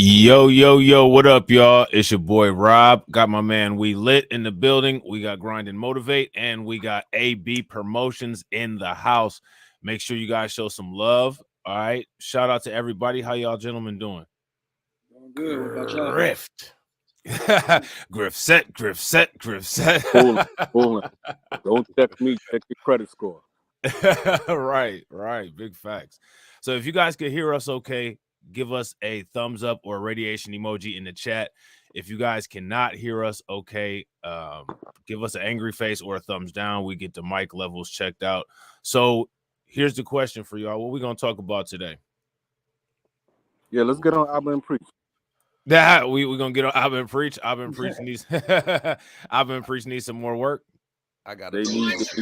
Yo, yo, yo, what up, y'all? It's your boy Rob. Got my man We Lit in the building. We got Grind and Motivate, and we got AB Promotions in the house. Make sure you guys show some love. All right. Shout out to everybody. How y'all gentlemen doing? Doing good. What about y'all? Grift. Grift set, grift set, grift set. Hold on. Don't check me, check your credit score. Right. Big facts. So if you guys could hear us okay, give us a thumbs up or a radiation emoji in the chat. If you guys cannot hear us okay, give us an angry face or a thumbs down. We get the mic levels checked out. So here's the question for y'all. What we going to talk about today? Yeah, let's get on Abba and Preach. That we're going to get on I've been preach. I've been preaching these. I've been preaching these some more work. I got They it. need That's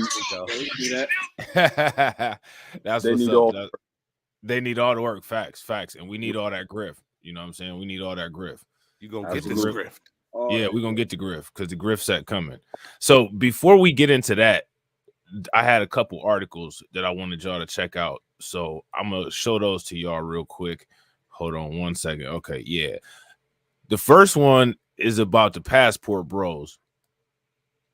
they what's need up. all They need all the work. Facts. And we need all that grift. You know what I'm saying? We need all that grift. You gonna get this Absolutely. grift. Yeah, we're gonna get the grift because the grift set coming. So before we get into that, I had a couple articles that I wanted y'all to check out. So I'm gonna show those to y'all real quick. Hold on one second. Okay, yeah. The first one is about the passport bros.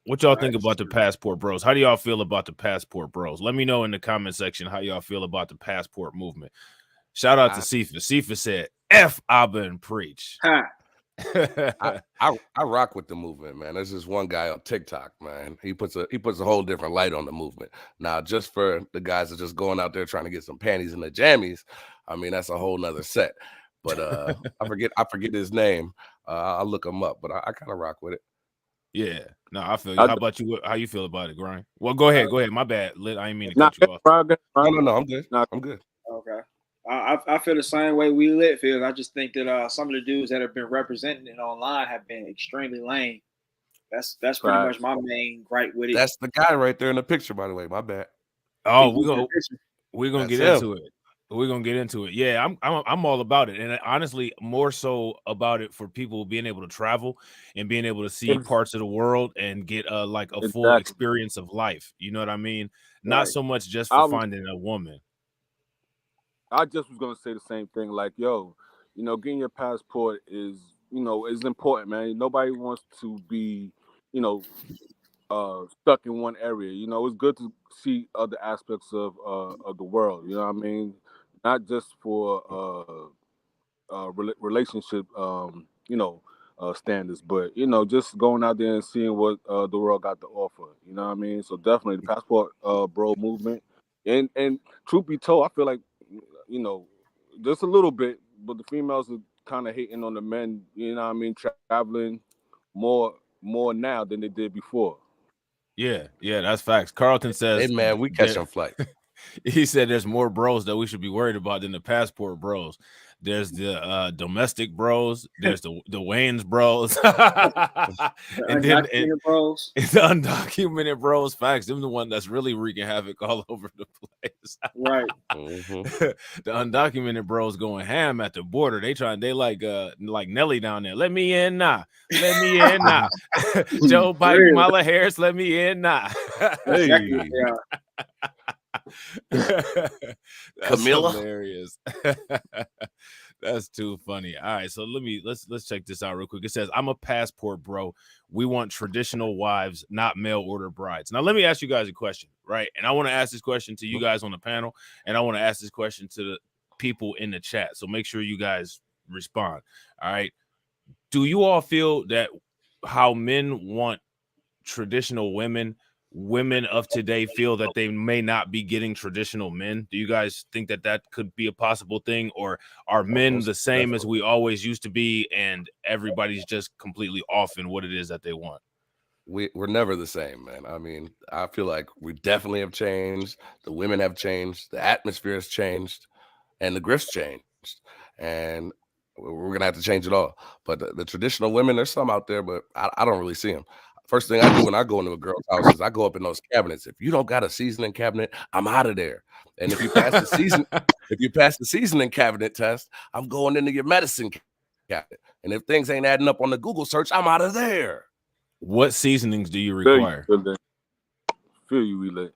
What y'all think about the passport bros? How do y'all feel about the passport bros? Let me know in the comment section how y'all feel about the passport movement. Shout out to Sifa. Sifa said, F Abba and Preach. I rock with the movement, man. There's this one guy on TikTok, man. He puts a whole different light on the movement. Now, just for the guys that are just going out there trying to get some panties in the jammies, I mean, that's a whole nother set. But I forget his name. I'll look him up, but I kind of rock with it. Yeah, no, I feel you. How about you? How you feel about it, Grind? Well, go ahead. My bad. I ain't mean to cut you off. No, I'm good. I'm good. Okay. I feel the same way We Lit feels. I just think that some of the dudes that have been representing it online have been extremely lame. That's pretty much my main gripe with it. That's the guy right there in the picture, by the way. My bad. Oh, we're gonna get into it. We're gonna get into it. Yeah, I'm all about it, and honestly, more so about it for people being able to travel and being able to see parts of the world and get like a full experience of life. You know what I mean? Not so much just for finding a woman. I just was gonna say the same thing. Like, yo, getting your passport is important, man. Nobody wants to be, stuck in one area. It's good to see other aspects of the world. You know what I mean? Not just for relationship, standards, but just going out there and seeing what the world got to offer. You know what I mean? So definitely the passport bro movement. And truth be told, I feel like just a little bit, but the females are kind of hating on the men. You know what I mean? Traveling more now than they did before. Yeah, that's facts. Carlton says, "Hey man, we catch them flight." He said there's more bros that we should be worried about than the passport bros. There's the domestic bros. There's the Wayne's bros. And then bros. It's the undocumented bros. Facts. Them the one that's really wreaking havoc all over the place. Right. The undocumented bros going ham at the border. They like Nelly down there. Let me in now. Let me in now. Joe Biden, Kamala Harris, let me in now. Hey. That's hilarious. That's too funny. All right, so let's check this out real quick. It says, I'm a passport bro. We want traditional wives, not mail order brides. Now let me ask you guys a question, right? And I want to ask this question to you guys on the panel, and I want to ask this question to the people in the chat. So make sure you guys respond. All right. Do you all feel that how men want traditional women of today feel that they may not be getting traditional men? Do you guys think that could be a possible thing, or are men the same as we always used to be and everybody's just completely off in what it is that they want? We're never the same, man. I mean, I feel like we definitely have changed. The women have changed. The atmosphere has changed, and the grift's changed. And we're gonna have to change it all. But the traditional women, there's some out there, but I don't really see them. First thing I do when I go into a girl's house is I go up in those cabinets. If you don't got a seasoning cabinet, I'm out of there. And if you pass the seasoning cabinet test, I'm going into your medicine cabinet. And if things ain't adding up on the Google search, I'm out of there. What seasonings do you require? Feel you, We Lit.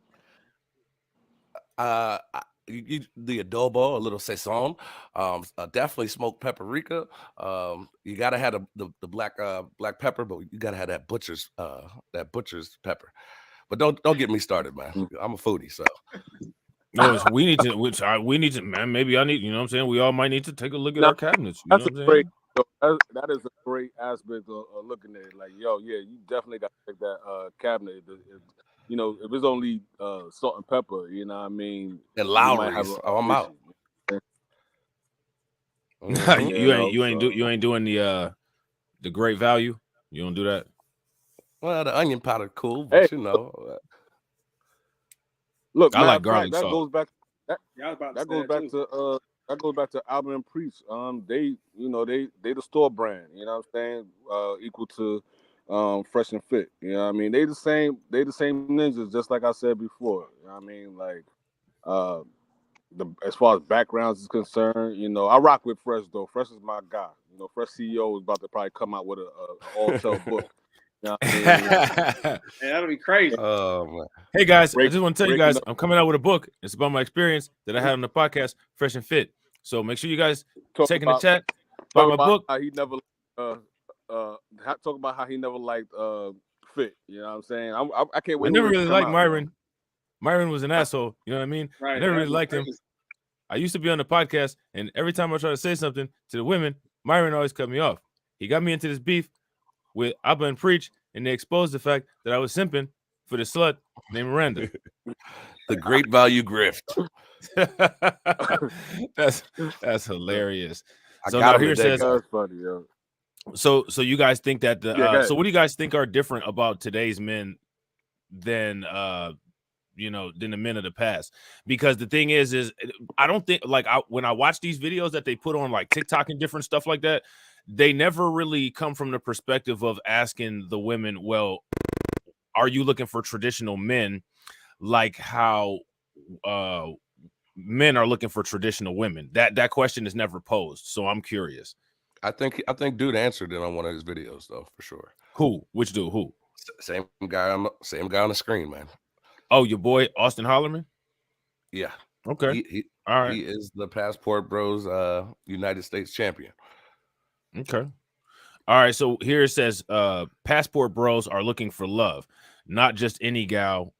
the adobo, a little sazon, definitely smoked paprika. You gotta have the black pepper, but you gotta have that butcher's pepper. But don't get me started, man. I'm a foodie, so. No, we need to, man. Maybe I need, you know what I'm saying? We all might need to take a look at our cabinets. You know what I'm saying? That is a great aspect of looking at it. Like, yo, yeah, you definitely got to take that cabinet. You know, if it's only salt and pepper, you know what I mean? And Lowry's. I'm out. You ain't doing the great value. You don't do that. Well, the onion powder cool, but you know. Look, I like garlic that salt. goes back. That goes back to Alvin and Preach. They the store brand. You know what I'm saying? Equal to Fresh and Fit. You know what I mean? They the same ninjas, just like I said before. You know what I mean? Like as far as backgrounds is concerned, you know, I rock with Fresh though. Fresh is my guy. You know, Fresh CEO is about to probably come out with a all-tell book. You know what I mean? Yeah, that'll be crazy. Man. Hey guys, I just want to tell you guys, I'm coming out with a book. It's about my experience that I had on the podcast, Fresh and Fit. So make sure you guys check in the chat. Buy my book. How he never talk about how he never liked Fit. You know what I'm saying? I can't wait. I never really liked Myron. Myron was an asshole. You know what I mean? Right, I never really liked him. I used to be on the podcast, and every time I try to say something to the women, Myron always cut me off. He got me into this beef with Abba and Preach, and they exposed the fact that I was simping for the slut named Miranda. The great value grift. That's hilarious. So now here says, funny, yo. So you guys think that so what do you guys think are different about today's men than than the men of the past? Because the thing is I don't think, like, when I watch these videos that they put on like TikTok and different stuff like that, they never really come from the perspective of asking the women, well, are you looking for traditional men, like how men are looking for traditional women? That question is never posed. So I'm curious. I think dude answered it on one of his videos though, for sure. Who? Which dude? Who? Same guy on the screen, man. Oh, your boy Austin Hollerman? Yeah. Okay. All right. He is the Passport Bros United States champion. Okay. All right. So here it says Passport Bros are looking for love. Not just any gal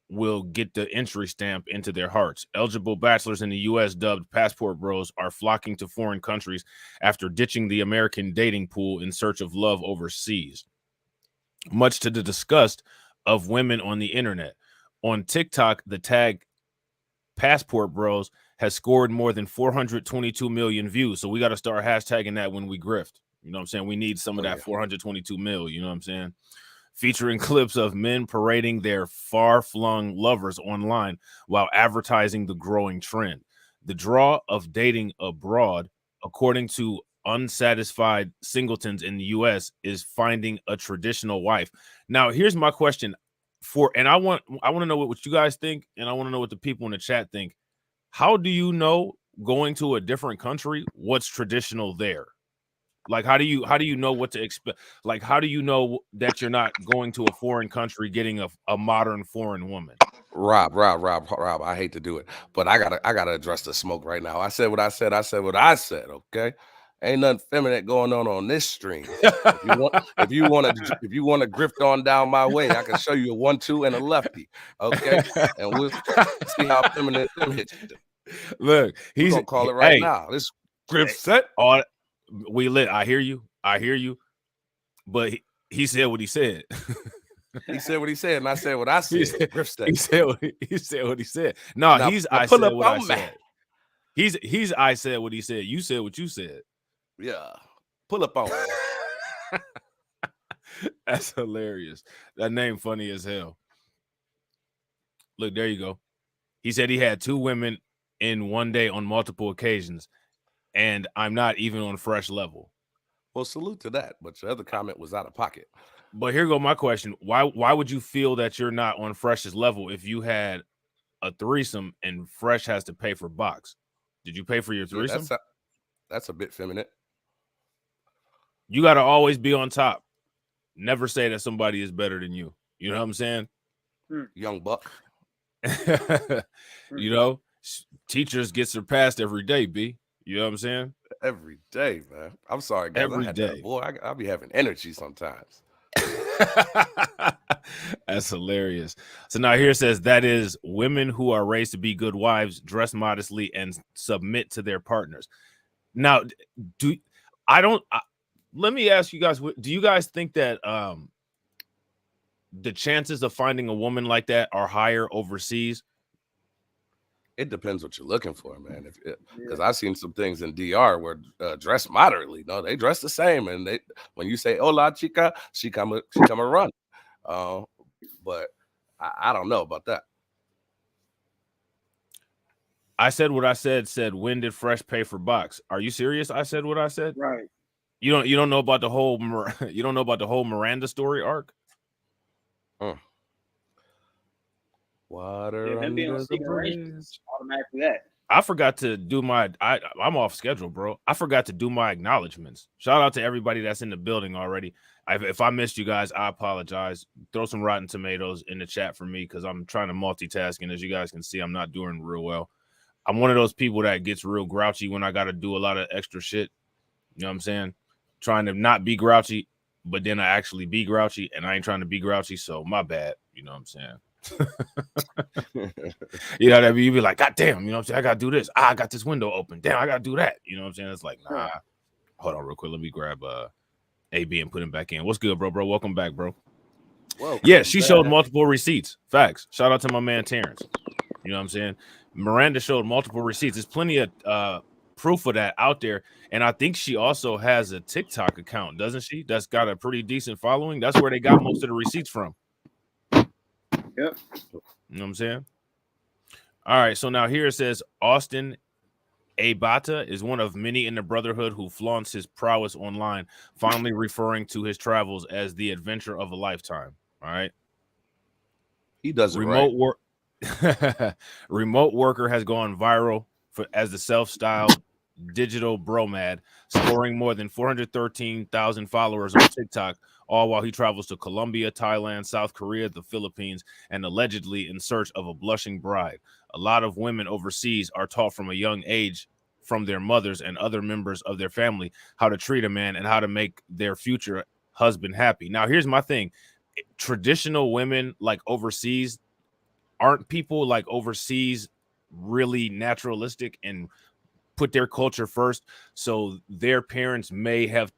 will get the entry stamp into their hearts. Eligible bachelors in the U.S. dubbed Passport Bros are flocking to foreign countries after ditching the American dating pool in search of love overseas, much to the disgust of women on the internet. On TikTok, the tag Passport Bros has scored more than 422 million views. So we got to start hashtagging that when we grift. You know what I'm saying? We need some of that 422 mil. You know what I'm saying? Featuring clips of men parading their far-flung lovers online while advertising the growing trend. The draw of dating abroad, according to unsatisfied singletons in the U.S., is finding a traditional wife. Now, here's my question. I want to know what you guys think, and I want to know what the people in the chat think. How do you know, going to a different country, what's traditional there? Like, how do you know what to expect? Like, how do you know that you're not going to a foreign country getting a modern foreign woman? Rob, I hate to do it, but I gotta address the smoke right now. I said what I said. I said what I said. Okay, ain't nothing feminine going on this stream. If you want to grift on down my way, I can show you a 1-2 and a lefty. Okay, and we'll see how feminine them hits. Look, he's gonna call it right now. This grift set. We lit. I hear you. But he said what he said. He said what he said, and I said what I said. He said what he said. No, now, I said what I said. I said what he said. You said what you said. Yeah. Pull up on me. That's hilarious. That name funny as hell. Look, there you go. He said he had 2 women in one day on multiple occasions, and I'm not even on Fresh level. Well, salute to that, but your other comment was out of pocket. But here go my question. Why would you feel that you're not on Fresh's level if you had a threesome and Fresh has to pay for box? Did you pay for your threesome? That's a bit feminine. You got to always be on top. Never say that somebody is better than you. You know what I'm saying? Young buck. You know? Teachers get surpassed every day, B. You know what I'm saying? Every day, man. I'm sorry, guys. Every I had day. that. Boy, I'll be having energy sometimes. That's hilarious. So now here it says that is women who are raised to be good wives, dress modestly, and submit to their partners. Now, let me ask you guys, do you guys think that the chances of finding a woman like that are higher overseas? It depends what you're looking for, man. Because I've seen some things in DR where dress moderately. No, they dress the same, and they when you say "Hola, chica," she come a run. But I don't know about that. I said what I said. Said when did Fresh pay for box? Are you serious? I said what I said. Right. You don't know about the whole Miranda story arc. Water under the bridge. Automatically that. I forgot to do I'm off schedule, bro. I forgot to do my acknowledgments. Shout out to everybody that's in the building already. If I missed you guys, I apologize. Throw some Rotten Tomatoes in the chat for me because I'm trying to multitask, and as you guys can see, I'm not doing real well. I'm one of those people that gets real grouchy when I got to do a lot of extra shit. You know what I'm saying? Trying to not be grouchy, but then I actually be grouchy, and I ain't trying to be grouchy, so my bad. You know what I'm saying? You know what I mean? You be like, God damn, you know what I'm saying? I gotta do this. I got this window open. Damn, I gotta do that. You know what I'm saying? It's like, nah. Hold on real quick. Let me grab AB and put him back in. What's good, bro? Welcome back, bro. Yeah, she showed multiple receipts. Facts. Shout out to my man Terrence. You know what I'm saying? Miranda showed multiple receipts. There's plenty of proof of that out there. And I think she also has a TikTok account, doesn't she? That's got a pretty decent following. That's where they got most of the receipts from. Yep. You know what I'm saying? All right. So now here it says Austin Abata is one of many in the Brotherhood who flaunts his prowess online, fondly referring to his travels as the adventure of a lifetime. All right. He does remote work. Remote worker has gone viral as the self-styled digital bromad, scoring more than 413,000 followers on TikTok, all while he travels to Colombia, Thailand, South Korea, the Philippines, and allegedly in search of a blushing bride. A lot of women overseas are taught from a young age from their mothers and other members of their family how to treat a man and how to make their future husband happy. Now, here's my thing. Traditional women like overseas, aren't people like overseas really naturalistic and put their culture first? So their parents may have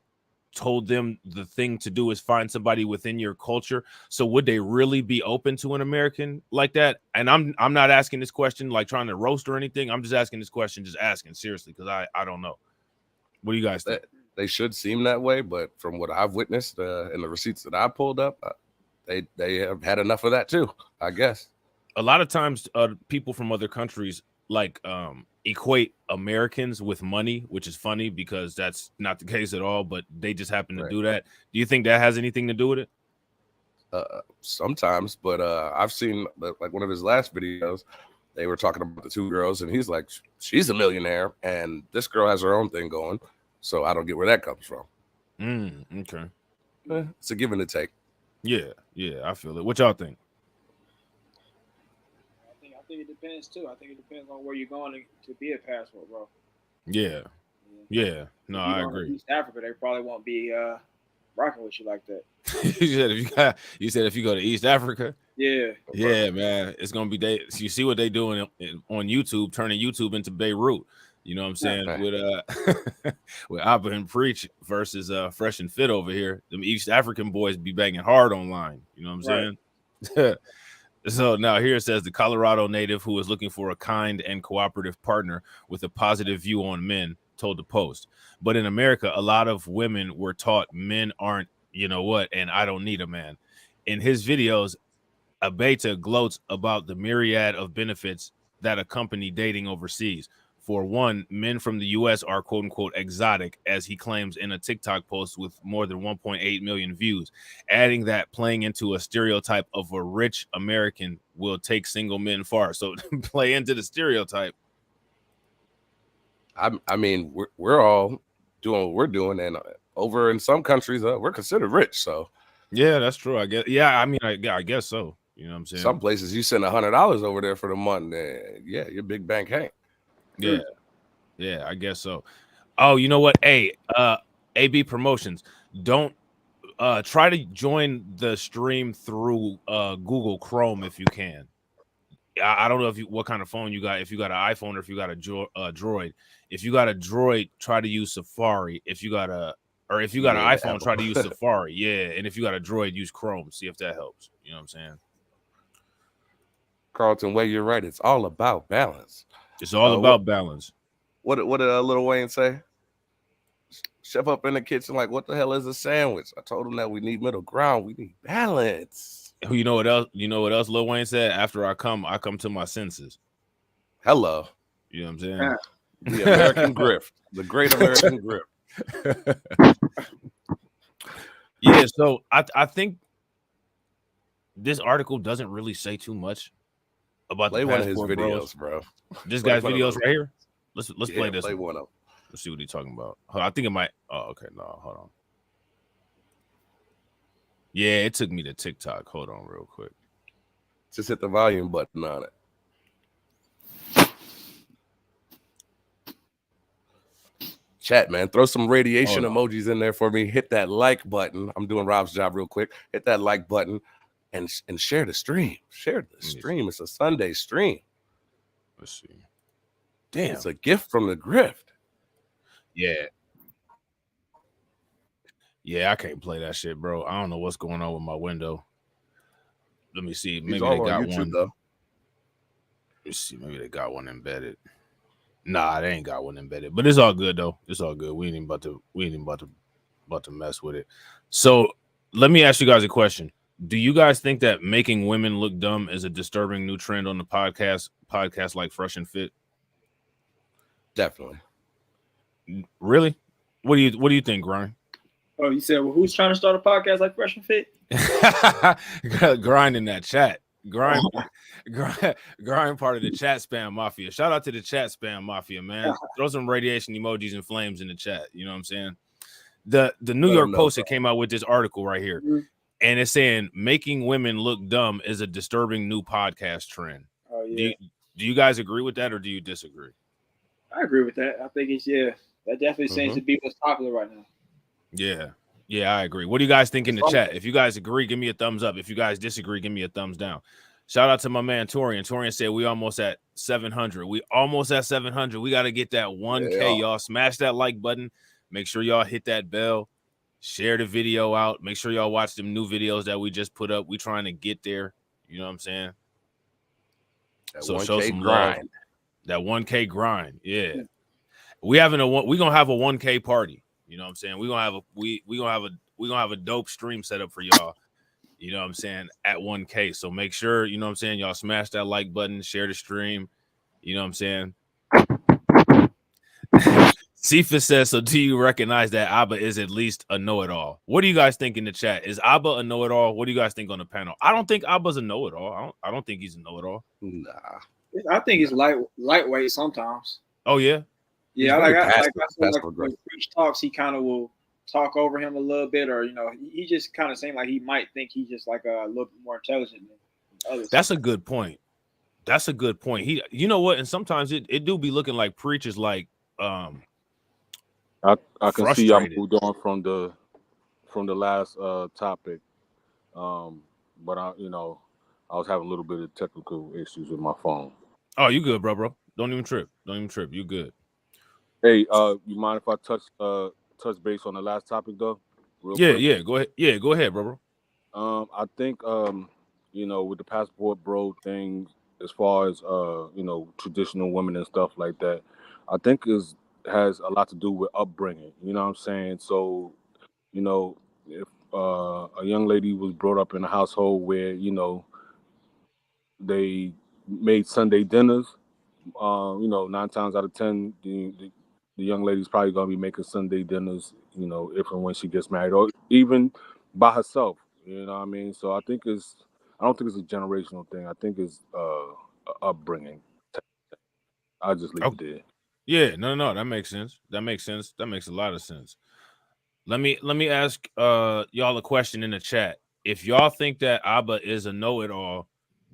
told them the thing to do is find somebody within your culture. So would they really be open to an American like that? And I'm not asking this question like trying to roast or anything. I'm just asking this question, just asking seriously, because I don't know. What do you guys think? They should seem that way, but from what I've witnessed in the receipts that I pulled up, they have had enough of that too, I guess. A lot of times people from other countries like equate Americans with money, which is funny because that's not the case at all, but they just happen to do that. Do you think that has anything to do with it? Sometimes, but I've seen like one of his last videos, they were talking about the two girls, and he's like, she's a millionaire, and this girl has her own thing going, so I don't get where that comes from. Okay. It's a give and a take. Yeah, I feel it. What y'all think? I think it depends too. I think it depends on where you're going to be a passport, bro. Yeah. No, I agree. East Africa, they probably won't be rocking with you like that. you said if you go to East Africa. Yeah, man, it's gonna be you see what they doing on YouTube, turning YouTube into Beirut. You know what I'm saying? With Abba and Preach versus Fresh and Fit over here. Them East African boys be banging hard online. You know what I'm saying? So now here it says the Colorado native who is looking for a kind and cooperative partner with a positive view on men told the Post. But in America, a lot of women were taught men aren't, you know what, and I don't need a man. In his videos, Abeta gloats about the myriad of benefits that accompany dating overseas. For one, men from the U.S. are quote-unquote exotic, as he claims in a TikTok post with more than 1.8 million views, adding that playing into a stereotype of a rich American will take single men far. So play into the stereotype. I mean, we're all doing what we're doing, and over in some countries, we're considered rich. So yeah, that's true. I guess. Yeah, I mean, I guess so. You know what I'm saying? Some places you send $100 over there for the month. Yeah, your big bank ain't. Yeah. Yeah, I guess so. Oh, you know what? Hey, AB Promotions, don't try to join the stream through Google Chrome if you can. I don't know what kind of phone you got. If you got an iPhone or if you got a Droid. If you got a Droid, try to use Safari. If you got an iPhone, try to use Safari. Yeah, and if you got a Droid, use Chrome. See if that helps. You know what I'm saying? Carlton Way, you're right. It's all about balance. It's all about balance. What did Lil Wayne say? Chef up in the kitchen like, what the hell is a sandwich? I told him that we need middle ground. We need balance. You know what else? You know what else Lil Wayne said? After I come to my senses. Hello. You know what I'm saying? The American grift. The great American grift. Yeah, so I think this article doesn't really say too much about play the one of his Passport videos, Bros. bro. This guy's videos right here. Let's play this. Play one of them. Let's see what he's talking about. I think it might. Oh, okay. No, hold on. Yeah, it took me to TikTok. Hold on, real quick. Just hit the volume button on it. Chat, man, throw some radiation emojis in there for me. Hit that like button. I'm doing Rob's job real quick. Hit that like button and share the stream. Share the stream. It's a Sunday stream. Let's see. Damn, it's a gift from the grift. Yeah, I can't play that shit, bro. I don't know what's going on with my window. Let me see. Maybe they got YouTube, one. Though. Let's see. Maybe they got one embedded. Nah, they ain't got one embedded. But it's all good though. It's all good. We ain't even about to mess with it. So let me ask you guys a question. Do you guys think that making women look dumb is a disturbing new trend on the podcast like Fresh and Fit? Definitely. Really? What do you think, Grind? Oh, you said, well, who's trying to start a podcast like Fresh and Fit? Grind in that chat. Grind part of the chat spam mafia. Shout out to the chat spam mafia, man. Throw some radiation emojis and flames in the chat. You know what I'm saying? The New York Post came out with this article right here, and it's saying making women look dumb is a disturbing new podcast trend. Oh yeah. Do you guys agree with that, or do you disagree? I agree with that. I think it's that definitely seems to be what's popular right now. Yeah, I agree. What do you guys think in the chat? If you guys agree, give me a thumbs up. If you guys disagree, give me a thumbs down. Shout out to my man Torian. Torian said we almost at 700. We almost at 700. We got to get that 1K, y'all. Smash that like button. Make sure y'all hit that bell. Share the video out. Make sure y'all watch them new videos that we just put up. We trying to get there. You know what I'm saying? So show some grind. Love. That 1K grind. Yeah. We're gonna have a 1K party. You know what I'm saying? We're gonna have a dope stream set up for y'all. You know what I'm saying? At 1K. So make sure, you know what I'm saying, y'all smash that like button, share the stream. You know what I'm saying? Cephas says, so do you recognize that Abba is at least a know-it-all? What do you guys think in the chat? Is Abba a know-it-all? What do you guys think on the panel? I don't think Abba's a know-it-all. I don't think he's a know-it-all. Nah. I think it's lightweight sometimes. Oh, yeah? Yeah, like when Preach talks, he kind of will talk over him a little bit, or he just kind of seemed like he might think he's just like a little bit more intelligent than others. That's a good point. That's a good point. You know what? And sometimes it do be looking like Preach is like I can see y'all moved on from the last topic, but I was having a little bit of technical issues with my phone. Oh, you good, bro? Don't even trip. You good. Hey, you mind if I touch base on the last topic though? Quick? Go ahead. Yeah, go ahead, bro. I think with the passport bro thing, as far as traditional women and stuff like that, I think has a lot to do with upbringing. You know what I'm saying? So, if a young lady was brought up in a household where they made Sunday dinners, 9 times out of 10, the young lady's probably gonna be making Sunday dinners, if and when she gets married, or even by herself. You know what I mean? So I don't think it's a generational thing. I think it's upbringing. I'll just leave it there. Yeah, no, that makes sense. That makes a lot of sense. Let me ask y'all a question in the chat. If y'all think that Abba is a know-it-all,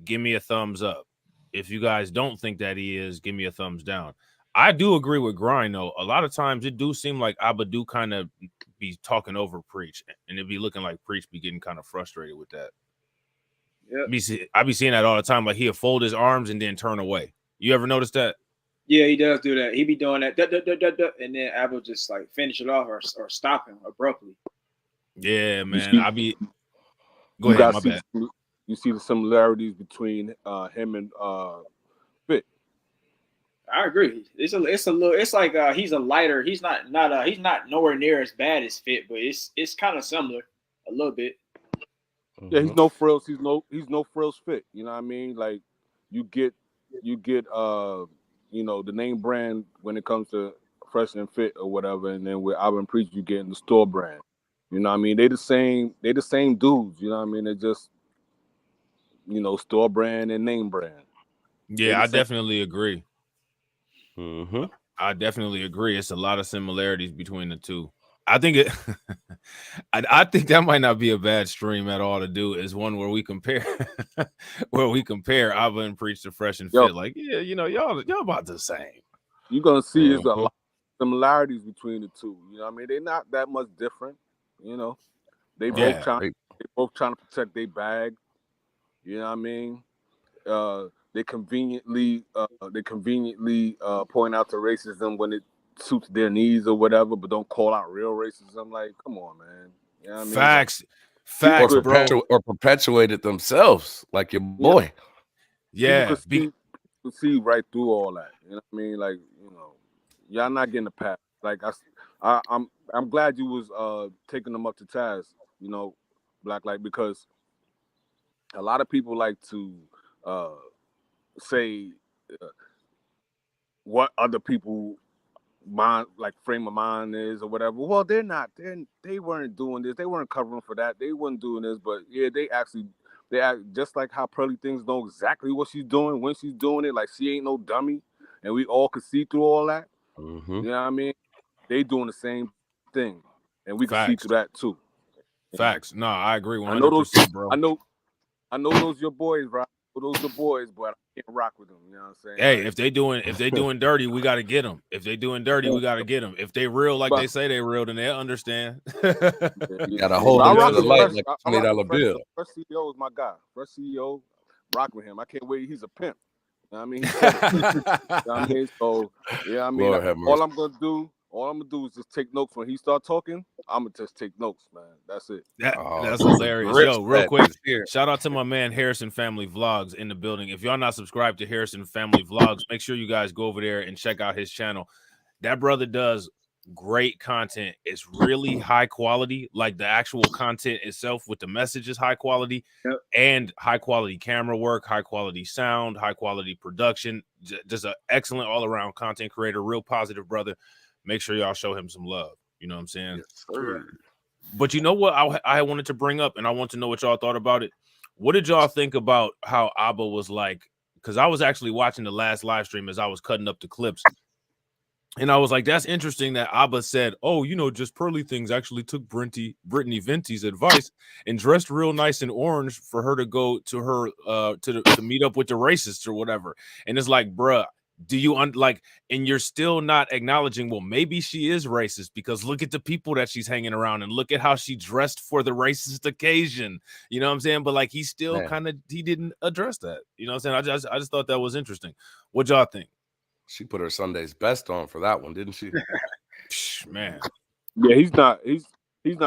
give me a thumbs up. If you guys don't think that he is, give me a thumbs down. I do agree with Grind though. A lot of times it do seem like Abba do kind of be talking over Preach, and it be looking like Preach be getting kind of frustrated with that. Yeah, I be seeing that all the time. Like he'll fold his arms and then turn away. You ever notice that? Yeah, he does do that. He be doing that, and then Abba just like finish it off or stop him abruptly. Yeah, man. Go ahead. My bad. You see the similarities between him and Fit. I agree. It's like he's a lighter. He's not nowhere near as bad as Fit, but it's kind of similar a little bit. Yeah, he's no frills. He's no frills Fit. You know what I mean? Like you get the name brand when it comes to Fresh and Fit or whatever, and then with Alvin Preach you getting the store brand. You know what I mean? They the same dudes, you know what I mean? They're just store brand and name brand. Yeah, I definitely agree. I definitely agree. It's a lot of similarities between the two. I think I think that might not be a bad stream at all to do. Is one where we compare Abba and Preach to Fresh and Fit. Like, yeah, y'all about the same. You're gonna see there's a lot of similarities between the two. You know what I mean? They're not that much different. They both trying to protect their bag. You know what I mean? They conveniently point out the racism when it suits their needs or whatever, but don't call out real racism. Like, come on, man. You know what I mean? Facts, bro. Or perpetuate it themselves, like your boy. Yeah. People could see right through all that. You know what I mean? Like, y'all not getting a pass. Like I'm glad you was taking them up to task, Black Light, because a lot of people like to say what other people mind, like frame of mind is or whatever. Well, they're not. They weren't doing this. They weren't covering for that. They weren't doing this. But yeah, they act just like how Pearly Things know exactly what she's doing when she's doing it. Like she ain't no dummy, and we all could see through all that. You know what I mean? They doing the same thing, and we can see through that too. Facts. No, I agree 100%, bro. I know those your boys, right? Those your boys, but I can't rock with them. You know what I'm saying? Hey, like, if they doing dirty, we got to get them. If they doing dirty, we got to get them. If they real like they say they real, then they'll understand. You got to hold them to the light like a $20 bill. Fresh CEO is my guy. Fresh CEO, rock with him. I can't wait. He's a pimp. You know what I mean? You know what I mean? So yeah, I mean, like, all I'm gonna do is just take notes when he start talking. I'm gonna just take notes, man. That's it. That's hilarious. Yo, real quick, shout out to my man Harrison Family Vlogs in the building. If y'all not subscribed to Harrison Family Vlogs, make sure you guys go over there and check out his channel. That brother does great content. It's really high quality, like the actual content itself with the message is high quality and high quality camera work, high quality sound, high quality production. Just an excellent all around content creator, real positive brother. Make sure y'all show him some love. You know what I'm saying? Yes, sir. But you know what I wanted to bring up, and I want to know what y'all thought about it. What did y'all think about how Abba was like? Because I was actually watching the last live stream as I was cutting up the clips. And I was like, that's interesting that Abba said, oh, just Pearly Things actually took Brittany Venti's advice and dressed real nice in orange for her to go to her to meet up with the racists or whatever. And it's like, bruh, do you and you're still not acknowledging, well, maybe she is racist because look at the people that she's hanging around and look at how she dressed for the racist occasion. You know what I'm saying? But like he still he didn't address that. You know what I'm saying? I just thought that was interesting. What y'all think? She put her Sunday's best on for that one, didn't she? Man. Yeah, he's not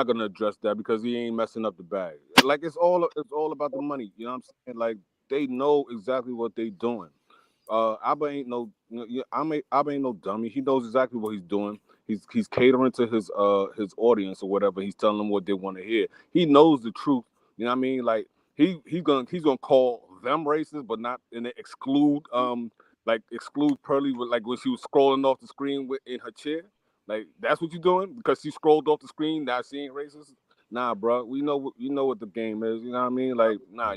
gonna address that because he ain't messing up the bag. Like it's all about the money. You know what I'm saying? Like they know exactly what they doing. Abba ain't no Abba ain't no dummy. He knows exactly what he's doing. He's catering to his audience or whatever. He's telling them what they want to hear. He knows the truth. You know what I mean? Like he's gonna call them racist, but not in the exclude Pearly with like when she was scrolling off the screen in her chair. Like that's what you're doing because she scrolled off the screen. Now she ain't racist. Nah, bro. We know what the game is. You know what I mean? Like nah.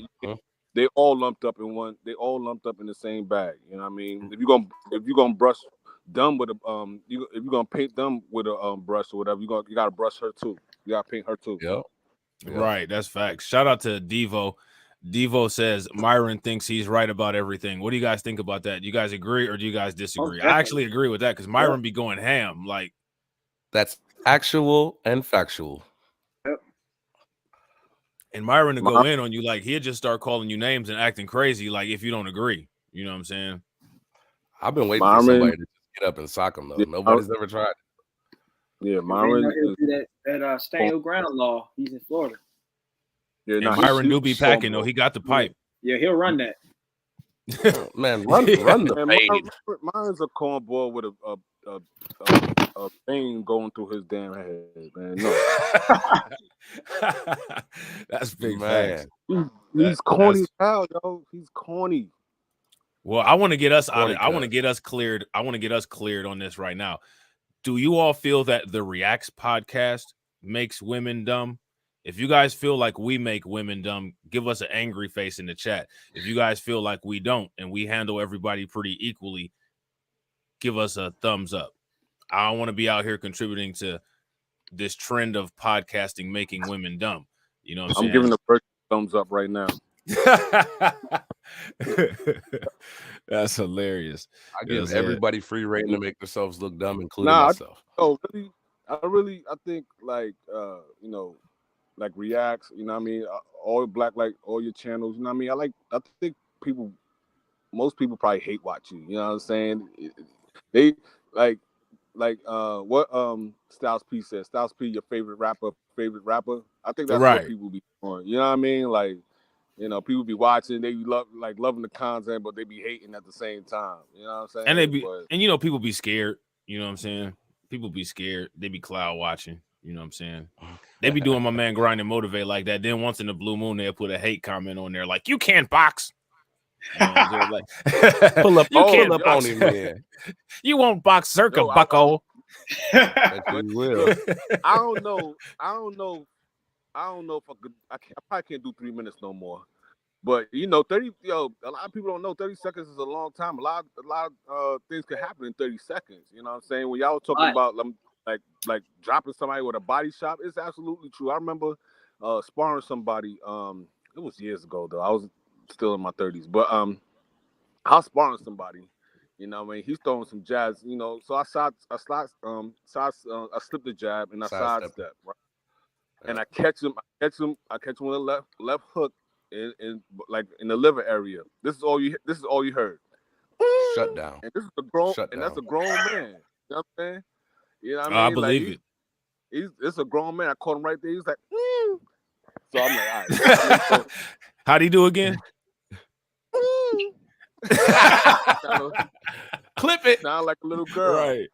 They all lumped up in one. They all lumped up in the same bag. You know what I mean? If you're gonna brush them with a if you're gonna paint them with a brush or whatever, you gotta brush her too. You gotta paint her too. Yeah. Right, that's facts. Shout out to Devo. Devo says Myron thinks he's right about everything. What do you guys think about that? Do you guys agree or do you guys disagree? I actually agree with that because Myron be going ham. Like, that's actual and factual. Yep. And Myron to go in on you, like he'll just start calling you names and acting crazy, like if you don't agree. You know what I'm saying? I've been waiting for somebody to just get up and sock him though. Nobody's ever tried. Yeah, Myron. That stand your ground law. He's in Florida. Yeah, Myron do be packing though. He got the pipe. Yeah, he'll run that. Man, run the fade. Myron's a cornball with a thing going through his damn head, man. No. That's big, man. He's corny as hell, yo. He's corny. Well, I want to get us out. I want to get us cleared. I want to get us cleared on this right now. Do you all feel that the Reacts podcast makes women dumb? If you guys feel like we make women dumb, give us an angry face in the chat. If you guys feel like we don't and we handle everybody pretty equally, give us a thumbs up. I don't want to be out here contributing to this trend of podcasting making women dumb. You know what I'm saying? I'm giving the first thumbs up right now. That's hilarious. I give everybody free reign to make themselves look dumb, including myself. I think like you know, like Reacts, you know what I mean? All black, like all your channels, you know what I mean? I think most people probably hate watching, you know what I'm saying? They like what Styles P said. Styles P, your favorite rapper. I think that's what people be doing. You know what I mean? Like, you know, people be watching, they be loving the content, but they be hating at the same time. You know what I'm saying? And you know, people be scared, you know what I'm saying? People be scared, they be cloud watching. You know what I'm saying? They be doing my man Grind and Motivate like that. Then once in the blue moon, they'll put a hate comment on there like, you can't box. You know, like, pull up on him, man. You won't box circa, bucko. You will. I don't know if I probably can't do 3 minutes no more. But you know, a lot of people don't know 30 seconds is a long time. A lot of things can happen in 30 seconds. You know what I'm saying? When y'all were talking about like dropping somebody with a body shot, it's absolutely true. I remember sparring somebody. It was years ago though. I was still in my 30s, but I was sparring somebody. You know, when he's throwing some jabs, you know, so I slipped the jab and I sidestep, right? Yeah. And I catch him with a left hook in like in the liver area. This is all you heard. Shut down. And this is that's a grown man. You know what I'm saying? You know what I mean? I believe it. It's a grown man. I caught him right there. He's like, So I'm like, all right. How'd he do again? Clip it. Sound like a little girl. Right.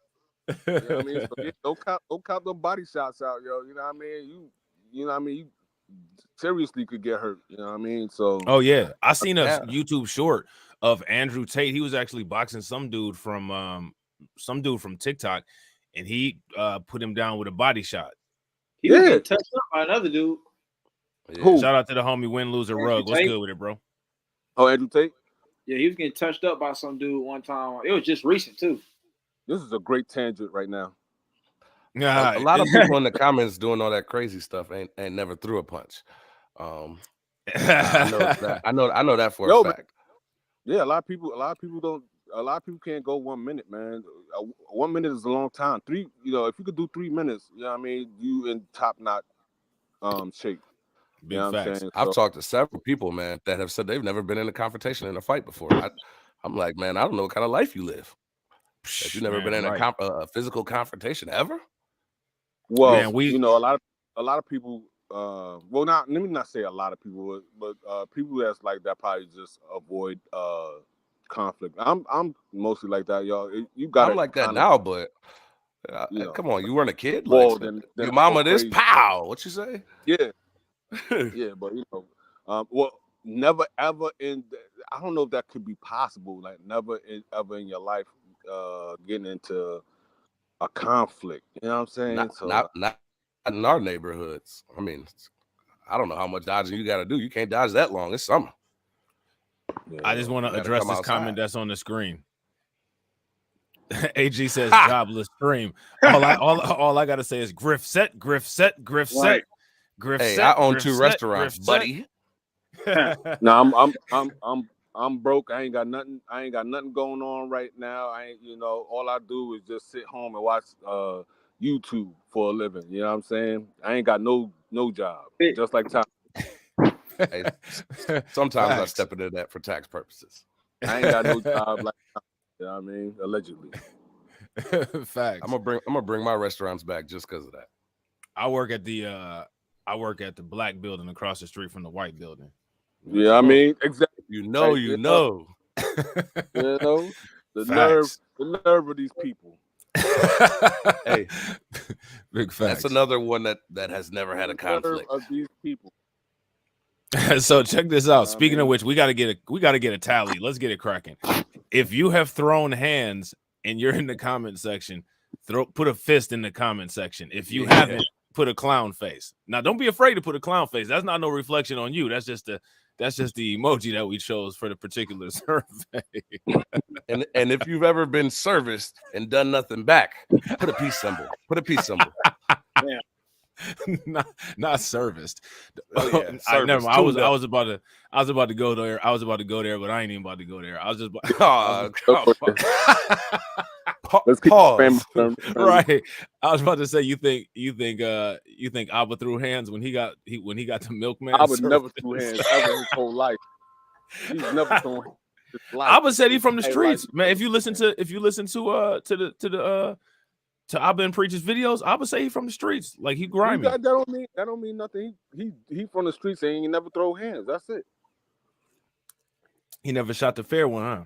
You know what I mean? So don't count the body shots out, yo. You know what I mean? You know what I mean? You seriously could get hurt. You know what I mean? So oh yeah. I seen a YouTube short of Andrew Tate. He was actually boxing some dude from TikTok, and he put him down with a body shot. He was getting touched up by another dude. Yeah. Shout out to the homie Win Loser Rug. What's good with it, bro? Oh, Andrew Tate? Yeah, he was getting touched up by some dude one time. It was just recent too. This is a great tangent right now. A lot of people in the comments doing all that crazy stuff ain't never threw a punch. I know that for a fact. Yeah, a lot of people can't go 1 minute, man. 1 minute is a long time. If you could do 3 minutes, you know what I mean, you in top notch shape. Big facts. I've talked to several people, man, that have said they've never been in a confrontation in a fight before. I'm like, man, I don't know what kind of life you live. Have you never been in a physical confrontation ever? Well, man, a lot of people. Let me not say a lot of people, but people that's like that probably just avoid conflict. I'm mostly like that, y'all. You got. I'm like that now, but come on, you weren't a kid. Well, then your mama this pow. What you say? Yeah. Yeah, but never ever I don't know if that could be possible. Like never ever in your life getting into a conflict. You know what I'm saying? Not in our neighborhoods. I mean, I don't know how much dodging you got to do. You can't dodge that long. It's summer. Yeah, I just want to address this comment that's on the screen. AG says jobless stream. All I gotta say is grift set. Grift Hey, set, I own grift 2 set, restaurants, grift buddy. No, I'm broke. I ain't got nothing going on right now. I ain't, all I do is just sit home and watch YouTube for a living. You know what I'm saying? I ain't got no job. Just like Tom. Hey, sometimes I Facts. step into that for tax purposes. I ain't got no job like Tom. You know what I mean? Allegedly. Facts. I'm gonna bring my restaurants back just because of that. I work at the black building across the street from the white building. Yeah, I mean, exactly. You know. The Facts. nerve of these people. Hey, big facts. That's another one that has never had a conflict. Of these people. So check this out. Speaking of which, we gotta get a tally. Let's get it cracking. If you have thrown hands and you're in the comment section, put a fist in the comment section. If you haven't, put a clown face. Now, don't be afraid to put a clown face. That's not no reflection on you. That's just the emoji that we chose for the particular survey. Mm. And if you've ever been serviced and done nothing back, put a peace symbol. Yeah. not serviced. Oh, yeah. Never mind. I was about to go there. But I ain't even about to go there. I was just Let's keep pause. Right. I was about to say, you think Abba threw hands when he got the milkman? I would never threw hands ever in his whole life. He's never thrown hands. Abba said he from the streets, man. If you listen to Abba and Preacher's videos, Abba say he from the streets. Like he grimy. That don't mean nothing. He from the streets and he never throw hands. That's it. He never shot the fair one, huh?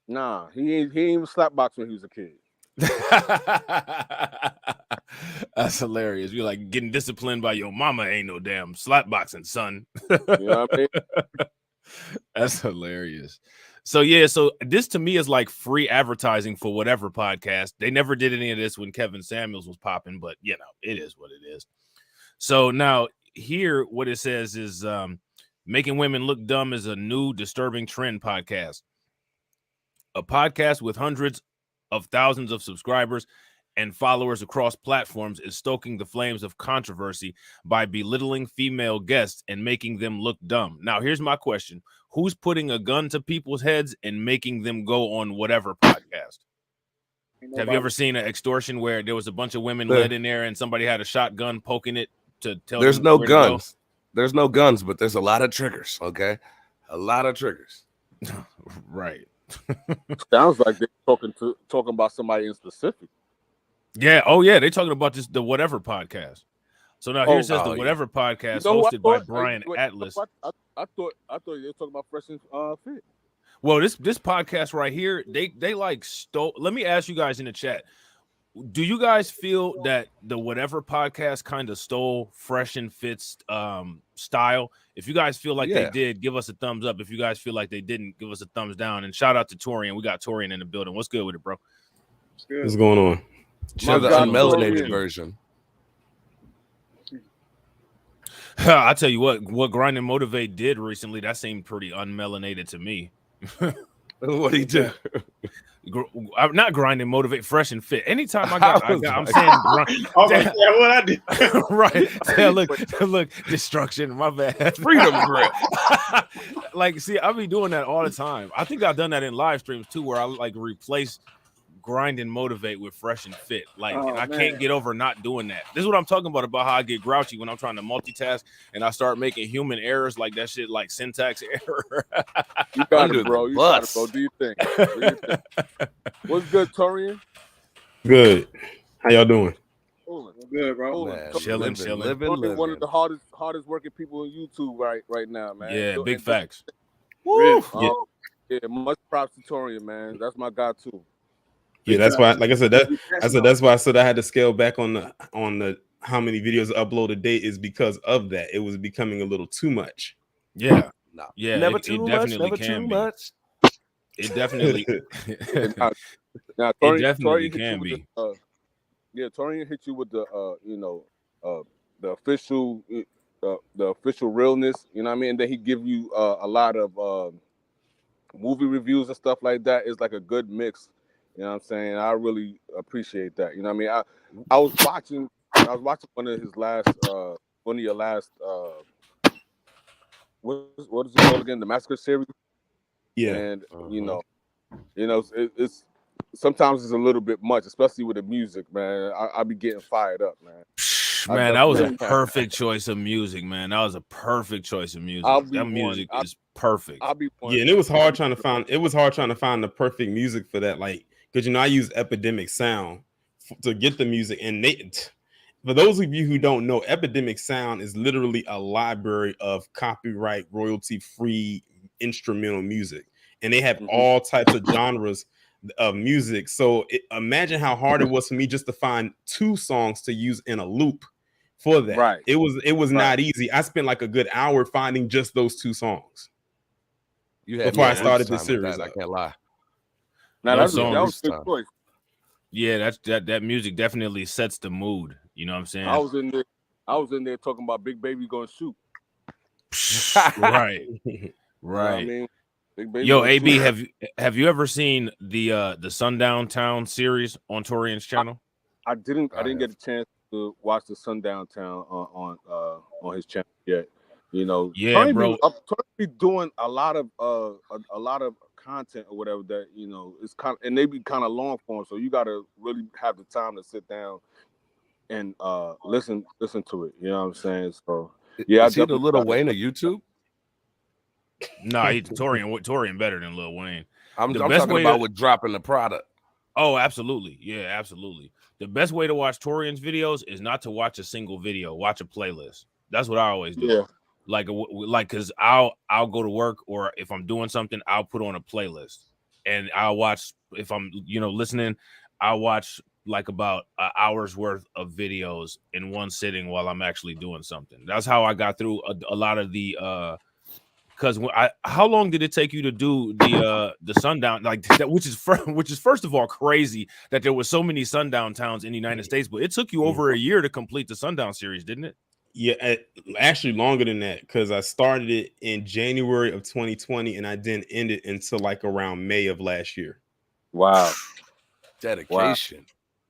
Nah, he ain't even slap box when he was a kid. That's hilarious. You're like getting disciplined by your mama ain't no damn slap boxing, son. You know what I mean? That's hilarious. So this to me is like free advertising for whatever podcast. They never did any of this when Kevin Samuels was popping, but it is what it is. So now here, what it says is making women look dumb is a new disturbing trend podcast. A podcast with hundreds of thousands of subscribers and followers across platforms is stoking the flames of controversy by belittling female guests and making them look dumb. Now, here's my question. Who's putting a gun to people's heads and making them go on whatever podcast? Have you ever seen an extortion where there was a bunch of women led in there and somebody had a shotgun poking it to tell there's them no where guns. To go? There's no guns, but there's a lot of triggers, okay? A lot of triggers. Right. Sounds like they're talking about somebody in specific. Yeah. Oh, yeah. They're talking about the whatever podcast. So now here says the whatever podcast hosted by Brian Atlas. I thought you were talking about Fresh and Fit. Well, this podcast right here, they like stole. Let me ask you guys in the chat. Do you guys feel that the whatever podcast kind of stole Fresh and Fit's style? If you guys feel like they did, give us a thumbs up. If you guys feel like they didn't, give us a thumbs down. And shout out to Torian. We got Torian in the building. What's good with it, bro? What's going on? Show the unmelanated version. I tell you what Grind and Motivate did recently, that seemed pretty unmelanated to me. What he do? I'm not Grind and Motivate, Fresh and Fit. Anytime I'm saying grind. What I do? Right. Look, destruction. My bad. Freedom grip. Like, see, I be doing that all the time. I think I've done that in live streams too, where I like replace Grind and Motivate with Fresh and Fit. Like, and I can't get over not doing that. This is what I'm talking about how I get grouchy when I'm trying to multitask and I start making human errors like that shit, like syntax error. You got it, bro. Do you think? What's good, Torian? Good. How y'all doing? Good, bro. Man, Chilling. Living. One of the hardest working people on YouTube right now, man. Yeah, big facts. Woo! Yeah, much props to Torian, man. That's my guy too. Yeah, that's why. Like I said, that's why I said I had to scale back on the how many videos upload a day is because of that. It was becoming a little too much. Yeah, no, yeah, never it too definitely much. Can Never too be. much. It definitely, Now, it definitely can be. Torian hit you with the the official realness. You know what I mean? And then he give you a lot of movie reviews and stuff like that. It's like a good mix. You know what I'm saying? I really appreciate that. You know what I mean? I was watching one of his last one of your last what is it called again? The Massacre series. Yeah, and it's sometimes it's a little bit much, especially with the music, man. I be getting fired up, man. Man, that was a perfect choice of music, man. That was a perfect choice of music. That music is perfect. Yeah, and it was hard trying to find. It was hard trying to find the perfect music for that, like, because I use Epidemic Sound to get the music, and for those of you who don't know, Epidemic Sound is literally a library of copyright, royalty-free instrumental music, and they have all types of genres of music. So imagine how hard it was for me just to find 2 songs to use in a loop for that. Right. It was not easy. I spent like a good hour finding just those 2 songs. You had before I started this series. I can't lie. Now that was a good choice. Yeah, that music definitely sets the mood. You know what I'm saying? I was in there talking about Big Baby gonna shoot. Right. Right. I mean, Big Baby. Yo, AB, have you ever seen the Sundown Town series on Torian's channel? I didn't get a chance to watch the Sundown Town on his channel yet. You know, yeah, bro. I'm trying to be doing a lot of content or whatever that, you know, it's kind of, and they be kind of long form, so you got to really have the time to sit down and listen to it. You know what I'm saying? So yeah, is he the Lil Wayne of YouTube? No, Torian better than Lil Wayne. I'm talking about with dropping the product. Oh, absolutely. Yeah, absolutely. The best way to watch Torian's videos is not to watch a single video. Watch a playlist. That's what I always do. Yeah. Like, because I'll go to work, or if I'm doing something, I'll put on a playlist, and I'll watch. If I'm listening, I'll watch like about an hour's worth of videos in one sitting while I'm actually doing something. That's how I got through a lot of the. Because how long did it take you to do the Sundown, like that, which is first of all crazy that there were so many Sundown towns in the United States, but it took you over a year to complete the Sundown series, didn't it? Yeah, actually longer than that, because I started it in January of 2020 and I didn't end it until like around May of last year. Wow. Dedication.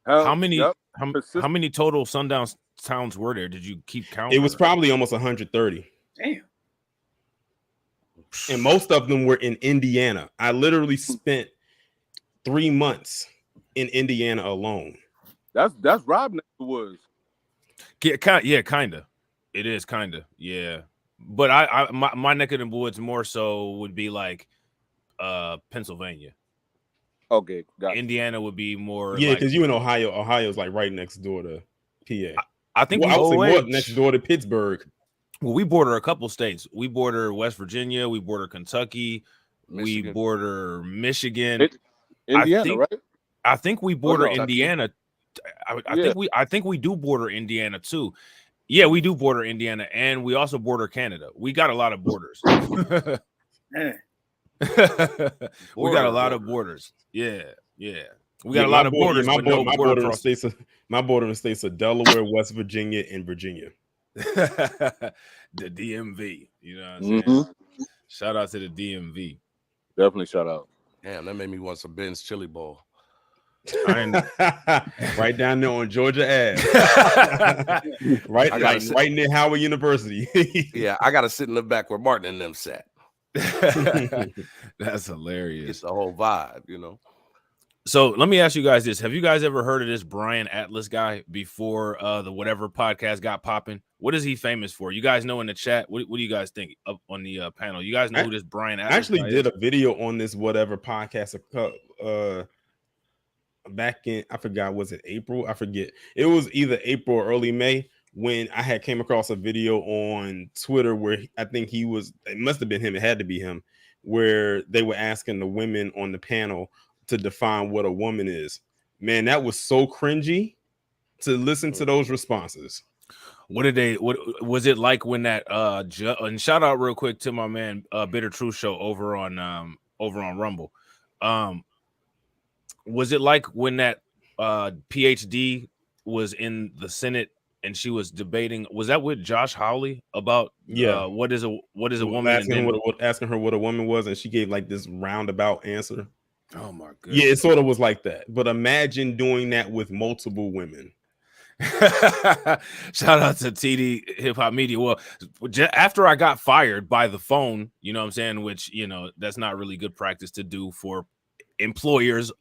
Wow. How many total Sundown towns were there? Did you keep count? It was probably almost 130. Damn. And most of them were in Indiana. I literally spent 3 months in Indiana alone. That's Rob neck of the woods. Yeah, kind of. It is kind of, yeah. But my neck of the woods more so would be like Pennsylvania. Okay, got Indiana would be more. Yeah, because you in Ohio. Ohio's like right next door to PA. I think I would say more next door to Pittsburgh. Well, we border a couple states. We border West Virginia. We border Kentucky. Michigan. We border Michigan. Indiana, right? I think we border Indiana. I think we do border Indiana too. Yeah, we do border Indiana, and we also border Canada. We got a lot of borders. We got a lot of borders. Yeah. We got a lot of borders. My border in states of Delaware, West Virginia, and Virginia. The DMV. You know what I'm saying? Shout out to the DMV. Definitely shout out. Damn, that made me want some Ben's chili bowl. Right down there on Georgia Ave. right near Howard University. Yeah, I gotta sit in the back where Martin and them sat. That's hilarious. It's the whole vibe, you know. So let me ask you guys this. Have you guys ever heard of this Brian Atlas guy before the whatever podcast got popping? What is he famous for? You guys know in the chat. What do you guys think up on the panel? You guys know who this Brian Atlas I actually did is? A video on this whatever podcast back in, I forgot, was it April? I forget. It was either April or early May when I had came across a video on Twitter where I think it must have been him. It had to be him, where they were asking the women on the panel to define what a woman is. Man, that was so cringy to listen to those responses. What was it like when that and shout out real quick to my man Bitter Truth Show over on Rumble. Was it like when that PhD was in the Senate and she was debating? Was that with Josh Hawley about what is a woman? Asking her what a woman was, and she gave like this roundabout answer. Oh my goodness. Yeah, it sort of was like that. But imagine doing that with multiple women. Shout out to TD Hip Hop Media. Well, after I got fired by the phone, you know what I'm saying, which, you know, that's not really good practice to do for employers,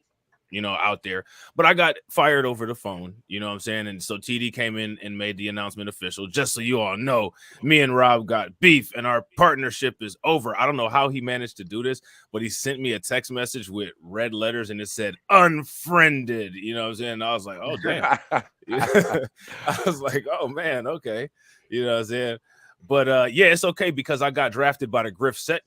you know, out there, but I got fired over the phone, you know what I'm saying? And so TD came in and made the announcement official. Just so you all know, me and Rob got beef and our partnership is over. I don't know how he managed to do this, but he sent me a text message with red letters and it said unfriended, you know what I'm saying? I was like, oh, damn. I was like, oh, man, okay. You know what I'm saying? But yeah, it's okay because I got drafted by the grift set.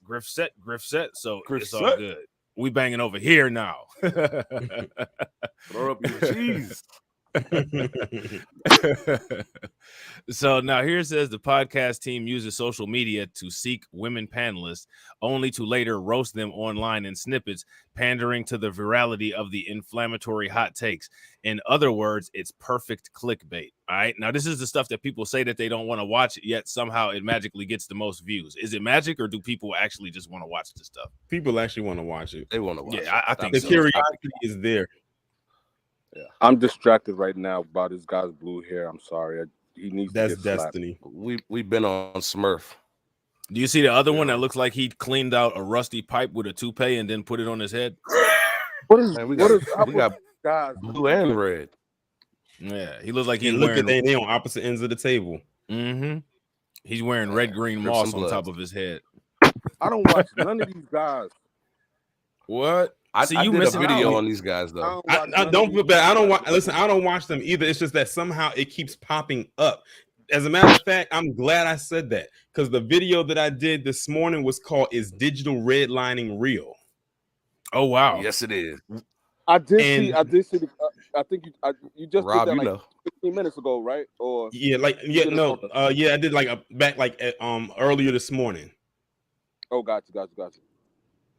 So it's all good. We banging over here now. Throw up your cheese. So now here it says the podcast team uses social media to seek women panelists, only to later roast them online in snippets, pandering to the virality of the inflammatory hot takes. In other words, it's perfect clickbait. All right. Now, this is the stuff that people say that they don't want to watch, yet somehow it magically gets the most views. Is it magic, or do people actually just want to watch this stuff? People actually want to watch it. They want to watch it. I think the so. curiosity is there. Yeah. I'm distracted right now about this guy's blue hair. I'm sorry. He needs That's to get destiny. We've been on Smurf. Do you see the other one that looks like he cleaned out a rusty pipe with a toupee and then put it on his head? What is? Man, we what got is guys? blue and red. Yeah, he looks like And he's look wearing. at they on opposite ends of the table. Mm-hmm. He's wearing red green Crips moss and on top Bloods. of his head. I don't watch none of these guys. What? I See, did you a missing video out. on these guys though. I don't feel bad. I don't watch. Listen, I don't watch them either. It's just that somehow it keeps popping up. As a matter of fact, I'm glad I said that because the video that I did this morning was called "Is Digital Redlining Real?" Oh wow! Yes, it is. I did And- see. I did see. I think you just Rob, did that you like know. 15 minutes ago, right? Or Yeah, like did it on I did like earlier this morning. oh, got you.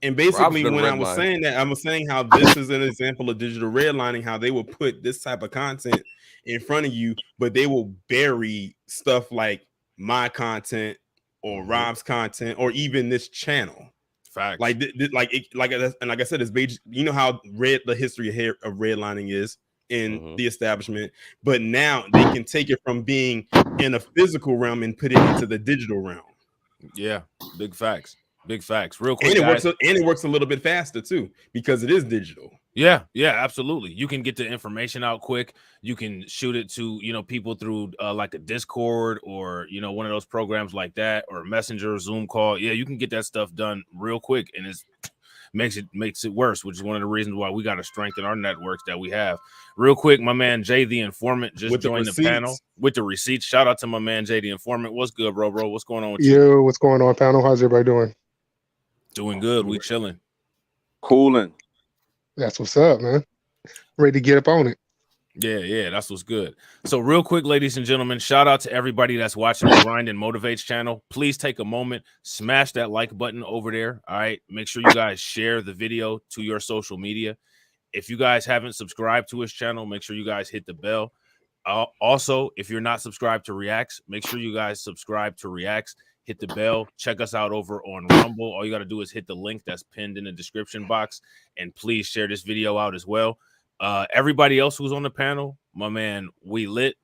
And basically, Rob's been when I was redlined. saying that, I was saying how this is an example of digital redlining, how they will put this type of content in front of you, but they will bury stuff like my content or Rob's content or even this channel. Facts. Like I said, it's based, you know how the history of redlining is in the establishment, but now they can take it from being in a physical realm and put it into the digital realm. Yeah, big facts. Big facts. Real quick, And guys. it works a little bit faster too because it is digital. Yeah, absolutely. You can get the information out quick. You can shoot it to, you know, people through like a Discord or, you know, one of those programs like that, or Messenger, Zoom call. Yeah, you can get that stuff done real quick, and it makes it worse, which is one of the reasons why we got to strengthen our networks that we have. Real quick, my man Jay the Informant just joined the panel with the receipts. Shout out to my man Jay the Informant. What's good, bro? What's going on with you? Yo, what's going on, panel? How's everybody doing? Doing good. We chilling. Cooling. That's what's up, man. Ready to get up on it. Yeah, that's what's good. So real quick, ladies and gentlemen, shout out to everybody that's watching the Grind and Motivates channel. Please take a moment, smash that like button over there. All right, make sure you guys share the video to your social media. If you guys haven't subscribed to his channel, make sure you guys hit the bell. Also, if you're not subscribed to Reacts, make sure you guys subscribe to Reacts. Hit the bell. Check us out over on Rumble. All you got to do is hit the link that's pinned in the description box, and please share this video out as well. Everybody else who's on the panel, my man We Lit,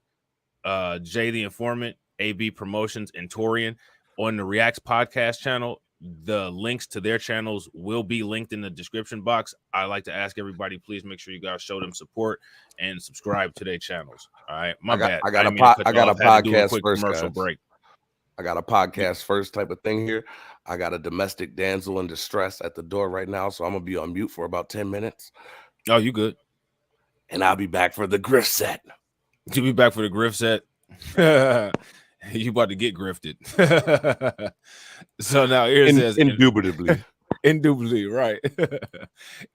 Jay the Informant, AB Promotions, and Torian on the Reacts podcast channel. The links to their channels will be linked in the description box. I like to ask everybody, please make sure you guys show them support and subscribe to their channels. All right, bad. I got a podcast quick first, commercial guys. break. I got a podcast first type of thing here. I got a domestic damsel in distress at the door right now, so I'm gonna be on mute for about 10 minutes. Oh, you good? And I'll be back for the grift set. You'll be back for the grift set. You about to get grifted. So now here it says indubitably. Indubitably, right.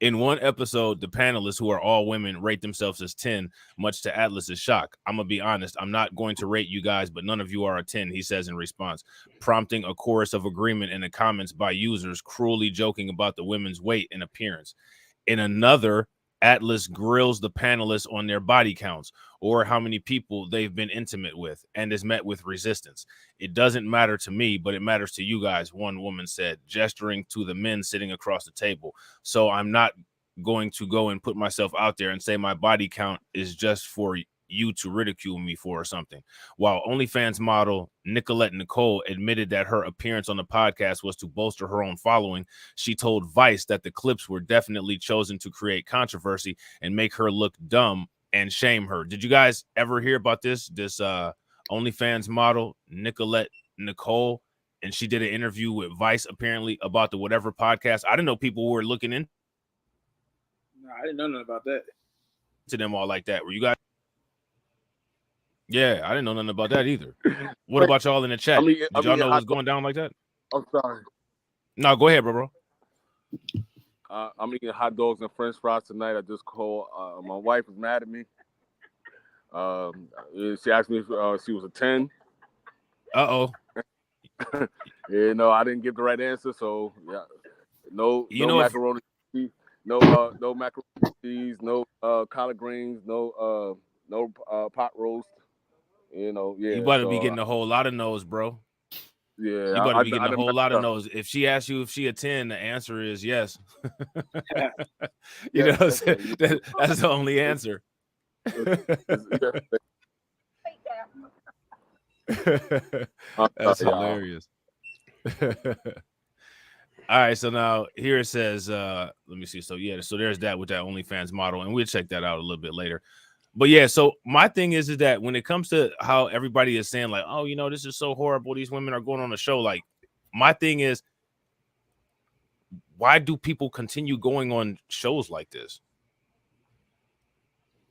In one episode, the panelists, who are all women, rate themselves as 10, much to Atlas's shock. I'm going to be honest, I'm not going to rate you guys, but none of you are a 10, he says in response, prompting a chorus of agreement in the comments by users cruelly joking about the women's weight and appearance. In another, Atlas grills the panelists on their body counts or how many people they've been intimate with, and is met with resistance. It doesn't matter to me, but it matters to you guys, one woman said, gesturing to the men sitting across the table. So I'm not going to go and put myself out there and say my body count is just for you to ridicule me for or something. While OnlyFans model Nicolette Nicole admitted that her appearance on the podcast was to bolster her own following, she told Vice that the clips were definitely chosen to create controversy and make her look dumb and shame her. Did you guys ever hear about this OnlyFans model Nicolette Nicole? And she did an interview with Vice apparently about the whatever podcast. I didn't know people were looking into. No, I didn't know nothing about that. To them all like that. Were you guys? Yeah, I didn't know nothing about that either. What about y'all in the chat? Did y'all know it was going down like that? I'm sorry. No, go ahead, bro. I'm eating hot dogs and French fries tonight. I just called. My wife is mad at me. She asked me if she was a 10. Uh-oh. Yeah, no, I didn't give the right answer. So yeah, no macaroni, no macaroni cheese, no collard greens, no pot roast. You know, yeah. You better be getting a whole lot of no's, bro. Yeah, you better be getting a whole lot of no's. If she asks you if she a 10, the answer is yes. You know what I'm saying? That's the only answer. That's hilarious. All right, so now here it says, let me see. So yeah, so there's that with that OnlyFans model, and we'll check that out a little bit later. But yeah, so my thing is that when it comes to how everybody is saying like, oh, you know, this is so horrible, these women are going on the show. Like, my thing is, why do people continue going on shows like this?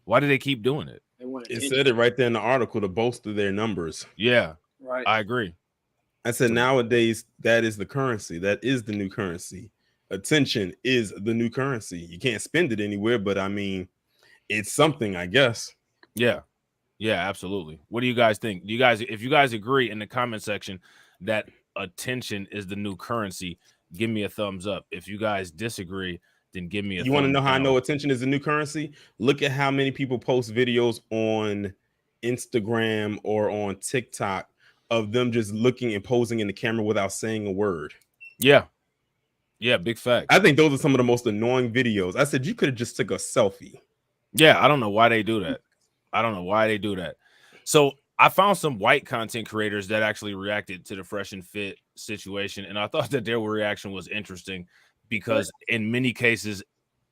Why do they keep doing it? It said it right there in the article to bolster their numbers. Yeah, right. I agree. I said nowadays that is the currency. That is the new currency. Attention is the new currency. You can't spend it anywhere, but I mean, it's something, I guess. Yeah, absolutely. What do you guys think? Do you guys, if you guys agree in the comment section that attention is the new currency, give me a thumbs up. If you guys disagree, then give me a thumbs down. You want to know how I know attention is the new currency? Look at how many people post videos on Instagram or on TikTok of them just looking and posing in the camera without saying a word. Yeah, big fact. I think those are some of the most annoying videos. I said you could have just took a selfie. Yeah, I don't know why they do that. So I found some white content creators that actually reacted to the Fresh and Fit situation, and I thought that their reaction was interesting because in many cases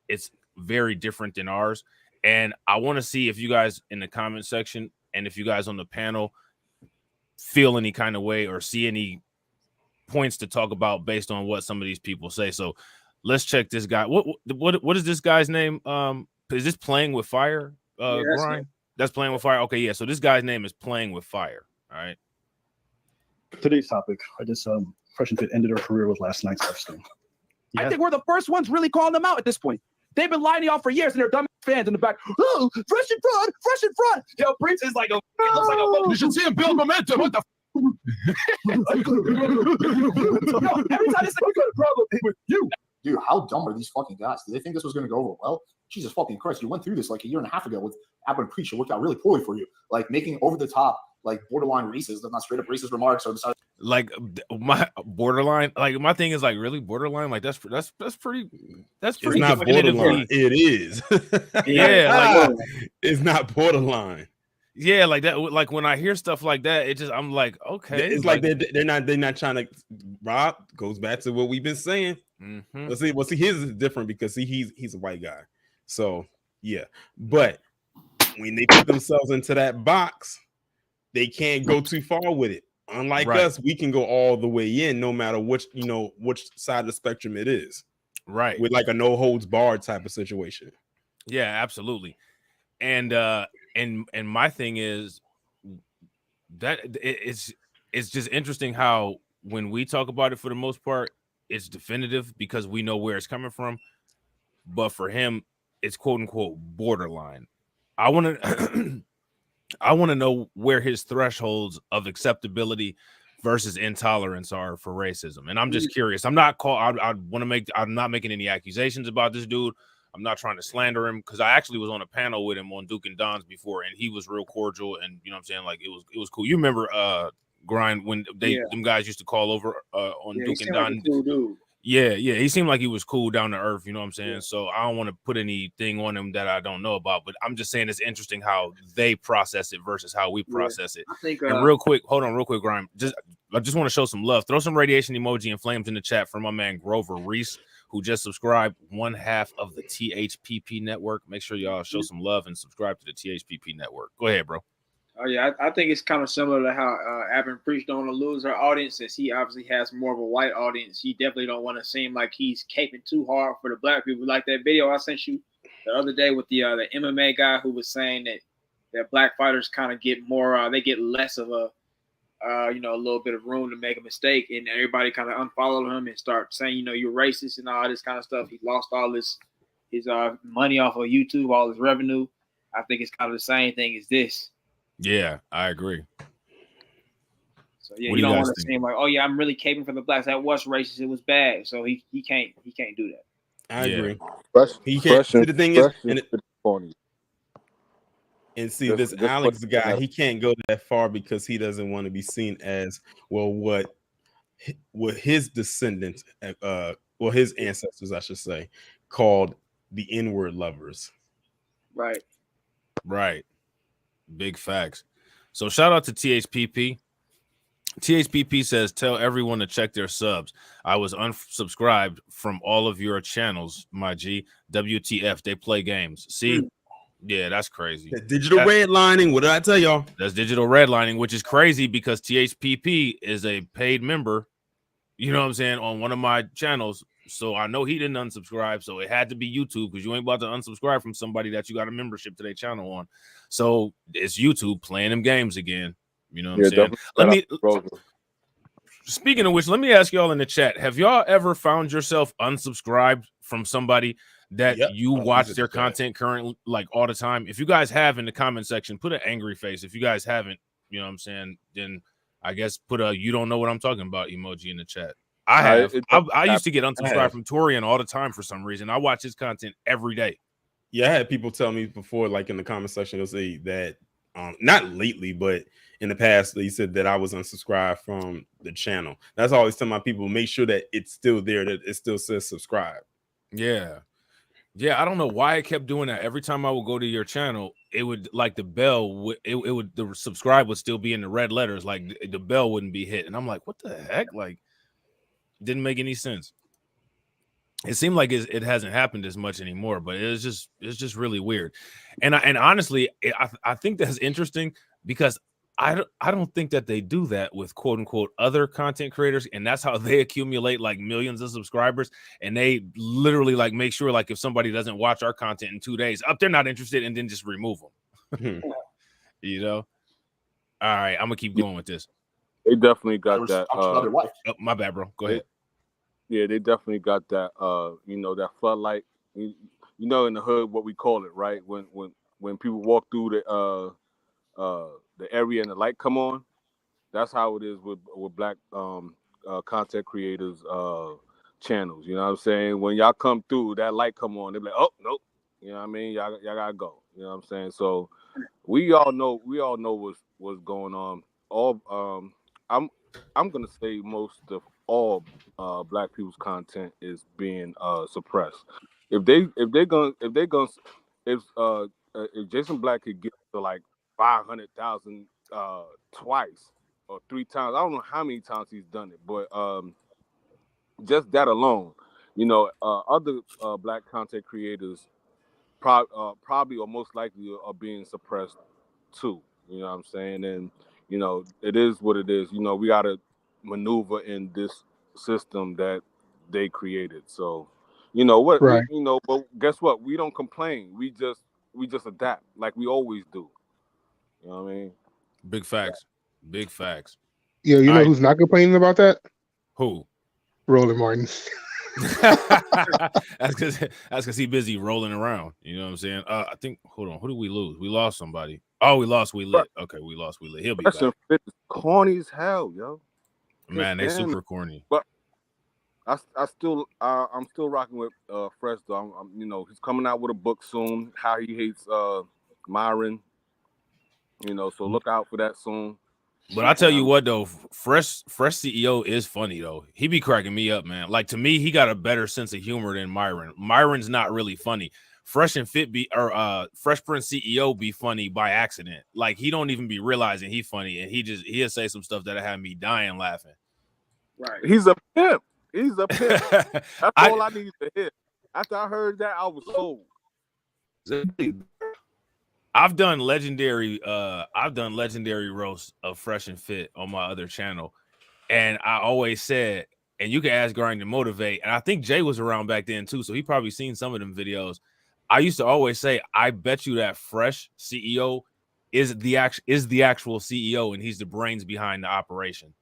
it's very different than ours. And I want to see if you guys in the comment section and if you guys on the panel feel any kind of way or see any points to talk about based on what some of these people say. So let's check this guy. What is this guy's name? Is this Playing with Fire? Grind? That's Playing with Fire. Okay, yeah. So this guy's name is Playing with Fire. All right. Today's topic, I just Fresh and Fit ended her career with last night's Epstein. I think we're the first ones really calling them out at this point. They've been lying to y'all for years, and they're dumb fans in the back. Oh, fresh in front. Yo, Prince is like a. It looks like a. You should see him build momentum. What the? Every time it's like, we got a problem with you. Dude, how dumb are these fucking guys? Did they think this was going to go over well? Jesus fucking Christ, you went through this like a year and a half ago with Abba and Preach. It worked out really poorly for you. Like making over the top, like borderline racist, not straight up racist remarks or the like my borderline. Like my thing is like really borderline. Like that's pretty. It's not borderline. It is. Yeah, like it's not borderline. Yeah, like that. Like when I hear stuff like that, it just I'm like, okay. It's like they're not trying to. Rob goes back to what we've been saying. Mm-hmm. Well, see, his is different because he's a white guy. So yeah, but when they put themselves into that box, they can't go too far with it. Unlike us, we can go all the way in, no matter which side of the spectrum it is. Right, with like a no holds barred type of situation. Yeah, absolutely. And my thing is that it's just interesting how when we talk about it, for the most part, it's definitive because we know where it's coming from. But for him, it's quote unquote borderline. I want to know where his thresholds of acceptability versus intolerance are for racism. And I'm just curious. I'm not making any accusations about this dude. I'm not trying to slander him because I actually was on a panel with him on Duke and Don's before, and he was real cordial. And you know what I'm saying? Like it was cool. You remember Grind when them guys used to call over on Duke and Don? Like a cool dude. Yeah, he seemed like he was cool, down to earth, you know what I'm saying? So I don't want to put anything on him that I don't know about, but I'm just saying it's interesting how they process it versus how we process it. I think and real quick, hold on real quick, Grime. I just want to show some love. Throw some radiation emoji and flames in the chat for my man Grover Reese, who just subscribed, 1/2 of the THPP network. Make sure y'all show some love and subscribe to the THPP network. Go ahead, bro. Oh yeah, I think it's kind of similar to how Abin Preach don't want to lose our audience, since he obviously has more of a white audience. He definitely don't want to seem like he's caping too hard for the black people. Like that video I sent you the other day with the MMA guy who was saying that black fighters kind of get more, they get less of a a little bit of room to make a mistake, and everybody kind of unfollowed him and start saying, you're racist and all this kind of stuff. He lost all his money off of YouTube, all his revenue. I think it's kind of the same thing as this. Yeah, I agree. So yeah, you don't want to seem like, oh yeah, I'm really caping for the blacks. That was racist. It was bad. So he can't do that. I agree. He can't. See, the thing is, and see, this Alex guy, he can't go that far because he doesn't want to be seen as, well, what his descendants, his ancestors, I should say, called the N-word lovers. Right. Big facts. So shout out to THPP. THPP says, tell everyone to check their subs. I was unsubscribed from all of your channels, my G. WTF, they play games. See? Yeah, that's crazy. That digital redlining. What did I tell y'all? That's digital redlining, which is crazy because THPP is a paid member, you know what I'm saying, on one of my channels. So I know he didn't unsubscribe. So it had to be YouTube, because you ain't about to unsubscribe from somebody that you got a membership to their channel on. So it's YouTube playing them games again. You know what I'm saying? Speaking of which, let me ask y'all in the chat, have y'all ever found yourself unsubscribed from somebody that you watch their content currently, like, all the time? If you guys have, in the comment section, put an angry face. If you guys haven't, you know what I'm saying, then I guess put a you don't know what I'm talking about emoji in the chat. I have. I used to get unsubscribed from Torian all the time for some reason. I watch his content every day. Yeah, I had people tell me before, like in the comment section, they'll say that not lately, but in the past, they said that I was unsubscribed from the channel. That's all I always tell my people, make sure that it's still there, that it still says subscribe. Yeah, I don't know why it kept doing that. Every time I would go to your channel, it would, like, the bell the subscribe would still be in the red letters, like the bell wouldn't be hit, and I'm like, what the heck? Like, didn't make any sense. It seemed like it hasn't happened as much anymore, but it's just really weird. And honestly, I think that's interesting, because I don't think that they do that with quote unquote other content creators, and that's how they accumulate like millions of subscribers. And they literally like make sure, like, if somebody doesn't watch our content in 2 days, they're not interested, and then just remove them. You know. All right, I'm gonna keep going with this. They definitely got that. Oh, my bad, bro. Go ahead. Yeah, they definitely got that. That floodlight. You know, in the hood, what we call it, right? When people walk through the area and the light come on, that's how it is with black content creators channels. You know what I'm saying? When y'all come through, that light come on, they're like, oh nope. You know what I mean? Y'all gotta go. You know what I'm saying? So we all know what's going on. I'm gonna say most of all black people's content is being suppressed. If Jason Black could get to like 500,000 twice or 3 times, I don't know how many times he's done it, but just that alone, other black content creators probably or most likely are being suppressed too. You know what I'm saying? And it is what it is. We got to maneuver in this system that they created. So, Right. but guess what? We don't complain. We just adapt like we always do. You know what I mean? Big facts. Big facts. Yo, you know who's not complaining about that? Who? Roland Martin. That's because he's busy rolling around. You know what I'm saying? I think. Hold on. Who did we lose? We lost somebody. Oh, we lost. We lit. Okay, we lost. We lit. He'll be back. It's corny as hell, yo. Man, they super corny. But I'm still rocking with Fresh though. I'm he's coming out with a book soon. How he hates Myron. So look out for that soon. But I tell you what though, fresh CEO is funny though. He be cracking me up, man. Like to me, he got a better sense of humor than Myron. Myron's not really funny. Fresh and Fit Fresh Prince CEO be funny by accident. Like he don't even be realizing he funny, and he'll say some stuff that had me dying laughing. Right. He's a pimp. He's a pimp. That's all I need to hear. After I heard that, I was sold. I've done legendary roasts of Fresh and Fit on my other channel, and I always said, and you can ask Grind to Motivate, and I think Jay was around back then too, so he probably seen some of them videos. I used to always say, I bet you that Fresh CEO is the actual CEO, and he's the brains behind the operation.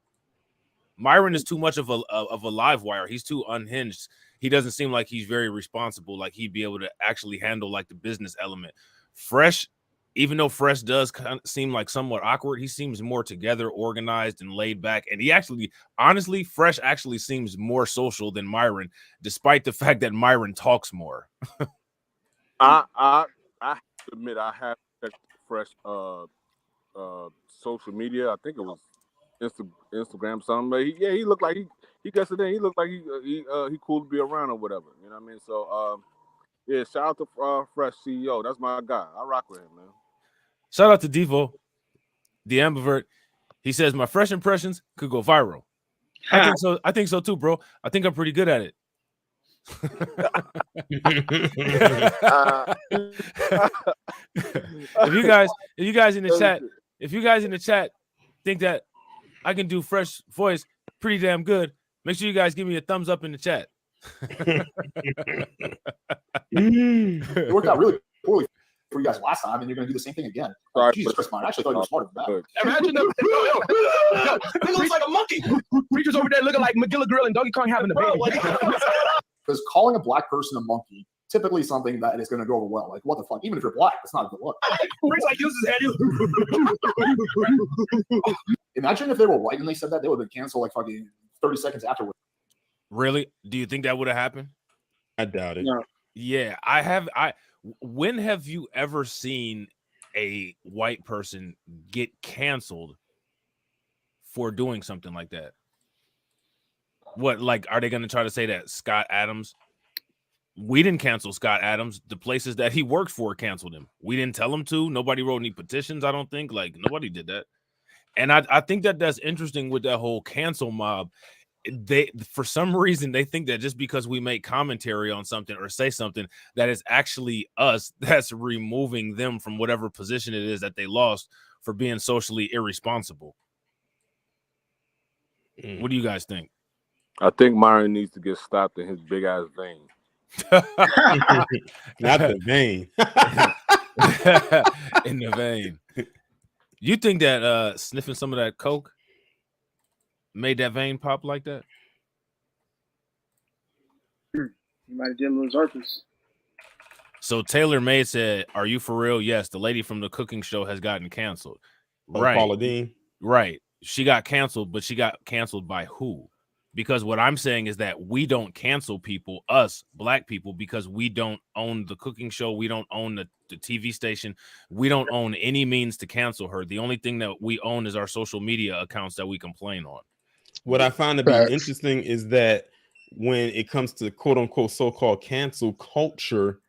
Myron is too much of a live wire. He's too unhinged. He doesn't seem like he's very responsible. Like he'd be able to actually handle like the business element. Fresh, even though Fresh does kind of seem like somewhat awkward, he seems more together, organized, and laid back. And he actually, honestly, Fresh actually seems more social than Myron, despite the fact that Myron talks more. I have to admit, I have checked Fresh social media. I think it was Instagram something. But he looked like he gets it in. He looked like he cool to be around or whatever. You know what I mean? So yeah, shout out to Fresh CEO. That's my guy. I rock with him, man. Shout out to Devo, the ambivert. He says my fresh impressions could go viral. I think so. I think so too, bro. I think I'm pretty good at it. If you guys in the chat think that I can do Fresh voice pretty damn good, make sure you guys give me a thumbs up in the chat. It worked out really poorly for you guys last time, and you're going to do the same thing again. Sorry, Jesus Christ, man. I actually thought you were smarter than that. Imagine that. He looks like a monkey. Preacher's over there looking like McGilligrill and Donkey Kong having a baby. Because calling a black person a monkey, typically something that is going to go over well. Like, what the fuck? Even if you're black, it's not a good look. Rick's like, use his head. Imagine if they were white and they said that, they would have been canceled like fucking 30 seconds afterwards. Really? Do you think that would have happened? I doubt it. No. Yeah, when have you ever seen a white person get canceled for doing something like that? What, like, are they going to try to say that Scott Adams? We didn't cancel Scott Adams. The places that he worked for canceled him. We didn't tell him to. Nobody wrote any petitions, I don't think. Like, nobody did that. And I think that's interesting with that whole cancel mob. They, for some reason, they think that just because we make commentary on something or say something, that is actually us that's removing them from whatever position it is that they lost for being socially irresponsible. What do you guys think? I think Myron needs to get stopped in his big ass vein. Not the vein. In the vein. You think that sniffing some of that coke made that vein pop like that? You might have did a little surface. So Taylor May said, "Are you for real?" Yes, the lady from the cooking show has gotten canceled. Right, Paula Dean. Right, she got canceled, but she got canceled by who? Because what I'm saying is that we don't cancel people, us black people, because we don't own the cooking show. We don't own the TV station. We don't own any means to cancel her. The only thing that we own is our social media accounts that we complain on. What I find to be interesting is that when it comes to quote unquote so-called cancel culture,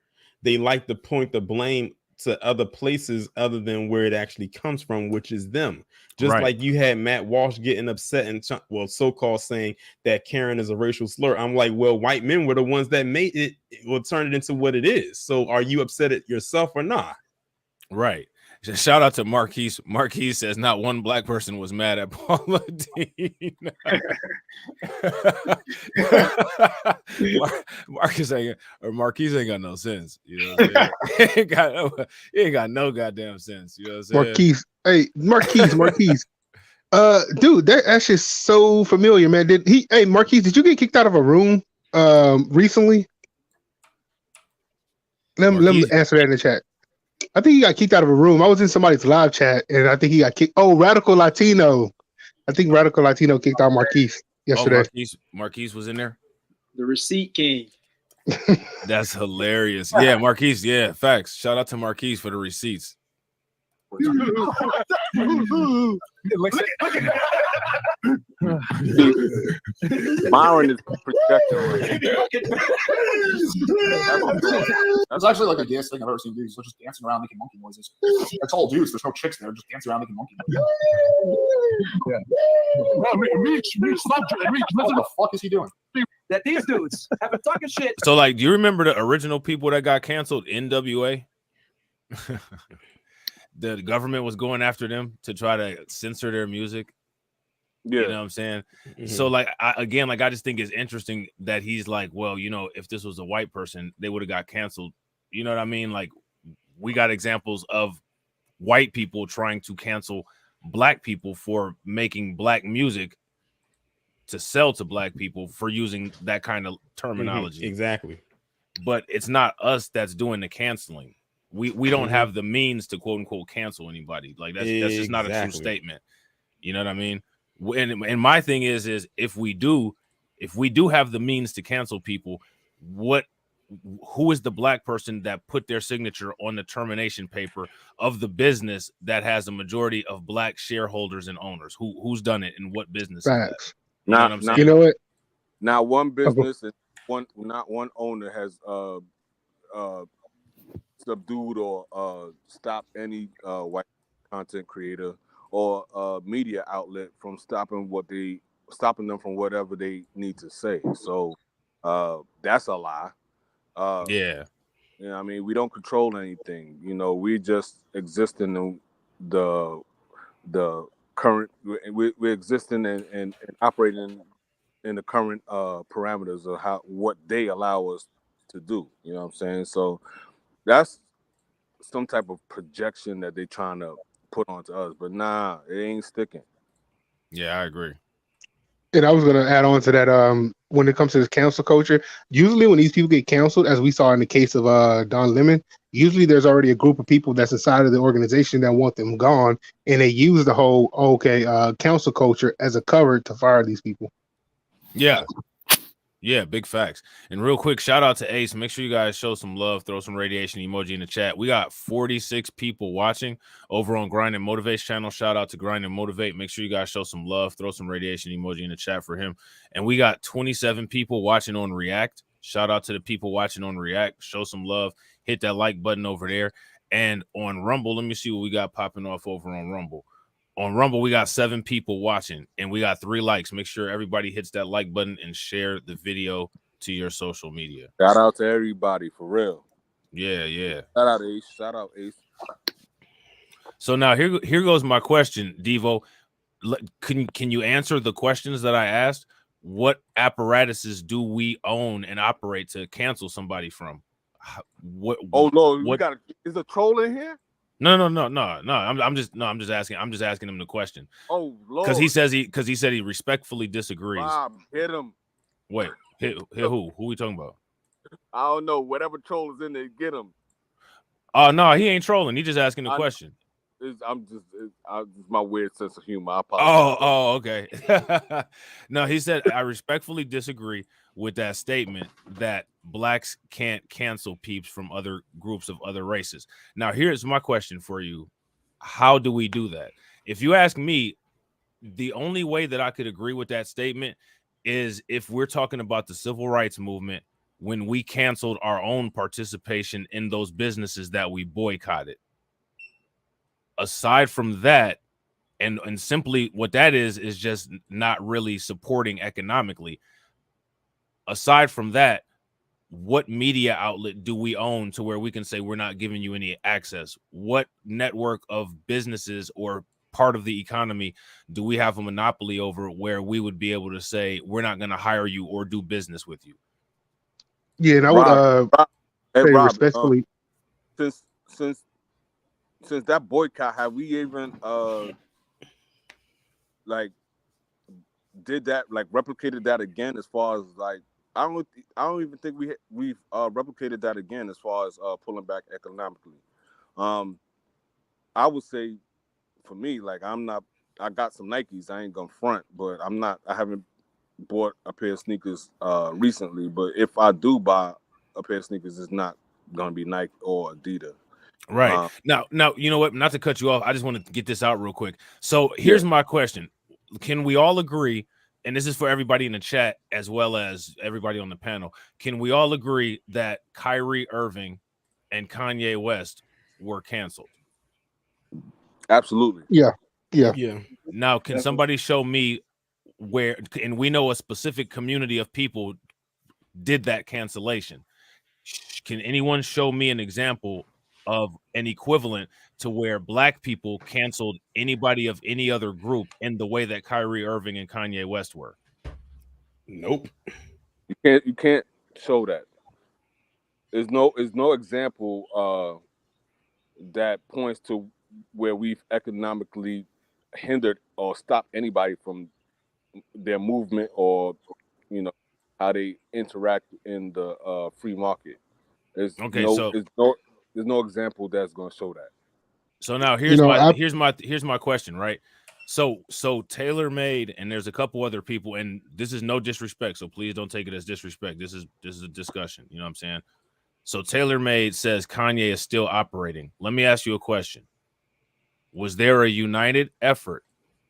they like to point the blame to other places other than where it actually comes from, which is them. Just like you had Matt Walsh getting upset and so-called saying that Karen is a racial slur. I'm like, well, white men were the ones that made it, will turn it into what it is. So are you upset at yourself or not? Right. Shout out to Marquise. Marquise says not one black person was mad at Paula Dean. Marquise ain't got no sense. You know what I'm saying? he ain't got no goddamn sense. You know what I'm saying? Marquise. Hey, Marquise. Dude, that shit's so familiar, man. Marquise, did you get kicked out of a room recently? Let me answer that in the chat. I think he got kicked out of a room. I was in somebody's live chat, and I think he got kicked. Oh, Radical Latino. I think Radical Latino kicked out Marquise yesterday. Oh, Marquise was in there? The receipt king. That's hilarious. Yeah, Marquise. Yeah, facts. Shout out to Marquise for the receipts. Myron is projecting right now. That's actually like the gayest thing I've ever seen dudes. They're just dancing around making monkey noises. That's all dudes. There's no chicks there. Just dancing around making monkey noises. What the fuck is he doing? That these dudes have been talking shit. So, like, do you remember the original people that got canceled? NWA. The government was going after them to try to censor their music. Yeah, you know what I'm saying. So, like, I just think it's interesting that he's like, well, you know, if this was a white person, they would have got canceled. You know what I mean? Like, we got examples of white people trying to cancel black people for making black music to sell to black people for using that kind of terminology. Exactly. But it's not us that's doing the canceling. We don't have the means to quote unquote cancel anybody. Like that's just not a true statement. You know what I mean? And my thing is if we do have the means to cancel people, who is the black person that put their signature on the termination paper of the business that has a majority of black shareholders and owners? Who's done it and what business? Facts. You know what I'm saying? You know what? Now one business and one owner has subdued or stopped any white content creator or media outlet from stopping them from whatever they need to say. So that's a lie. Yeah. You know, I mean, we don't control anything. You know, we just exist in the current. We're existing and operating in the current parameters of what they allow us to do. You know what I'm saying? So that's some type of projection that they're trying to put onto us, but nah, it ain't sticking. Yeah, I agree. And I was going to add on to that. When it comes to this cancel culture, usually when these people get canceled, as we saw in the case of Don Lemon, usually there's already a group of people that's inside of the organization that want them gone, and they use the whole cancel culture as a cover to fire these people. Yeah, big facts. And real quick, shout out to Ace. Make sure you guys show some love, throw some radiation emoji in the chat. We got 46 people watching over on Grind and Motivate's channel. Shout out to Grind and Motivate. Make sure you guys show some love, throw some radiation emoji in the chat for him. And we got 27 people watching on React. Shout out to the people watching on React. Show some love. Hit that like button over there. And on Rumble, let me see what we got popping off over on Rumble. On Rumble, we got 7 people watching and we got 3 likes. Make sure everybody hits that like button and share the video to your social media. Shout out to everybody, for real. Yeah. Shout out Ace. So now here goes my question, Devo. Can you answer the questions that I asked? What apparatuses do we own and operate to cancel somebody from? Oh Lord, is a troll in here? No. I'm just asking. I'm just asking him the question. Oh Lord, because he said he respectfully disagrees. Bob, hit him. Wait, hit who? Who we talking about? I don't know. Whatever troll is in there, get him. Oh no, he ain't trolling. He just asking the question. It's my weird sense of humor. I apologize. Oh, okay. No, he said I respectfully disagree with that statement that blacks can't cancel peeps from other groups of other races. Now, here's my question for you. How do we do that? If you ask me, the only way that I could agree with that statement is if we're talking about the civil rights movement when we canceled our own participation in those businesses that we boycotted. Aside from that, and simply what that is just not really supporting economically. Aside from that, what media outlet do we own to where we can say we're not giving you any access? What network of businesses or part of the economy do we have a monopoly over where we would be able to say we're not going to hire you or do business with you? Yeah, and I would say respectfully. Since that boycott, have we even did that, like replicated that again? As far as like, I don't even think we've replicated that again as far as pulling back economically. I would say for me, like I got some Nikes. I ain't gonna front, but I haven't bought a pair of sneakers recently. But if I do buy a pair of sneakers, it's not gonna be Nike or Adidas. Right. Now, you know what? Not to cut you off, I just want to get this out real quick. So here's my question. Can we all agree, and this is for everybody in the chat as well as everybody on the panel, can we all agree that Kyrie Irving and Kanye West were canceled? Absolutely. Yeah. Now, can somebody show me where, and we know a specific community of people did that cancellation. Can anyone show me an example of an equivalent to where black people canceled anybody of any other group in the way that Kyrie Irving and Kanye West were? Nope. You can't show that. There's no example that points to where we've economically hindered or stopped anybody from their movement or how they interact in the free market. There's no example that's going to show that. So now here's my question, right? So TaylorMade, and there's a couple other people, and this is no disrespect, so please don't take it as disrespect. This is a discussion, you know what I'm saying? So TaylorMade says Kanye is still operating. Let me ask you a question. Was there a united effort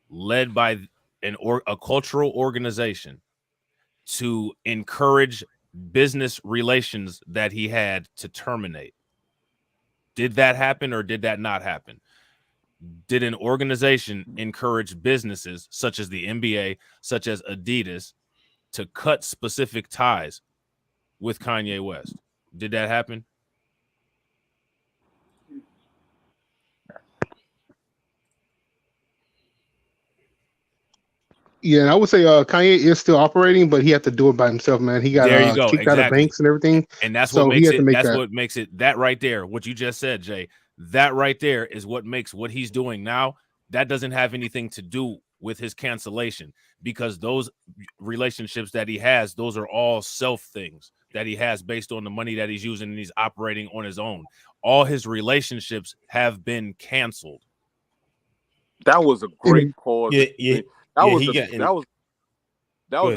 led by a cultural organization to encourage business relations that he had to terminate? Did that happen or did that not happen? Did an organization encourage businesses such as the NBA, such as Adidas, to cut specific ties with Kanye West? Did that happen? Yeah, I would say Kanye is still operating, but he had to do it by himself, man. He got there you go. kicked out of banks and everything, and that's so what makes he had to make what makes it that right there. What you just said, Jay, that right there is what makes what he's doing now. That doesn't have anything to do with his cancellation, because those relationships that he has, those are all self things that he has based on the money that he's using, and he's operating on his own. All his relationships have been canceled. That was a great pause. That was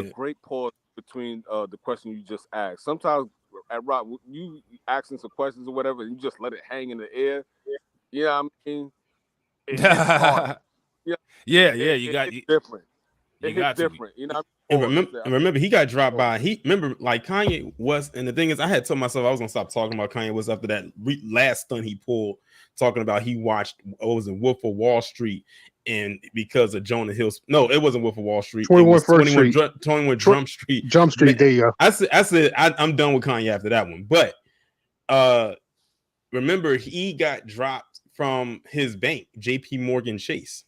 a great pause between the question you just asked. Sometimes at Rock, you asking some questions or whatever, and you just let it hang in the air. Yeah, I mean, it's hard. It's different. It's different. You know. And remember, he got dropped by. Like Kanye West, and the thing is, I had told myself I was gonna stop talking about Kanye West after that last stunt he pulled, talking about he watched Wolf of Wall Street, and because of Jonah Hill's, no, it wasn't Wolf of Wall Street. 21 Street. 21 Jump Street. Jump Street. There you go. I said I'm done with Kanye after that one. But remember, he got dropped from his bank, J.P. Morgan Chase.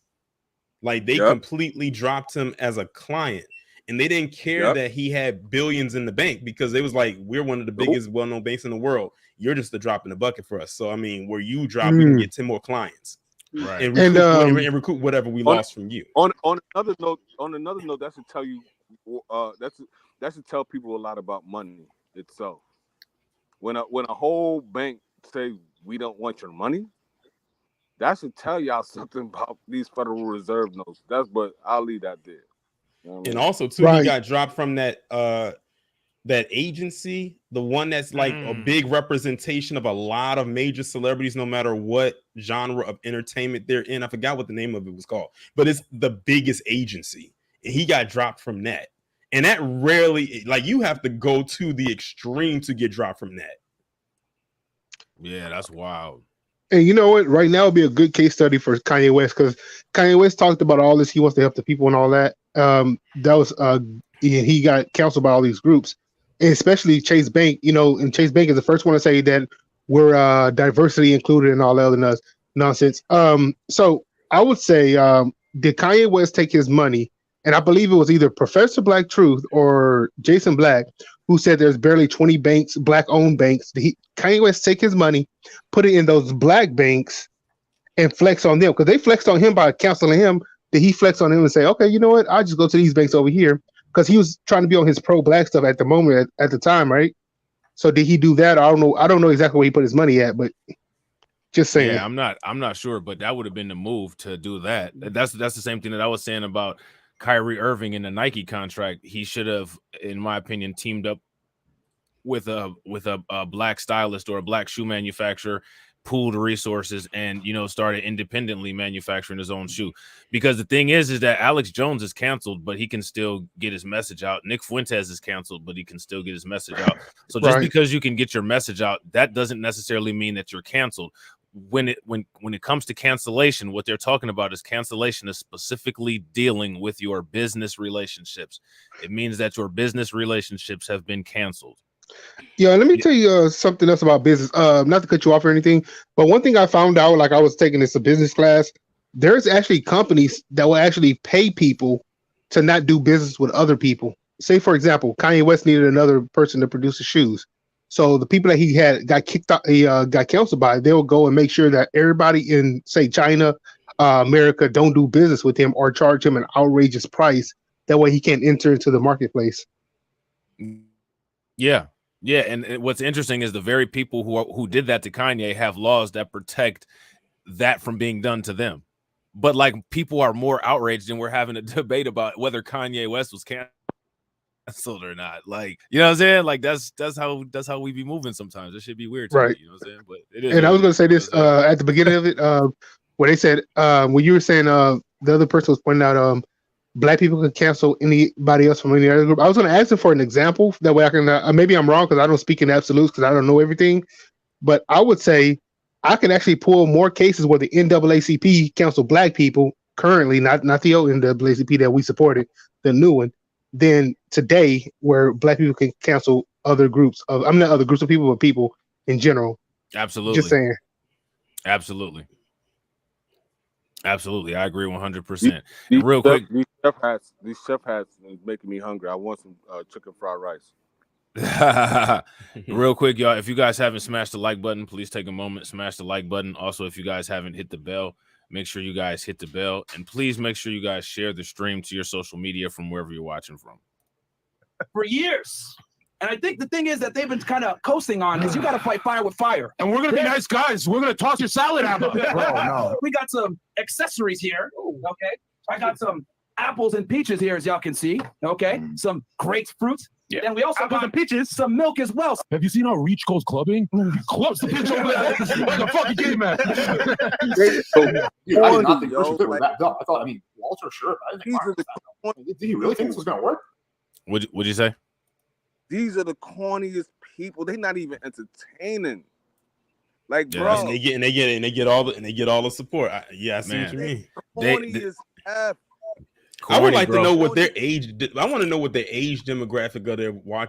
Like they completely dropped him as a client, and they didn't care that he had billions in the bank, because they was like, we're one of the biggest well-known banks in the world. You're just a drop in the bucket for us. So I mean, where you drop, we can get 10 more clients, right? And recoup whatever we lost from you. On another note, that should tell you, that should tell people a lot about money itself. When a whole bank say we don't want your money, that should tell y'all something about these Federal Reserve notes. But I'll leave that there. You know what I mean? And also too, he got dropped from that agency, the one that's like a big representation of a lot of major celebrities, no matter what genre of entertainment they're in. I forgot what the name of it was called, but it's the biggest agency, and he got dropped from that. And that rarely, like, you have to go to the extreme to get dropped from that. Yeah, that's wild. And you know what? Right now would be a good case study for Kanye West, because Kanye West talked about all this. He wants to help the people and all that. That was he got counseled by all these groups, and especially Chase Bank. You know, and Chase Bank is the first one to say that we're diversity included and all that other nonsense. So I would say, did Kanye West take his money? And I believe it was either Professor Black Truth or Jason Black who said there's barely 20 banks, black-owned banks. Kanye West take his money, put it in those black banks, and flex on them, because they flexed on him by counseling him. Did he flex on him and say, okay, you know what? I'll just go to these banks over here, because he was trying to be on his pro-black stuff at the moment, at the time, right? So did he do that? I don't know exactly where he put his money at, but just saying. Yeah, I'm not sure, but that would have been the move to do that. That's the same thing that I was saying about Kyrie Irving in the Nike contract. He should have, in my opinion, teamed up with a black stylist or a black shoe manufacturer, pooled resources and, you know, started independently manufacturing his own shoe. Because the thing is that Alex Jones is canceled, but he can still get his message out. Nick Fuentes is canceled, but he can still get his message out. So just because you can get your message out, that doesn't necessarily mean that you're canceled. When it comes to cancellation, what they're talking about is cancellation is specifically dealing with your business relationships. It means that your business relationships have been canceled. Yeah, let me tell you something else about business. Not to cut you off or anything, but one thing I found out, like I was taking this a business class, there's actually companies that will actually pay people to not do business with other people. Say, for example, Kanye West needed another person to produce his shoes. So the people that he had got kicked out, got canceled by, they will go and make sure that everybody in, say, China, America, don't do business with him or charge him an outrageous price. That way he can't enter into the marketplace. Yeah. Yeah, and what's interesting is the very people who did that to Kanye have laws that protect that from being done to them. But like people are more outraged, and we're having a debate about whether Kanye West was canceled or not. Like, you know what I'm saying? Like that's how we be moving sometimes. It should be weird to me, you know what I'm saying? But it is. And I was going to say this at the beginning of it, where they said when you were saying the other person was pointing out Black people can cancel anybody else from any other group. I was going to ask them for an example. That way I can, maybe I'm wrong because I don't speak in absolutes because I don't know everything. But I would say I can actually pull more cases where the NAACP canceled Black people currently, not the old NAACP that we supported, the new one, than today where Black people can cancel other groups of, I'm not other groups of people, but people in general. Absolutely. Just saying. Absolutely. Absolutely, I agree 100%. Real quick, these chef hats is making me hungry. I want some chicken fried rice. Real quick, y'all, if you guys haven't smashed the like button, please take a moment, smash the like button. Also, if you guys haven't hit the bell, make sure you guys hit the bell, and please make sure you guys share the stream to your social media from wherever you're watching from. For years. And I think the thing is that they've been kind of coasting on is you got to fight fire with fire. And we're going to be nice guys. We're going to toss your salad ammo. We got some accessories here. Okay. I got some apples and peaches here, as y'all can see. Okay. Some grapefruit. Yeah. And we also got some peaches, some milk as well. Have you seen how Reach goes clubbing? He clubs the pitch over there like a fucking game man. I did not think Christian Fit was that dumb. I thought, Walter, sure. I didn't think did he really think this was going to work? What'd you say? These are the corniest people. They're not even entertaining. Like, yeah, bro, and they get all the support. I see what you mean. Corny as F. I would like to know what their age. I want to know what the age demographic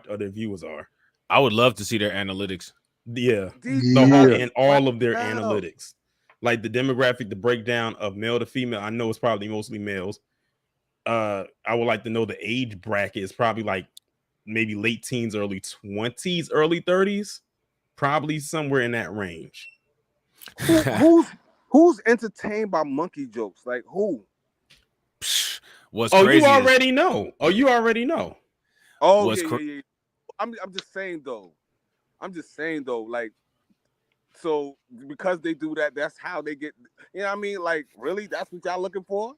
of their viewers are. I would love to see their analytics. Yeah, and all of their analytics, like the demographic, the breakdown of male to female. I know it's probably mostly males. I would like to know the age bracket is probably like maybe late teens, early 20s, early 30s, probably somewhere in that range. Who's entertained by monkey jokes? Like who? What's crazy? You already know. Oh, yeah. I'm just saying though. Like, so because they do that, that's how they get. You know what I mean? Like, really, that's what y'all looking for?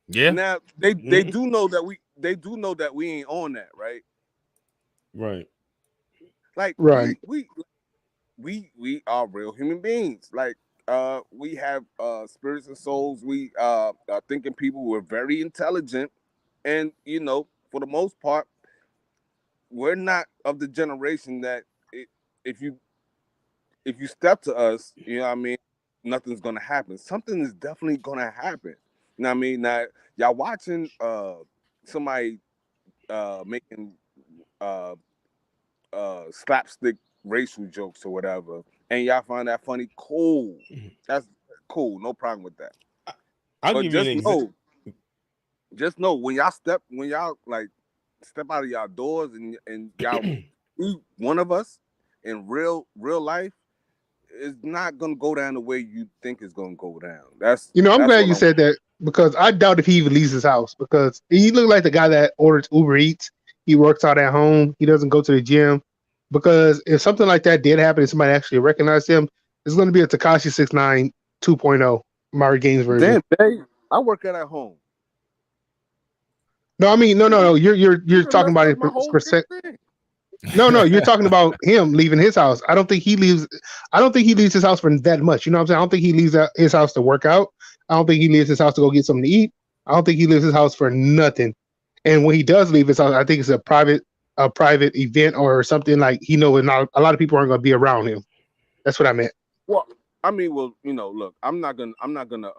Yeah. Now they do know that we ain't on that, right? Right. Like right. We are real human beings. Like we have spirits and souls. We are thinking people. We're very intelligent, and for the most part, we're not of the generation that if you step to us, you know what I mean, nothing's gonna happen. Something is definitely gonna happen. You know what I mean? Now y'all watching somebody making slapstick racial jokes or whatever, and y'all find that funny, cool. That's cool, no problem with that. I'll give you an example. Just know when y'all like step out of y'all doors and y'all see one of us in real life, it's not gonna go down the way you think it's gonna go down. I'm glad you said that, because I doubt if he even leaves his house, because he looked like the guy that orders Uber Eats. He works out at home. He doesn't go to the gym, because if something like that did happen and somebody actually recognized him, it's going to be a Tekashi 6ix9ine 2.0, Mari Gaines version. Damn, I work at home. No, I mean, no. You're talking about it percent. No, you're talking about him leaving his house. I don't think he leaves his house for that much. You know what I'm saying? I don't think he leaves his house to work out. I don't think he leaves his house to go get something to eat. I don't think he leaves his house for nothing. And when he does leave his house, I think it's a private event or something like he knows not a lot of people aren't going to be around him. That's what I meant. Well, I mean, look, I'm not gonna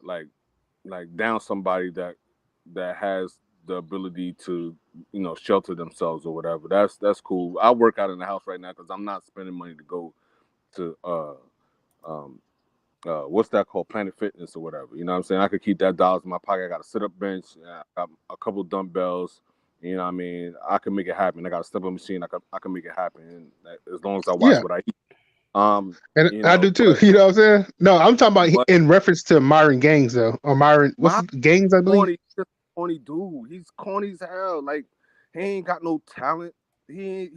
like down somebody that has the ability to shelter themselves or whatever. That's cool. I work out in the house right now because I'm not spending money to go to what's that called, Planet Fitness or whatever. You know what I'm saying? I could keep that dollars in my pocket. I got a sit-up bench. I got a couple dumbbells. You know what I mean? I can make it happen. I got a step-up machine. I can make it happen, and as long as I watch what I eat. And I do too. You know what I'm saying? No, I'm talking about in reference to Myron Gaines though, or Myron Gaines, I believe. Corny dude. He's corny as hell. Like he ain't got no talent. He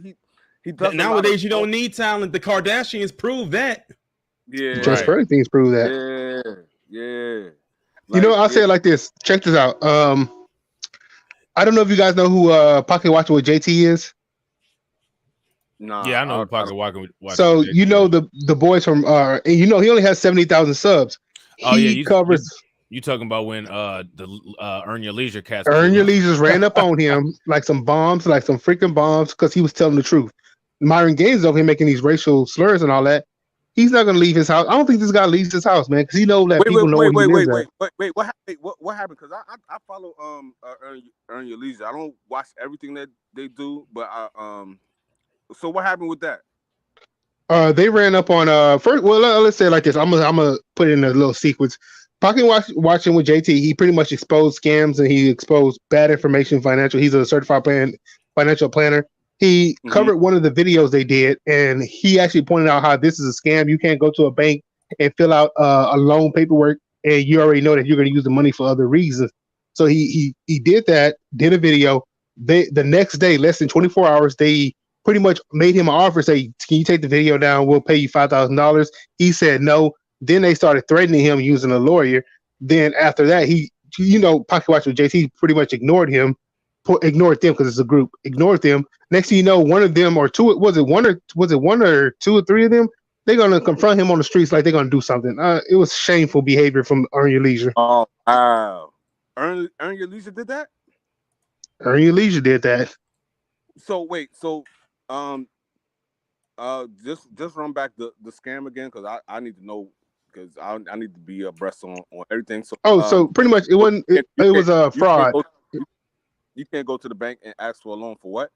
does. Nowadays, you don't need talent. The Kardashians prove that. Yeah, Just for things prove that. Yeah. Like, I'll say it like this. Check this out. I don't know if you guys know who Pocket Watching with JT is. Nah, yeah, I know who Pocket Watching. So you know the boys from and he only has 70,000 subs. Oh yeah, he covers. You talking about when the Earn Your Leisure cats? Earn Your Leisure ran up on him like some bombs, like some freaking bombs, because he was telling the truth. Myron Gaines over here making these racial slurs and all that. He's not gonna leave his house. I don't think this guy leaves his house, man, because he know that people know where he lives at. Wait. What happened? Because I follow Earn Your Leisure. I don't watch everything that they do, but so what happened with that? They ran up on first. Well, let's say it like this. I'm gonna put it in a little sequence. Pocket Watching with JT, he pretty much exposed scams and he exposed bad information financial. He's a certified financial planner. He covered one of the videos they did, and he actually pointed out how this is a scam. You can't go to a bank and fill out a loan paperwork, and you already know that you're going to use the money for other reasons. So he did that, did a video. The next day, less than 24 hours, they pretty much made him an offer, say, can you take the video down? We'll pay you $5,000. He said no. Then they started threatening him using a lawyer. Then after that, Pocket Watching with JT pretty much ignored them because it's a group. Ignored them. Next thing you know, one of them or two, was it one or two or three of them? They're gonna confront him on the streets like they're gonna do something. It was shameful behavior from Earn Your Leisure. Oh wow! Earn Your Leisure did that. Earn Your Leisure did that. So wait, just run back the scam again because I need to know. Because I need to be abreast on everything. So so pretty much it wasn't. It was a fraud. You can't go to the bank and ask for a loan for what?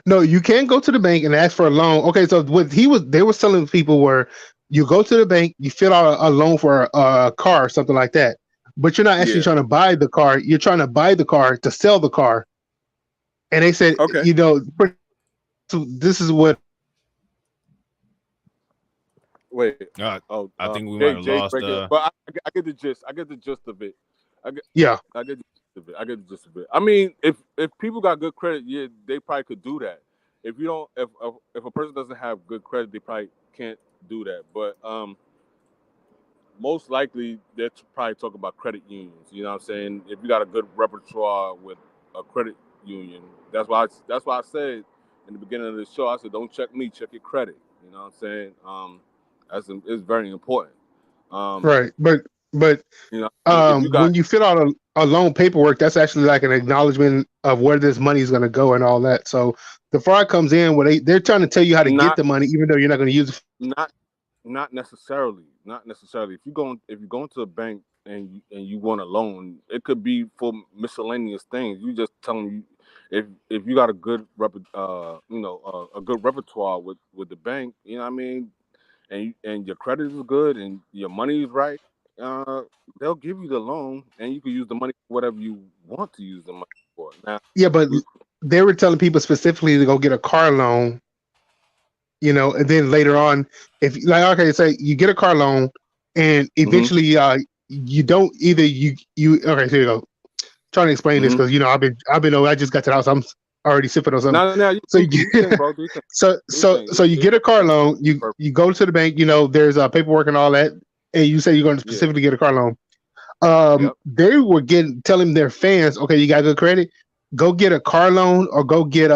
No, you can't go to the bank and ask for a loan. Okay, so what they were telling people were, you go to the bank, you fill out a loan for a car or something like that, but you're not actually trying to buy the car. You're trying to buy the car to sell the car. And they said, so this is what. Wait. I think we might have lost. But I get the gist. I get the gist of it. I get the gist of it. I mean, if people got good credit, they probably could do that. If you don't, if a person doesn't have good credit, they probably can't do that. But most likely they're probably talking about credit unions. You know what I'm saying? If you got a good repertoire with a credit union, that's why I said in the beginning of the show, I said, don't check me, check your credit. You know what I'm saying? It's very important. Right, but when you fill out a loan paperwork, that's actually like an acknowledgement of where this money is going to go and all that. So the fraud comes in where they're trying to tell you how to get the money, even though you're not going to use it. Not necessarily. If you go into a bank and you want a loan, it could be for miscellaneous things. You just tell them if you got a good a good repertoire with the bank, you know what I mean, and your credit is good and your money is right, they'll give you the loan and you can use the money for whatever you want to use the money for. Now, but they were telling people specifically to go get a car loan, and then later on, say you get a car loan and eventually you don't either here you go. Trying to explain this because I just got to the house. I'm already sipping on something. So you get a car loan, you go to the bank, there's paperwork and all that, and you say you're going to specifically get a car loan. They were telling their fans, okay, you got good credit, go get a car loan or go get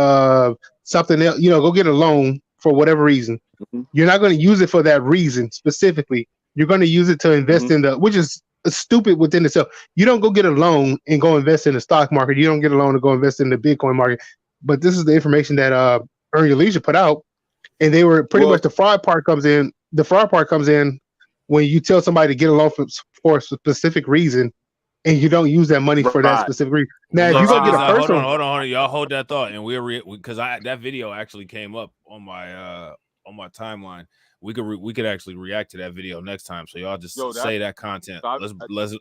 something else, go get a loan for whatever reason. Mhm. You're not going to use it for that reason specifically. You're going to use it to invest in which is stupid within itself. You don't go get a loan and go invest in the stock market. You don't get a loan to go invest in the Bitcoin market. But this is the information that Earn Your Leisure put out, and they were pretty much the fraud part comes in. The fraud part comes in when you tell somebody to get a loan for a specific reason, and you don't use that money for that specific reason. Now, if you go get a personal, hold on, y'all hold that thought, and because that video actually came up on my timeline. We could actually react to that video next time. So y'all just say that content. Let's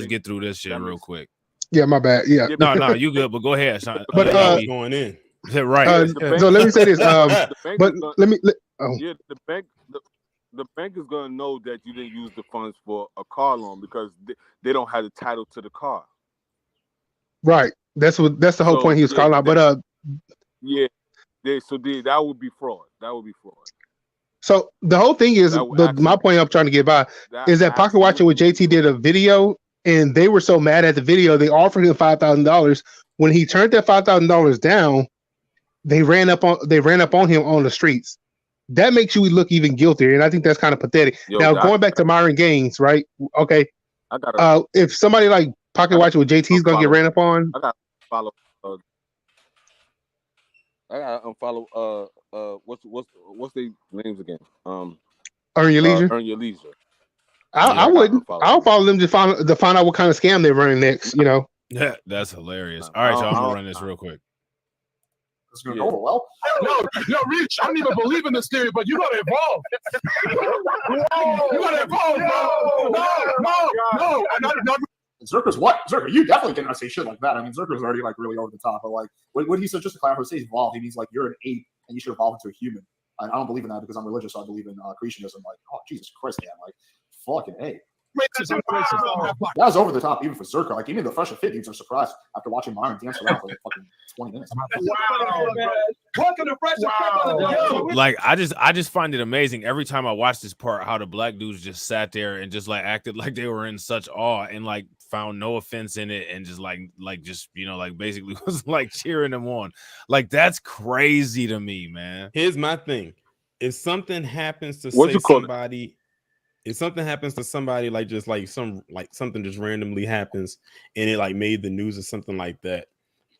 get through this shit real quick. Yeah, my bad. Yeah, no, you good, but go ahead, Sean. But going in. Right. So let me say this. But let me. Yeah, the bank is gonna know that you didn't use the funds for a car loan because they don't have the title to the car. Right. That's the whole point he was calling out. But that would be fraud. That would be fraud. So the whole thing is my point I'm trying to get by is that Pocket Watching with JT did a video, and they were so mad at the video they offered him $5,000. When he turned that $5,000 down, they ran up on him on the streets. That makes you look even guiltier, and I think that's kind of pathetic. Going back to Myron Gaines, right? Okay, if somebody like Pocket Watching with JT is gonna get ran up on, I gotta follow. I gotta unfollow. What's their names again? Earn Your Leisure. Earn Your Leisure. I wouldn't. I'll follow them to find out what kind of scam they run next. Yeah, that's hilarious. All right, y'all, I'm gonna run this real quick. It's going to go over well. No, Reach, I don't even believe in this theory, but you got to evolve. You got to evolve, bro. No. Zerker's what? Zerker, you definitely cannot say shit like that. I mean, Zerker's already like really over the top. But like, what he said, just to clarify, say evolve, he means like you're an ape and you should evolve into a human. I don't believe in that because I'm religious, so I believe in creationism. Like, oh, Jesus Christ, man. Like, fucking A. That was over the top, even for Zerker. Like, even the fresh and fit dudes are surprised after watching Myron dance around for like fucking 20 minutes. Welcome to Fresh and Fit. Like, I just find it amazing every time I watch this part how the black dudes just sat there and just like acted like they were in such awe and like found no offense in it and just like basically was like cheering them on. Like, that's crazy to me, man. Here's my thing: if something happens to somebody. If something happens to somebody, something just randomly happens and it like made the news or something like that,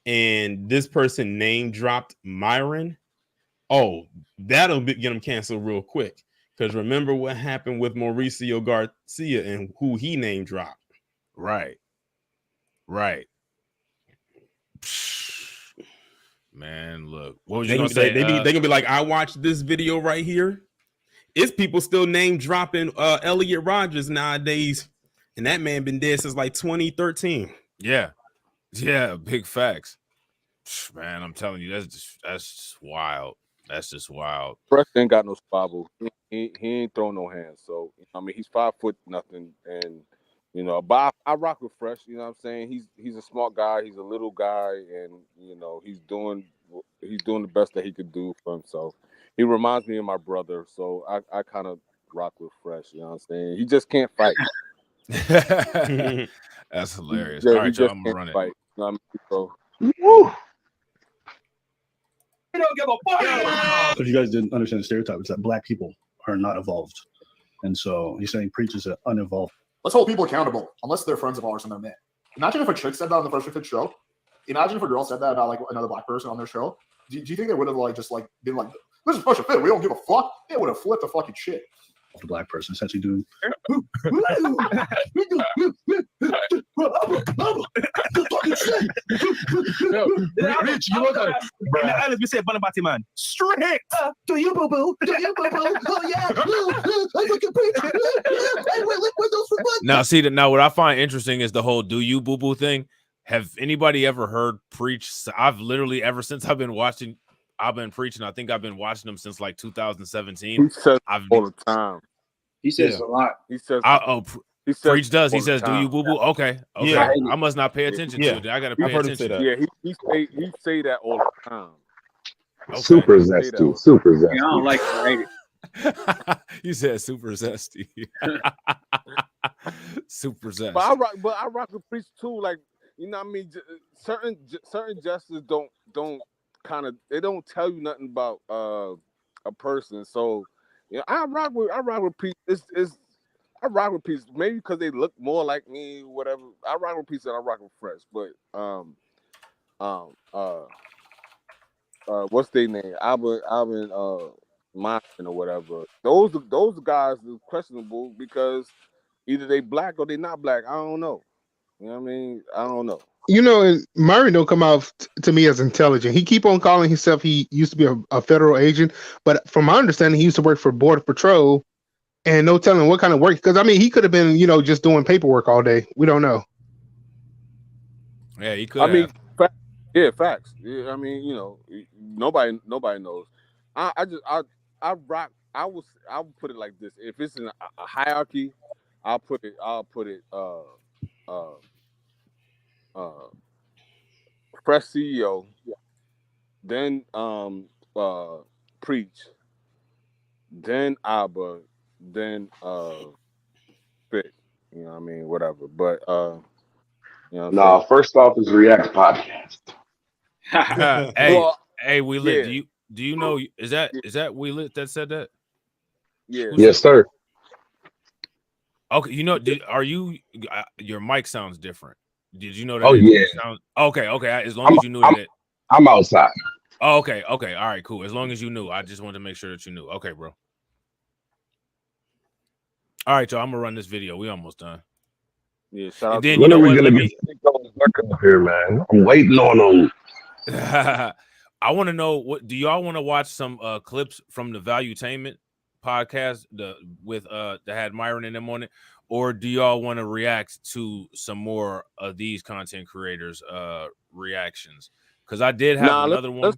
and this person name dropped Myron, that'll get him canceled real quick. Because remember what happened with Mauricio Garcia and who he name dropped. Right. Man, look, what was you gonna say? They're gonna be like, I watched this video right here. It's people still name dropping Elliot Rodgers nowadays, and that man been dead since like 2013. Yeah, big facts, man. I'm telling you, that's just wild. That's just wild. Fresh ain't got no squabble. He ain't throwing no hands. So I mean, he's 5 foot nothing, and but I rock with Fresh. You know what I'm saying? He's a smart guy. He's a little guy, and he's doing the best that he could do for himself. He reminds me of my brother, so I kind of rock with Fresh. You know what I'm saying? He just can't fight. That's hilarious. All right, y'all, I'm gonna run it. So, if you guys didn't understand the stereotype, it's that black people are not evolved, and so he's saying Preach is unevolved. Let's hold people accountable, unless they're friends of ours and they're men. Imagine if a chick said that on the Fresh and Fit show. Imagine if a girl said that about like another black person on their show. Do you think they would have been like, this is Fresh and Fit, we don't give a fuck? They would have flipped the fucking shit. The black person essentially doing. Rich, you look like in the island, we say Bonabati man. Strict. Do you boo boo? Do you boo boo? Oh yeah. Now, see that. Now, what I find interesting is the whole "do you boo boo" thing. Have anybody ever heard Preach? I've literally ever since I've been preaching. I think I've been watching them since like 2017. He says all the time. He says a lot. He says. Preach does. He says, "Do you boo boo?" Okay. Yeah. I must not pay attention to it. I gotta pay attention. Yeah, he say that all the time. Okay. Super zesty. Super zesty. I don't like it. You said super zesty. Super zesty. But I rock with Preach too. Like you know what I mean? Certain justices don't kind of, they don't tell you nothing about a person. So you know, I rock with Peace. I rock with Peace maybe because they look more like me, whatever. I rock with Peace and I rock with Fresh, but what's their name? Alvin Martin or whatever. Those guys are questionable because either they black or they not black. I don't know. You know what I mean? I don't know. You know, and Murray don't come out to me as intelligent. He keep on calling himself. He used to be a federal agent, but from my understanding, he used to work for Border Patrol, and no telling what kind of work. Because I mean, he could have been, you know, just doing paperwork all day. We don't know. Yeah, he could. I mean, facts. Yeah, I mean, you know, nobody knows. I rock. I would put it like this: if it's in a hierarchy, I'll put it Fresh CEO, then Preach, then Abba, then Fit. You know what I mean? Whatever. But you know what I'm saying? First off is React podcast. Hey, we lit. Yeah. Do you know? Is that we lit that said that? Yeah. Yes, sir. Okay, you know, are you? Your mic sounds different. Did you know that? Oh yeah. Okay. As long as you knew that. I'm outside. Oh, okay. All right, cool. As long as you knew, I just wanted to make sure that you knew. Okay, bro. All right, y'all. I'm gonna run this video. We almost done. Yeah. Shout out. Then When are we gonna get up here, man? I'm waiting on them. I want to know, what do y'all want to watch some clips from the Valuetainment podcast that had Myron and them on it, or do y'all want to react to some more of these content creators reactions? Because I did have another one.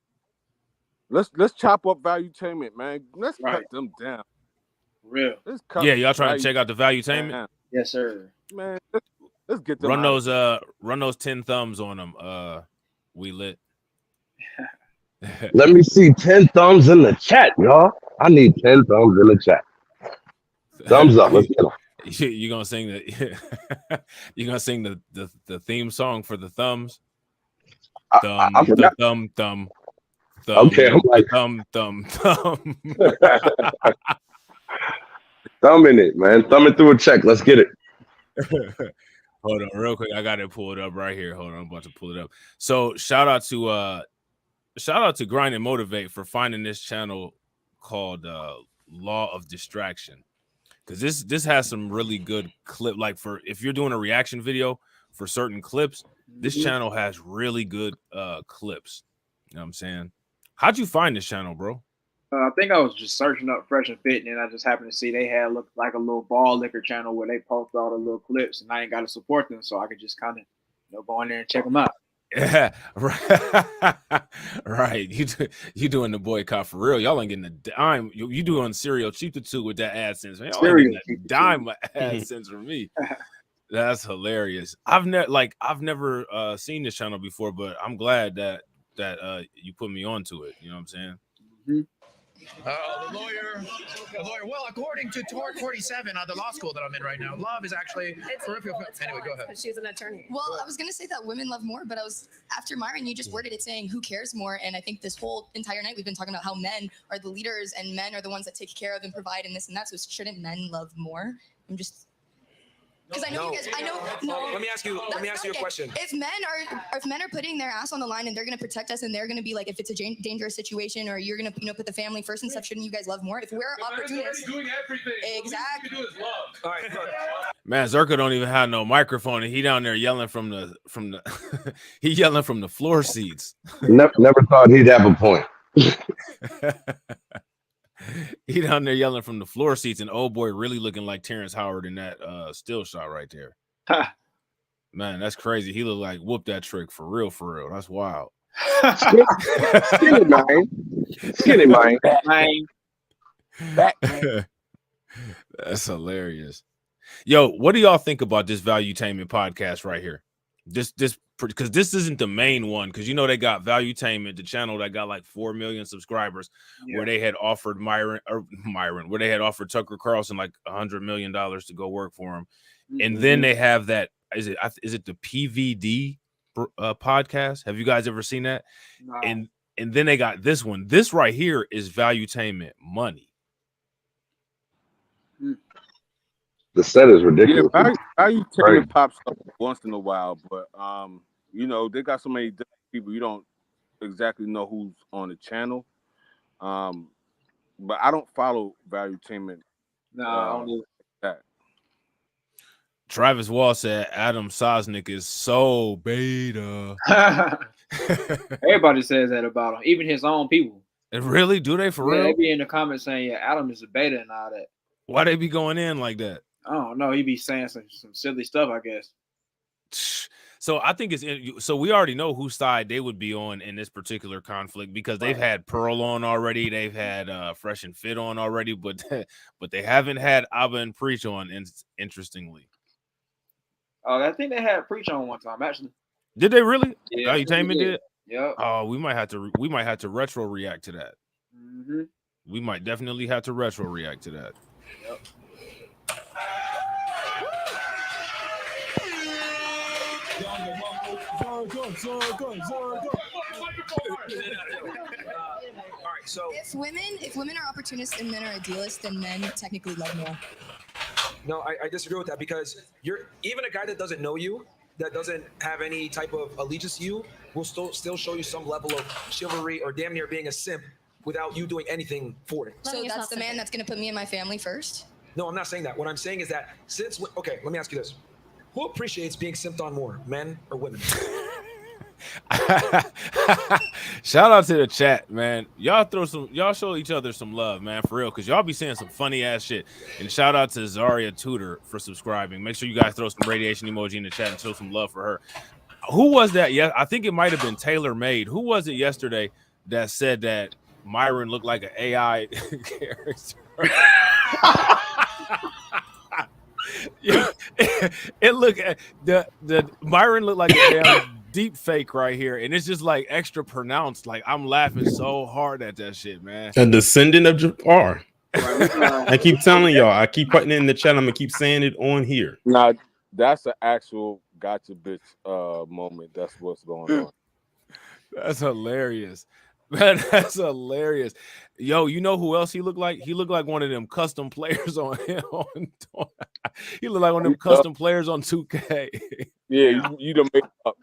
Let's chop up Valuetainment, man. Let's cut them down. Real. Yeah, y'all trying to check out the Valuetainment? Yes, sir. Man, let's get them. Run those 10 thumbs on them. We lit. Let me see 10 thumbs in the chat, y'all. I need 10 thumbs in the chat. Thumbs up. Let's get them. You gonna sing you gonna sing the theme song for the thumbs? Thumb. Okay, I'm like thumb. Thumb in it, man. Thumb it through a check. Let's get it. Hold on, real quick. I got it pulled up right here. Hold on, I'm about to pull it up. So shout out to Grind and Motivate for finding this channel called Law of Distraction, because this has some really good clip. Like, for if you're doing a reaction video for certain clips, this channel has really good clips. You know what I'm saying? How'd you find this channel, bro? I think I was just searching up Fresh and Fit, and I just happened to see they had looked like a little ball liquor channel where they post all the little clips, and I ain't got to support them, so I could just kind of go in there and check them out. Yeah, right. You doing the boycott for real? Y'all ain't getting a dime. You doing Serial Cheap to 2 with that AdSense, man. Y'all ain't getting a dime AdSense from me. That's hilarious. I've never seen this channel before, but I'm glad that you put me onto it. You know what I'm saying? Mm-hmm. The lawyer. Well, according to Tort 47, the law school that I'm in right now, love is actually peripheral. Anyway, go ahead. She's an attorney. Well, I was going to say that women love more, but after Myron, you just worded it saying who cares more. And I think this whole entire night we've been talking about how men are the leaders and men are the ones that take care of and provide and this and that. So shouldn't men love more? I'm just... Because I know you guys. Let me ask you a question. If men are putting their ass on the line and they're going to protect us and they're going to be like, if it's a dangerous situation or you're going to put the family first and stuff, shouldn't you guys love more? If we're opportunists, doing everything. Exactly. All do is love. All right, good. Man, Zerka don't even have no microphone, and he down there yelling from the he yelling from the floor seats. Never thought he'd have a point. He down there yelling from the floor seats, and old boy really looking like Terrence Howard in that still shot right there. Man, that's crazy. He looked like whoop that trick for real. That's wild. Skinny mind. That's hilarious. Yo, what do y'all think about this Valuetainment podcast right here? This because this isn't the main one, because they got Valuetainment, the channel that got like 4 million subscribers, where they had offered where they had offered Tucker Carlson like $100 million to go work for him. And then they have that, is it the PVD podcast. Have you guys ever seen that? Nah. And then they got this one. This right here is Valuetainment Money. The set is ridiculous. Yeah, Valuetainment pops up once in a while, but you know, they got so many different people, you don't exactly know who's on the channel. But I don't follow Valuetainment. No, I don't do that. Travis Wall said Adam Sosnick is so beta. Everybody says that about him, even his own people. And really? Do they for real? They be in the comments saying, yeah, Adam is a beta and all that. Why they be going in like that? I don't know. He be saying some silly stuff, I guess. So I think so we already know whose side they would be on in this particular conflict because they've had Pearl on already, they've had Fresh and Fit on already, but they haven't had Abba and Preach on. Interestingly, I think they had Preach on one time actually. Did they really? Yeah, Valuetainment did. Yeah. Oh, we might have to retro react to that. Mm-hmm. We might definitely have to retro react to that. Yep. All right, so if women are opportunists and men are idealists, then men technically love more. No, I disagree with that because you're even a guy that doesn't know you, that doesn't have any type of allegiance to you, will still show you some level of chivalry or damn near being a simp without you doing anything for it. So that's the man that's going to put me and my family first? No, I'm not saying that. What I'm saying is that okay, let me ask you this. Who appreciates being simped on more, men or women? Shout out to the chat, man. Y'all show each other some love, man, for real, because y'all be saying some funny ass shit. And shout out to Zaria Tudor for subscribing. Make sure you guys throw some radiation emoji in the chat and show some love for her. Who was that? Yeah, I think it might have been Taylor Made. Who was it yesterday that said that Myron looked like an AI character? Yeah, it looked at the Myron looked like a damn deep fake right here, and it's just like extra pronounced. Like I'm laughing so hard at that shit, man. A descendant of Jafar. I keep telling y'all, I keep putting it in the chat. I'm gonna keep saying it on here. Nah, that's an actual gotcha bitch moment. That's what's going on. That's hilarious. Man, that's hilarious. Yo, you know who else he looked like? He looked like one of them custom players on he looked like one of them custom players on 2K. Yeah, you done made up.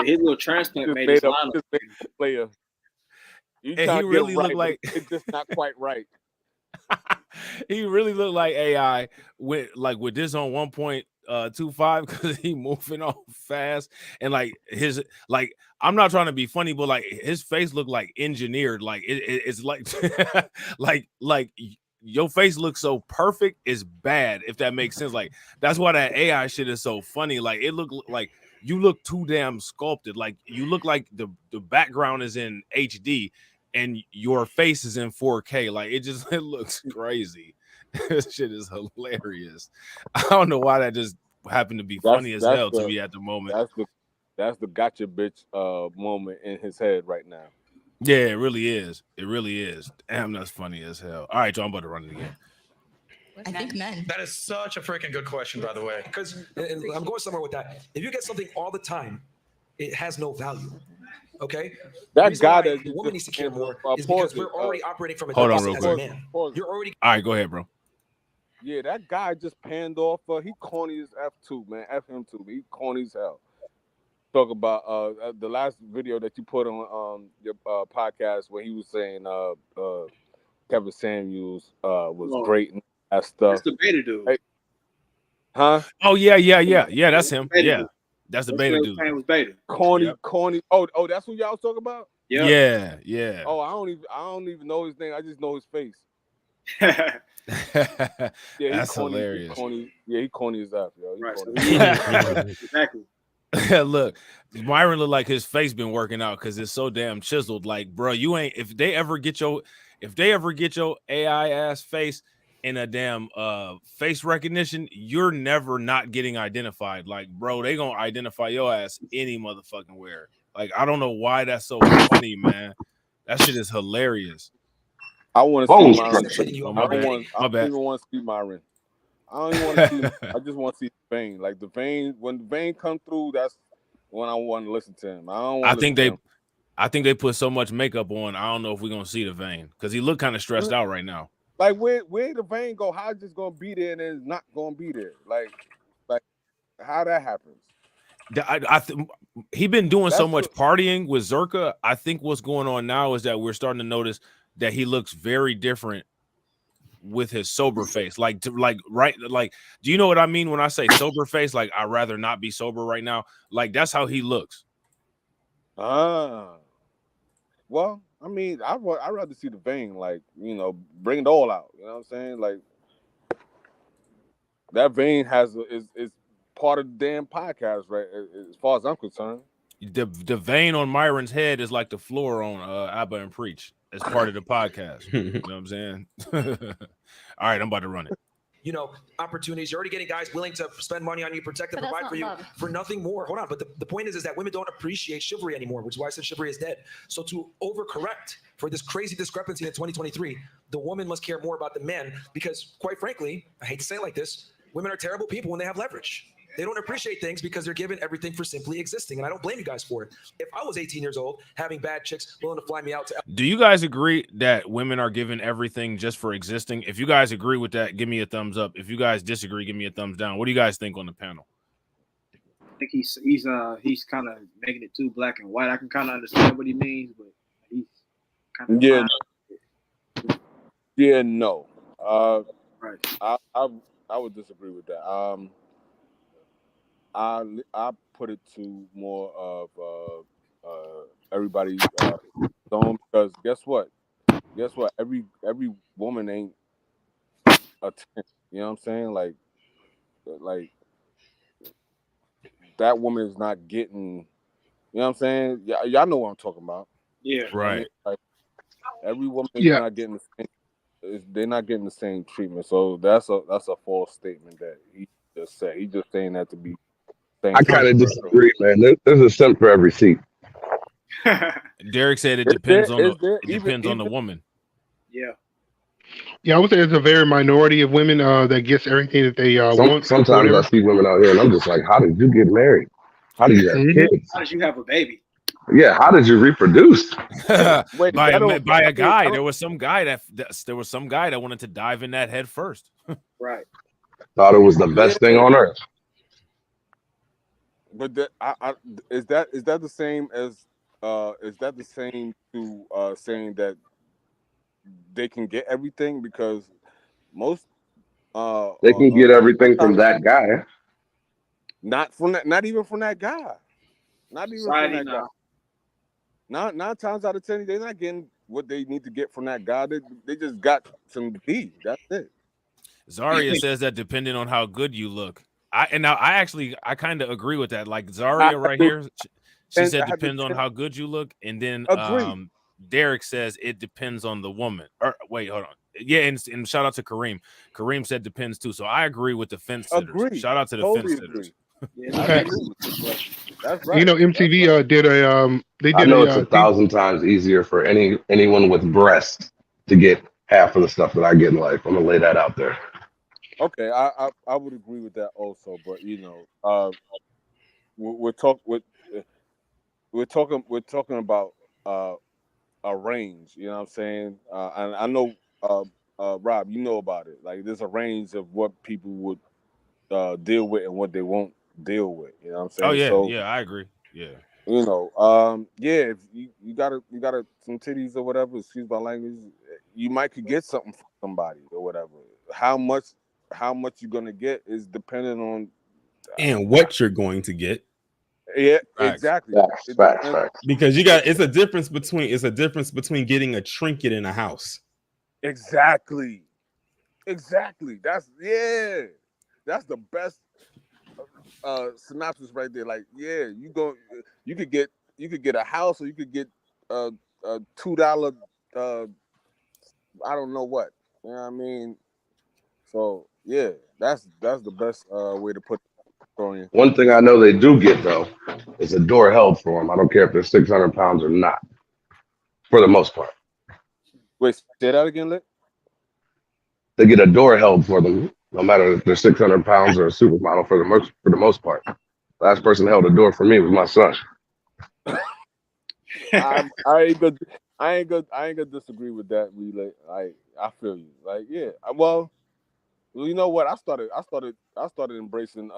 His little transplant made his lineup. Player. You and he really looked like it's just not quite right. He really looked like AI with this on 1.25 because he moving off fast and I'm not trying to be funny, but like his face looked like engineered. Like it's like like your face looks so perfect it's bad, if that makes sense. Like that's why that AI shit is so funny. Like it looked like you look too damn sculpted. Like you look like the background is in HD and your face is in 4K. Like it looks crazy. This shit is hilarious. I don't know why that just happened to be funny as hell to me at the moment. That's the gotcha bitch moment in his head right now. Yeah, it really is. It really is. Damn, that's funny as hell. All right, John, I'm about to run it again. I think men. That is such a freaking good question, by the way. Because I'm going somewhere with that. If you get something all the time, it has no value. Okay? That guy that the woman needs to care more is because we're already operating from a hold on real as a quick. man. You're already All right, go ahead, bro. Yeah, that guy just panned off. He corny as F too, man. F him too. He corny as hell. Talk about the last video that you put on your podcast where he was saying Kevin Samuels was great and that stuff. That's the beta dude. Hey, huh? Oh yeah. That's him. Yeah, that's the beta dude. Was beta. Corny. Oh, that's who y'all was talking about? Yeah. Oh, I don't even know his name. I just know his face. Yeah, that's corny, hilarious. He corny as F, yo. Exactly. Look, Myron looked like his face been working out because it's so damn chiseled. Like, bro, you ain't if they ever get your AI ass face in a damn face recognition, you're never not getting identified. Like, bro, they gonna identify your ass any motherfucking where. Like, I don't know why that's so funny, man. That shit is hilarious. I want to see Myron. My bad. I don't even want to see Myron. I don't even want to see. I just want to see the vein. Like the vein, when the vein come through, that's when I want to listen to him. I don't want to listen to him. I think they put so much makeup on. I don't know if we're gonna see the vein because he look kind of stressed out right now. Like where the vein go? How it's just gonna be there and then it's not gonna be there? Like how that happens? He been doing so much partying with Zerka. I think what's going on now is that we're starting to notice that he looks very different with his sober face. Like, do you know what I mean when I say sober face? Like, I'd rather not be sober right now. Like, that's how he looks. Well, I mean, I'd rather see the vein, like, bring it all out. You know what I'm saying? Like, that vein is part of the damn podcast, right? As far as I'm concerned. The vein on Myron's head is like the floor on Abba and Preach as part of the podcast. You know what I'm saying? All right, I'm about to run it. Opportunities. You're already getting guys willing to spend money on you, protect and provide for you for nothing more. Hold on, but the point is that women don't appreciate chivalry anymore, which is why I said chivalry is dead. So to overcorrect for this crazy discrepancy in 2023, the woman must care more about the man because, quite frankly, I hate to say it like this, women are terrible people when they have leverage. They don't appreciate things because they're given everything for simply existing. And I don't blame you guys for it. If I was 18 years old, having bad chicks willing to fly me out to... Do you guys agree that women are given everything just for existing? If you guys agree with that, give me a thumbs up. If you guys disagree, give me a thumbs down. What do you guys think on the panel? I think he's kind of making it too black and white. I can kind of understand what he means, but he's kind of no. Right. I would disagree with that. I put it to more of everybody zone because guess what? Every woman ain't a 10. You know what I'm saying? Like that woman is not getting. You know what I'm saying? Y'all know what I'm talking about. Yeah. Right. I mean, like, every woman is not getting the same. They're not getting the same treatment. So that's a false statement that he just said. He's just saying that to be. I kind of disagree, man. There's a simp for every seat. Derek said it depends on the woman. Yeah. Yeah, I would say it's a very minority of women that gets everything that they want. Sometimes I see women out here, and I'm just like, how did you get married? How did you have kids? How did you have a baby? Yeah, how did you reproduce? Wait, by a guy. There was some guy that wanted to dive in that head first. Right. Thought it was the best thing on earth. But is that the same as to saying that they can get everything because most they can get everything from that guy. Not even from that guy. Not even from that guy. 9 times out of 10, they're not getting what they need to get from that guy. They just got some D. That's it. Zaria says that depending on how good you look. I kind of agree with that. Like Zaria right here, she said depends on how good you look, and then Derek says it depends on the woman. Or wait, hold on. Yeah, and shout out to Kareem. Kareem said depends too. So I agree with the fence sitters. Shout out to the fence sitters. Okay. That's right. MTV did a I know it's 1,000 times easier for anyone with breasts to get half of the stuff that I get in life. I'm gonna lay that out there. Okay, I would agree with that also, but we're talking about a range. You know what I'm saying? And I know Rob, you know about it. Like there's a range of what people would deal with and what they won't deal with. You know what I'm saying? Oh yeah, so, yeah, I agree. Yeah. If you got some titties or whatever, excuse my language, you might could get something from somebody or whatever. How much you're gonna get is dependent on and what you're going to get. Yeah, exactly. Facts. Because it's a difference between getting a trinket in a house. Exactly. That's the best synopsis right there. Like, yeah, you could get a house, or you could get a $2 I don't know what. You know what I mean? So yeah, that's the best way to put it on you. One thing I know they do get though is a door held for them. I don't care if they're 600 pounds or not, for the most part. Wait, say that again, Lick? They get a door held for them no matter if they're 600 pounds or a supermodel for the most part. Last person that held the door for me was my son. I ain't gonna disagree with that. I feel you. Like, yeah. Well, you know what? I started embracing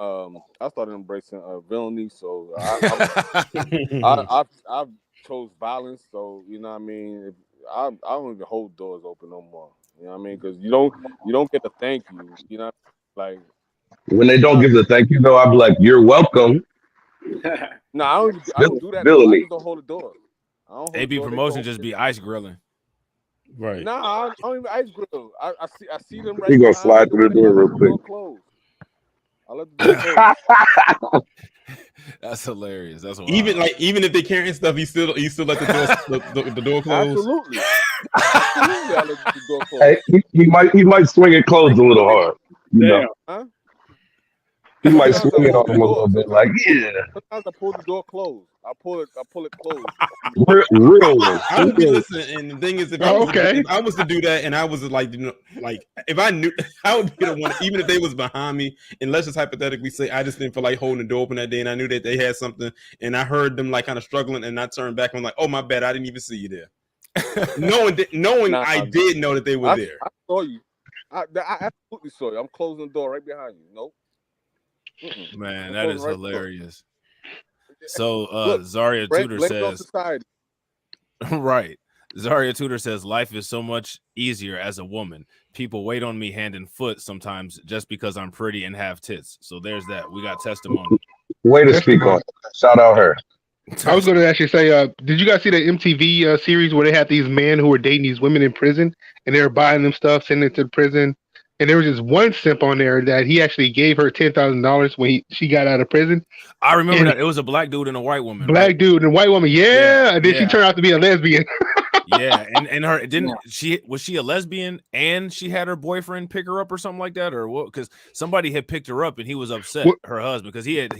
villainy. So I've chose violence. So you know what I mean. I don't even hold doors open no more. You know what I mean? Because you don't get to thank you. You know, like When they don't give the thank you though, I'll be like, "You're welcome." No, I don't do that. I just don't hold the door. AB promotion just be ice grilling. Right. Nah, I don't even ice grill. I see them right. He gonna slide through the door real quick. I let the door close. That's hilarious. That's wild. Even if they carrying stuff, you still let the door close. Absolutely. Absolutely, I let the door close. Hey, he might swing it closed a little hard. You know? Huh? He might swing it on him a little bit, like, yeah. Sometimes I pull the door closed. I pull it closed. Real. I would be listening, and the thing is, if I was to do that, and I was like, if I knew, I would be the one, even if they was behind me, and let's just hypothetically say I just didn't feel like holding the door open that day, and I knew that they had something, and I heard them like kind of struggling, and I turned back, and I'm like, oh my bad, I didn't even see you there. knowing I did know that they were there. I saw you. I absolutely saw you. I'm closing the door right behind you. Nope. Man, that is hilarious. So Zaria Tudor says, right. Zaria Tudor says, life is so much easier as a woman. People wait on me hand and foot sometimes just because I'm pretty and have tits. So there's that. We got testimony. Way to speak on. Shout out her. I was going to actually say, did you guys see the MTV series where they had these men who were dating these women in prison, and they were buying them stuff, sending it to the prison? And there was just one simp on there that he actually gave her $10,000 when she got out of prison. I remember that. It was a black dude and a white woman. Dude and a white woman. Yeah. And then she turned out to be a lesbian. Yeah. And her was she a lesbian and she had her boyfriend pick her up or something like that? Or what? Because somebody had picked her up and he was upset, her husband, because he had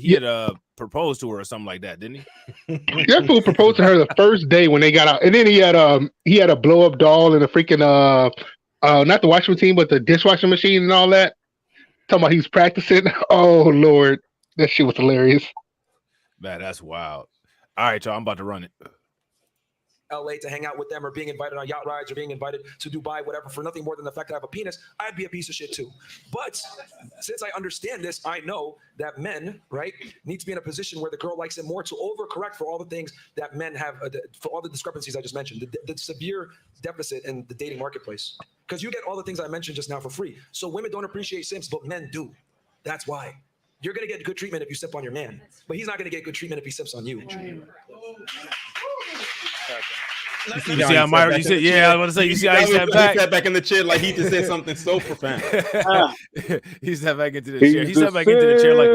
proposed to her or something like that, didn't he? That fool proposed to her the first day when they got out. And then he had a blow up doll and a freaking not the washing machine, but the dishwashing machine and all that. Talking about he was practicing. Oh Lord, that shit was hilarious. Man, that's wild. All right, y'all, I'm about to run it. LA to hang out with them, or being invited on yacht rides, or being invited to Dubai, whatever, for nothing more than the fact that I have a penis, I'd be a piece of shit too. But since I understand this, I know that men, right, need to be in a position where the girl likes it more to overcorrect for all the things that men have, for all the discrepancies I just mentioned, the severe deficit in the dating marketplace. Because you get all the things I mentioned just now for free. So women don't appreciate simps, but men do. That's why. You're going to get good treatment if you simp on your man, but he's not going to get good treatment if he simps on you. You see how Myron, you said, I was going to say, you see how he sat back? He sat back in the chair like he just said something so profound. He sat back into the chair. He sat back into the chair like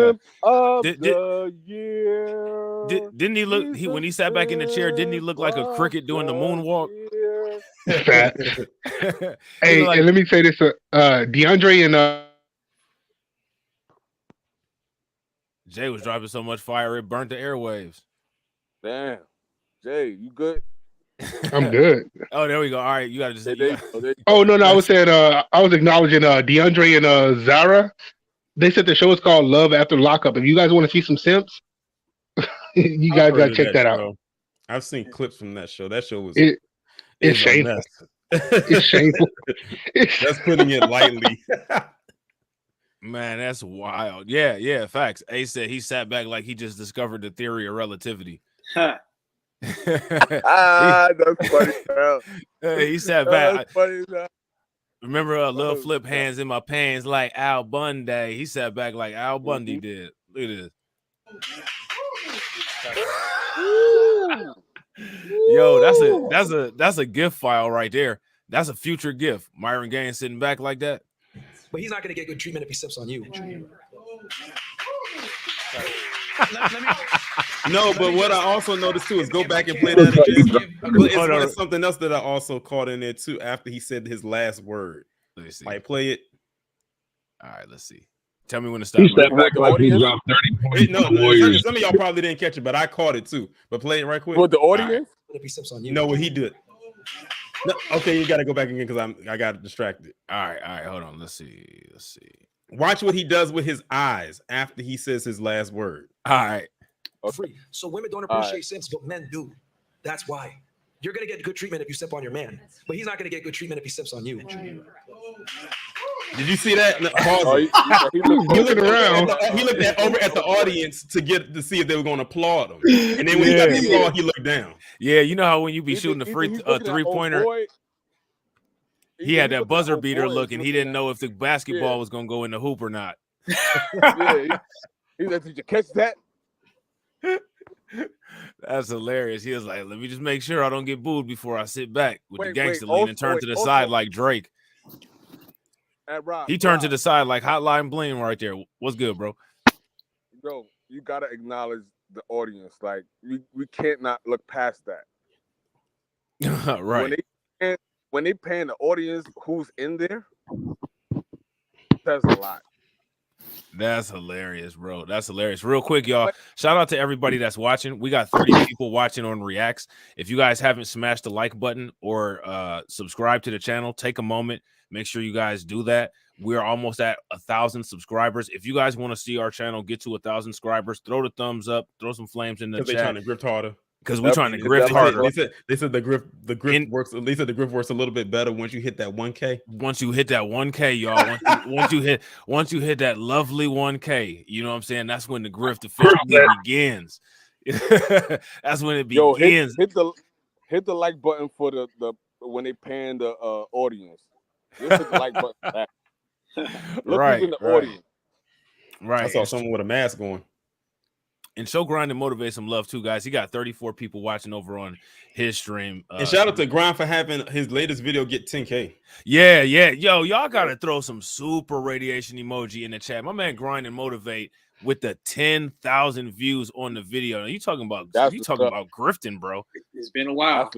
didn't he look, when he sat back in the chair, didn't he look like a cricket doing the moonwalk? Hey, and let me say this, DeAndre and Jay was dropping so much fire it burnt the airwaves. Damn, Jay, you good? I'm good. Oh, there we go. All right, you got to just say. Oh no, I was saying I was acknowledging DeAndre and Zara. They said the show is called Love After Lockup. If you guys want to see some simps, you guys got to check that out. I've seen clips from that show. That show was it's shameful. It's shameful. That's putting it lightly. Man, that's wild. Yeah, facts. Ace said he sat back like he just discovered the theory of relativity. That's funny, bro. He sat back. That's funny, bro. Remember Lil Flip hands in my pants like Al Bundy. He sat back like Al Bundy did. Look at this. Yo, that's a gift file right there. That's a future gift. Myron Gaines sitting back like that. But he's not going to get good treatment if he sips on you. No, but what I also noticed too is go back and play that again. But it's something else that I also caught in there too after he said his last word. Let me see. Like play it. All right, let's see. Tell me when to stop. He stepped back like he dropped 30 points. No, some of y'all probably didn't catch it, but I caught it too. But play it right quick. What the audience? If he sips on you. No, what he did. No, okay, you got to go back again because I got distracted. All right, hold on. Let's see. Watch what he does with his eyes after he says his last word. All right. Free. So women don't appreciate simps, but men do. That's why. You're gonna get good treatment if you simp on your man, but he's not gonna get good treatment if he simps on you. Did you see that? He looked around. He looked over at the audience to see if they were going to applaud him, and then when he got the applaud, he looked down. Yeah, you know how when you be shooting the three-pointer, he had that buzzer beater look, and he didn't know if the basketball was going to go in the hoop or not. He said, "Did you catch that?" That's hilarious. He was like, "Let me just make sure I don't get booed before I sit back with the gangster lean and turn to the side like Drake." He turned to the side like Hotline Bling right there. What's good, bro? Bro, you gotta acknowledge the audience. Like we can't not look past that. Right. When they paying the audience who's in there, that's a lot. That's hilarious, bro. That's hilarious. Real quick, y'all. Shout out to everybody that's watching. We got 30 people watching on Reacts. If you guys haven't smashed the like button or subscribe to the channel, take a moment. Make sure you guys do that. We're almost at 1,000 subscribers. If you guys want to see our channel get to 1,000 subscribers, throw the thumbs up, throw some flames in the chat. They're trying to grift harder. Because we're trying to grift harder. They said the grift works. They said the grift works a little bit better once you hit that 1K. Once you hit that 1K, y'all. Once you hit that lovely 1K, you know what I'm saying? That's when the grift officially begins. That's when it begins. Hit the like button for the when they pan the audience. Just hit the like button for that. Look who's in the audience. Right. I saw someone with a mask on. And show Grind and motivate some love too, guys. He got 34 people watching over on his stream. And shout out to Grind for having his latest video get 10K. Yeah. Yo, y'all gotta throw some super radiation emoji in the chat. My man Grind and motivate with the 10,000 views on the video. Now, you talking about grifting, bro? It's been a while.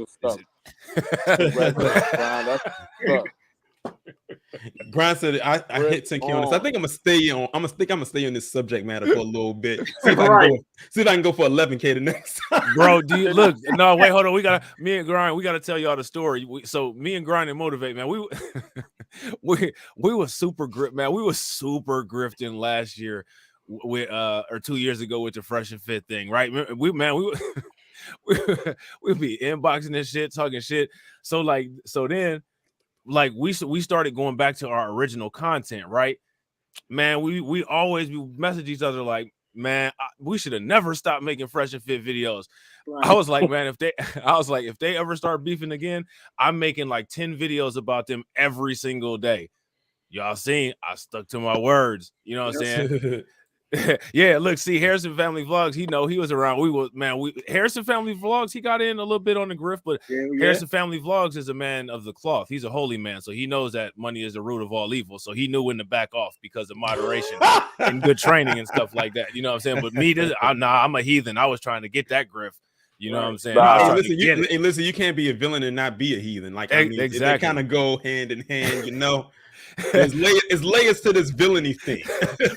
Grind said I hit 10K on this. I think I'm gonna stay on this subject matter for a little bit. See if I can go for 11K the next time. Bro, do you look? No, wait, hold on. Me and Grind, we gotta tell y'all the story. So me and Grind and motivate, man. We were super grip, man. We were super grifting last year with or 2 years ago with the Fresh and Fit thing, right? We we'd be inboxing this shit, talking shit. So then. Like we started going back to our original content, right? Man, we always message each other like, man, we should have never stopped making Fresh and Fit videos. Right. I was like, man, if they ever start beefing again, I'm making like 10 videos about them every single day. Y'all seen, I stuck to my words. You know what I'm saying? Yeah, look, see, Harrison Family Vlogs, he was around. Harrison Family Vlogs, he got in a little bit on the grift, but Harrison Family Vlogs is a man of the cloth. He's a holy man, so he knows that money is the root of all evil. So he knew when to back off because of moderation and good training and stuff like that. You know what I'm saying? But me, I'm a heathen. I was trying to get that grift. You know what I'm saying? Listen, you can't be a villain and not be a heathen. Like, I mean, exactly. They kind of go hand in hand, you know. There's layers to this villainy thing.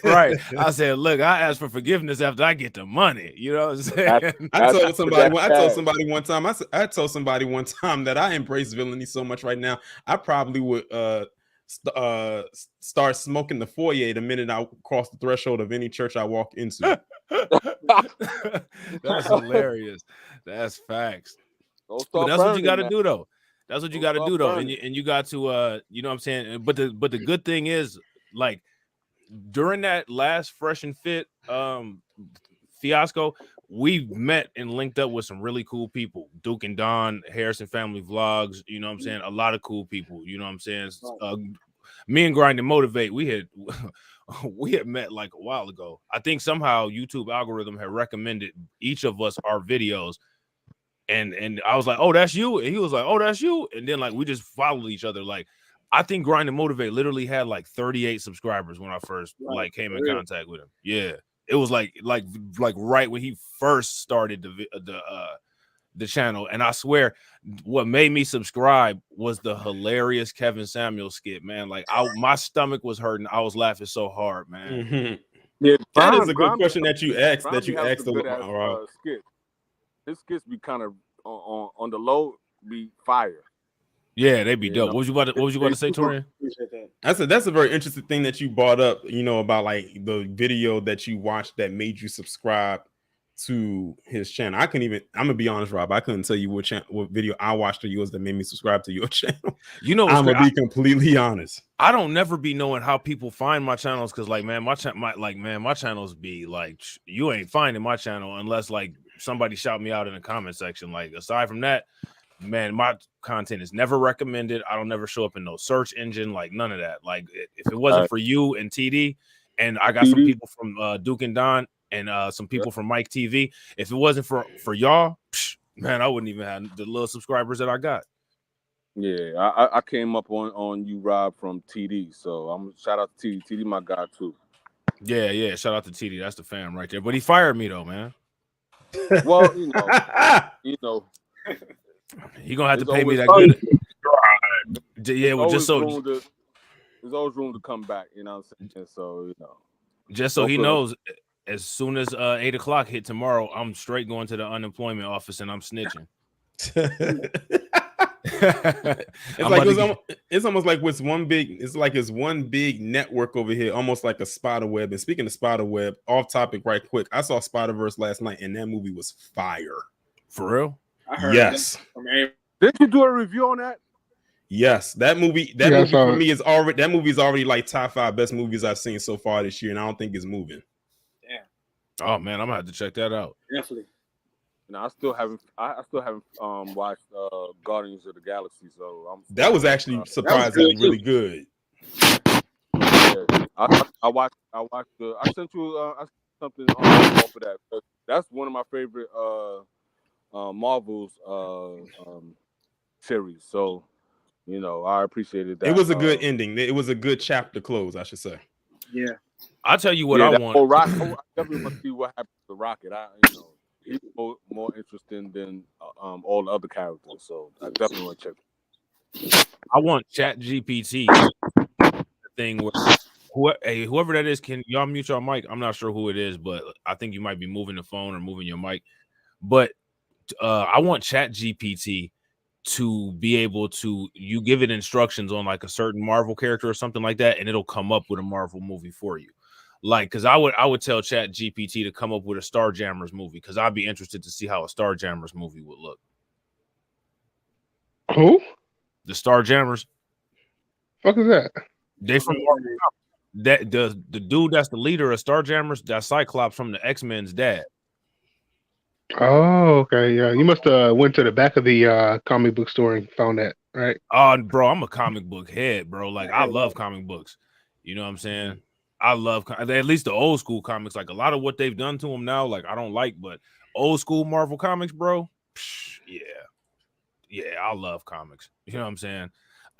Right. I said, look, I ask for forgiveness after I get the money. You know what I'm saying? I told somebody one time that I embrace villainy so much right now, I probably would start smoking the foyer the minute I cross the threshold of any church I walk into. That's hilarious. That's facts. But that's what you got to do, though. That's what you got to do, though, and you got to, you know what I'm saying. But the good thing is, like, during that last Fresh and Fit fiasco, we met and linked up with some really cool people. Duke and Don, Harrison Family Vlogs. You know what I'm saying. A lot of cool people. You know what I'm saying. Me and Grind and Motivate, we had met like a while ago. I think somehow YouTube algorithm had recommended each of us our videos. And I was like, oh, that's you. And he was like, oh, that's you. And then like we just followed each other. Like I think Grind and Motivate literally had like 38 subscribers when I first like came in contact with him. Yeah, it was like right when he first started the channel. And I swear, what made me subscribe was the hilarious Kevin Samuel skit. Man, like my stomach was hurting. I was laughing so hard, man. Mm-hmm. Yeah, that is a good question that you asked. Skit. His skits be kind of on the low, be fire. Yeah, they'd be dope. What was you about to say, Torian? That's a very interesting thing that you brought up, you know, about like the video that you watched that made you subscribe to his channel. I'm gonna be honest, Rob, I couldn't tell you what video I watched of yours that made me subscribe to your channel. You know, I'm gonna be completely honest. I don't never be knowing how people find my channels, because like, man, my channels be like, you ain't finding my channel unless like somebody shout me out in the comment section. Like, aside from that, man, my content is never recommended. I don't never show up in no search engine, like none of that. Like, if it wasn't for you and TD, and I got some people from Duke and Don, and some people from Mike TV, if it wasn't for y'all, man, I wouldn't even have the little subscribers that I got. Yeah, I came up on you, Rob, from TD. So I'm shout out to TD. TD, my guy too. Yeah. Shout out to TD. That's the fam right there. But he fired me though, man. Well, you know. He gonna have to pay me that good. Yeah, well, just so there's always room to come back, you know what I'm saying? So, you know. Just so he knows, as soon as 8 o'clock hit tomorrow, I'm straight going to the unemployment office and I'm snitching. It's almost like it's one big network over here, almost like a spider web. And speaking of spider web, off topic right quick, I saw Spider-Verse last night and that movie was fire. For real? Yes. Did you do a review on that? Yes, that movie for me is already like top 5 best movies I've seen so far this year, and I don't think it's moving. Damn. Oh man, I'm gonna have to check that out. Definitely. I still haven't watched Guardians of the Galaxy, so that was actually surprisingly really good. Yeah, I watched I sent you something off of that. That's one of my favorite Marvel's series. So, you know, I appreciated that. It was a good ending. It was a good chapter close, I should say. Yeah. I'll tell you what I want. I definitely want to see what happens to Rocket. He's more interesting than all the other characters. So I definitely want to check. I want ChatGPT thing where whoever that is, can y'all mute your mic? I'm not sure who it is, but I think you might be moving the phone or moving your mic. But I want ChatGPT to be able to, you give it instructions on like a certain Marvel character or something like that, and it'll come up with a Marvel movie for you. Like, because I would tell ChatGPT to come up with a Starjammers movie, because I'd be interested to see how a Starjammers movie would look. Who? The Starjammers. Fuck is that? They from Marvel. That the dude that's the leader of Starjammers, that's Cyclops from the X-Men's dad. Oh, okay, yeah. You must have went to the back of the comic book store and found that, right? Bro, I'm a comic book head, bro. Like, I love comic books. You know what I'm saying? I love at least the old school comics. Like, a lot of what they've done to them now, like, I don't like, but old school Marvel comics, bro. Yeah, I love comics. You know what I'm saying?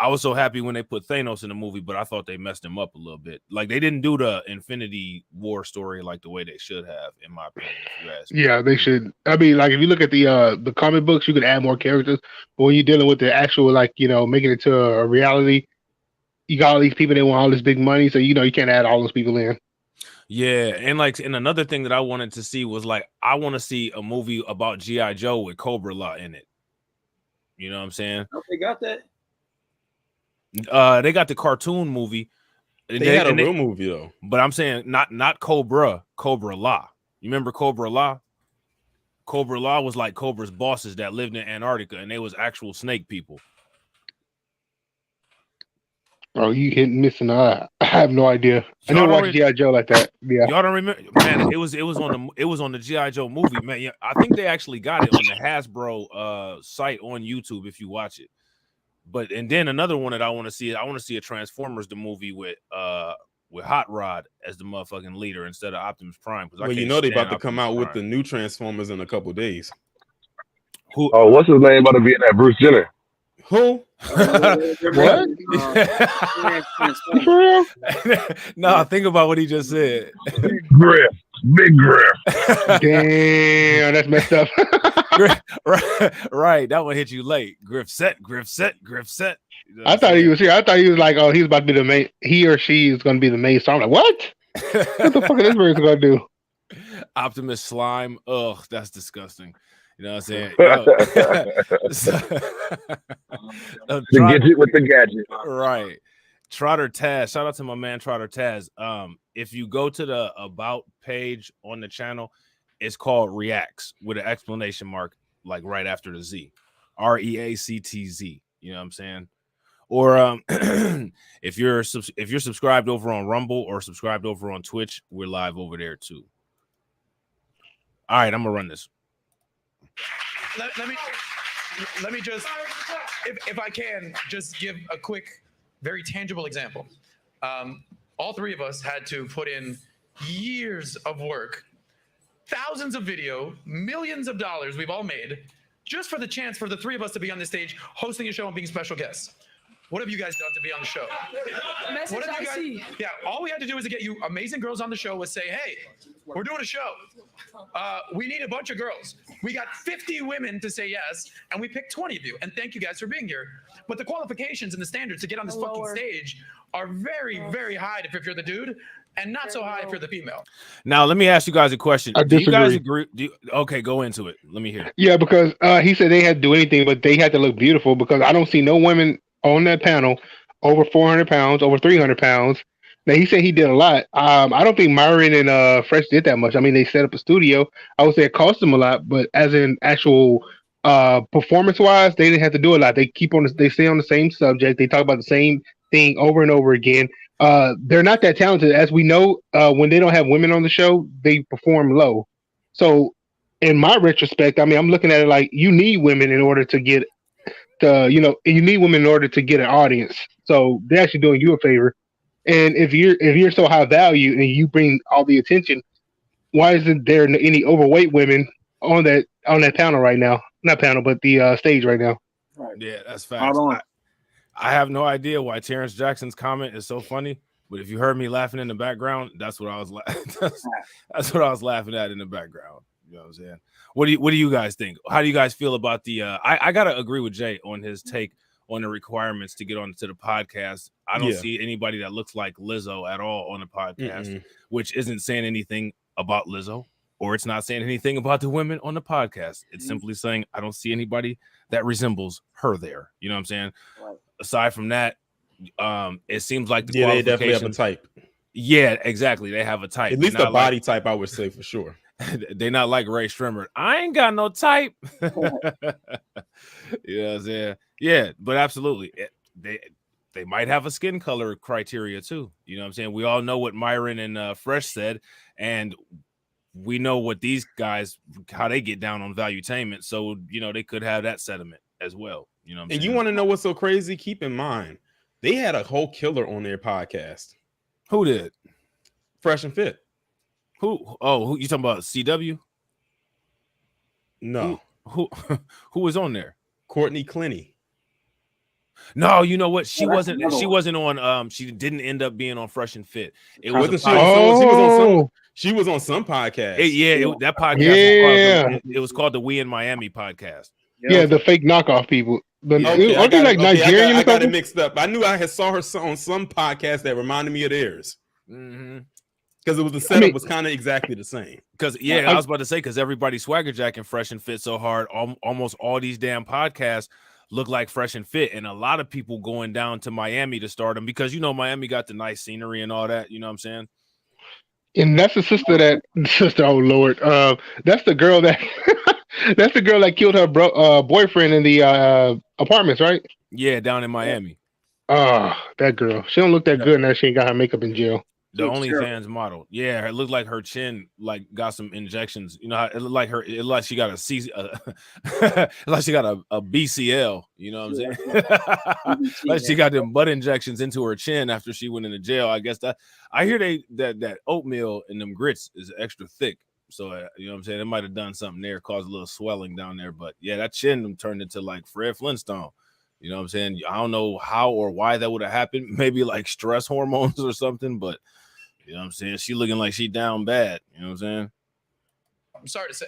I was so happy when they put Thanos in the movie, but I thought they messed him up a little bit. Like, they didn't do the Infinity War story like the way they should have, in my opinion. If you ask me. Yeah, they should. I mean, like, if you look at the comic books, you could add more characters. But when you're dealing with the actual, like, you know, making it to a reality, you got all these people that want all this big money, so you know you can't add all those people in. Yeah, and another thing that I wanted to see was, like, I want to see a movie about G.I. Joe with Cobra La in it. You know what I'm saying? Oh, they got that. They got the cartoon movie. They had a real movie though. But I'm saying not Cobra La. You remember Cobra La? Cobra La was like Cobra's bosses that lived in Antarctica, and they was actual snake people. Oh, you missing? I have no idea. I never watched G.I. Joe like that. Yeah, y'all don't remember? Man, it was on the G.I. Joe movie. Man, yeah, I think they actually got it on the Hasbro site on YouTube if you watch it. But and then another one that I want to see a Transformers the movie with Hot Rod as the motherfucking leader instead of Optimus Prime. Well, you know they about to come out with the new Transformers in a couple days. Who? Oh, what's his name about to be in that? Bruce Jenner. Who? What? No, think about what he just said. Big grift. Damn, that's messed up. Right, that one hit you late. Grift set. You know I thought he was here. I thought he was like, oh, he's about to be the main. He or she is going to be the main star. I'm like, what? What the fuck is this person going to do? Optimus Slime. Ugh, that's disgusting. You know what I'm saying? Yo. The gadget with the gadget. Right. Trotter Taz. Shout out to my man Trotter Taz. If you go to the about page on the channel, it's called Reacts with an exclamation mark, like right after the Z. REACTZ. You know what I'm saying? Or if you're subscribed over on Rumble or subscribed over on Twitch, we're live over there too. All right, I'm gonna run this. Let me just, if I can, just give a quick, very tangible example. All three of us had to put in years of work, thousands of video, millions of dollars we've all made, just for the chance for the three of us to be on this stage hosting a show and being special guests. What have you guys done to be on the show? What have you guys, yeah, all we had to do was to get you amazing girls on the show was say, hey, we're doing a show. We need a bunch of girls. We got 50 women to say yes, and we picked 20 of you. And thank you guys for being here. But the qualifications and the standards to get on this fucking stage are very, very high if you're the dude, and not so high if you're the female. Now, let me ask you guys a question. I do you guys disagree. agree? Okay, go into it. Let me hear. Yeah, because he said they had to do anything, but they had to look beautiful. Because I don't see no women on that panel over 400 pounds, over 300 pounds. Now, he said he did a lot. I don't think Myron and Fresh did that much. I mean, they set up a studio. I would say it cost them a lot, but as in actual performance-wise, they didn't have to do a lot. They they stay on the same subject. They talk about the same thing over and over again. They're not that talented. As we know, when they don't have women on the show, they perform low. So, in my retrospect, I mean, I'm looking at it like you need women in order to get you need women in order to get an audience. So they're actually doing you a favor. And if you're so high value and you bring all the attention, why isn't there any overweight women on that panel right now? Not panel, but the stage right now. Right. Yeah, that's facts. I have no idea why Terrence Jackson's comment is so funny, but if you heard me laughing in the background, that's what I was that's what I was laughing at in the background. You know what I'm saying? What do you guys think? How do you guys feel about the I gotta agree with Jay on his take on the requirements to get onto the podcast. I don't see anybody that looks like Lizzo at all on the podcast, which isn't saying anything about Lizzo, or it's not saying anything about the women on the podcast. It's simply saying I don't see anybody that resembles her there. You know what I'm saying? Right. Aside from that, it seems like the they definitely have a type. Yeah, exactly. They have a type. At least a body type, I would say for sure. They not like Ray Strimmer. I ain't got no type. You know what I'm saying? Yeah, but absolutely. They might have a skin color criteria too. You know what I'm saying? We all know what Myron and Fresh said, and we know what these guys, how they get down on valuetainment. So, they could have that sentiment as well. You know what I'm saying? You want to know what's so crazy? Keep in mind, they had a whole killer on their podcast. Who did? Fresh and Fit. Who you talking about? CW? No. Who was on there? Courtney Clenny. No, you know what? She wasn't on she didn't end up being on Fresh and Fit. It was she was on some podcast. That podcast it was called the We in Miami podcast. Yeah, the fake knockoff people. I got it mixed up. I knew I saw her on some podcast that reminded me of theirs. Because it was the setup was kind of exactly the same. Because I was about to say, because everybody swagger jacking Fresh and Fit so hard, almost all these damn podcasts look like Fresh and Fit, and a lot of people going down to Miami to start them because Miami got the nice scenery and all that. You know what I'm saying? And that's the sister. Oh Lord, that's the girl that that's the girl that killed her boyfriend in the apartments, right? Yeah, down in Miami. That girl. She don't look that good now. She ain't got her makeup in jail. The OnlyFans model. Yeah, it looked like her chin got some injections. It looked like she got like she got a BCL, you know what I'm saying? Like she got them butt injections into her chin after she went into jail. I guess I hear that oatmeal and them grits is extra thick. So you know what I'm saying? It might have done something there, caused a little swelling down there. But yeah, that chin turned into like Fred Flintstone. You know what I'm saying? I don't know how or why that would have happened. Maybe like stress hormones or something, but you know what I'm saying? She looking like she down bad. You know what I'm saying? I'm sorry to say.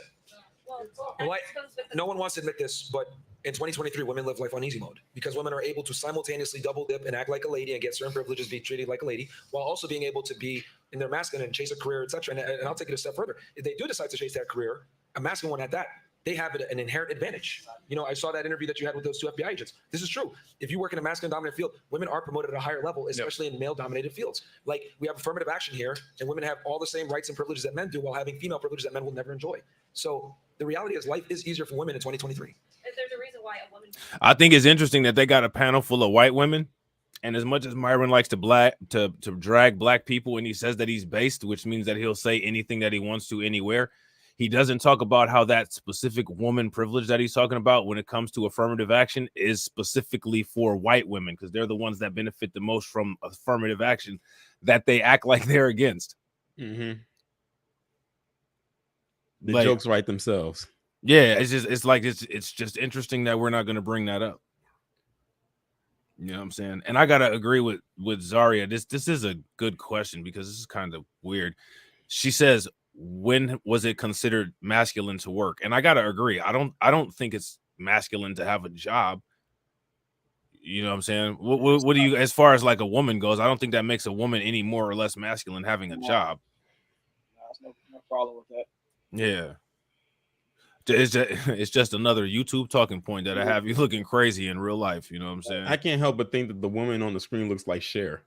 No one wants to admit this, but in 2023, women live life on easy mode because women are able to simultaneously double dip and act like a lady and get certain privileges, be treated like a lady, while also being able to be in their masculine and chase a career, etc. And I'll take it a step further. If they do decide to chase that career, a masculine one at that, they have an inherent advantage. You know, I saw that interview that you had with those 2 FBI agents. This is true. If you work in a masculine dominant field, women are promoted at a higher level, especially in male dominated fields. Like we have affirmative action here, and women have all the same rights and privileges that men do while having female privileges that men will never enjoy. So the reality is life is easier for women in 2023. There's a reason why a woman. I think it's interesting that they got a panel full of white women. And as much as Myron likes to drag black people, and he says that he's based, which means that he'll say anything that he wants to anywhere, he doesn't talk about how that specific woman privilege that he's talking about when it comes to affirmative action is specifically for white women, because they're the ones that benefit the most from affirmative action that they act like they're against. The jokes write themselves. Yeah, it's just interesting that we're not going to bring that up. You know what I'm saying? And I gotta agree with Zaria. This is a good question because this is kind of weird. She says, when was it considered masculine to work? And I gotta agree. I don't think it's masculine to have a job. You know what I'm saying? What do you, as far as like a woman goes, I don't think that makes a woman any more or less masculine having a job. No problem with that. Yeah. It's just another YouTube talking point that I have you looking crazy in real life. You know what I'm saying? I can't help but think that the woman on the screen looks like Cher.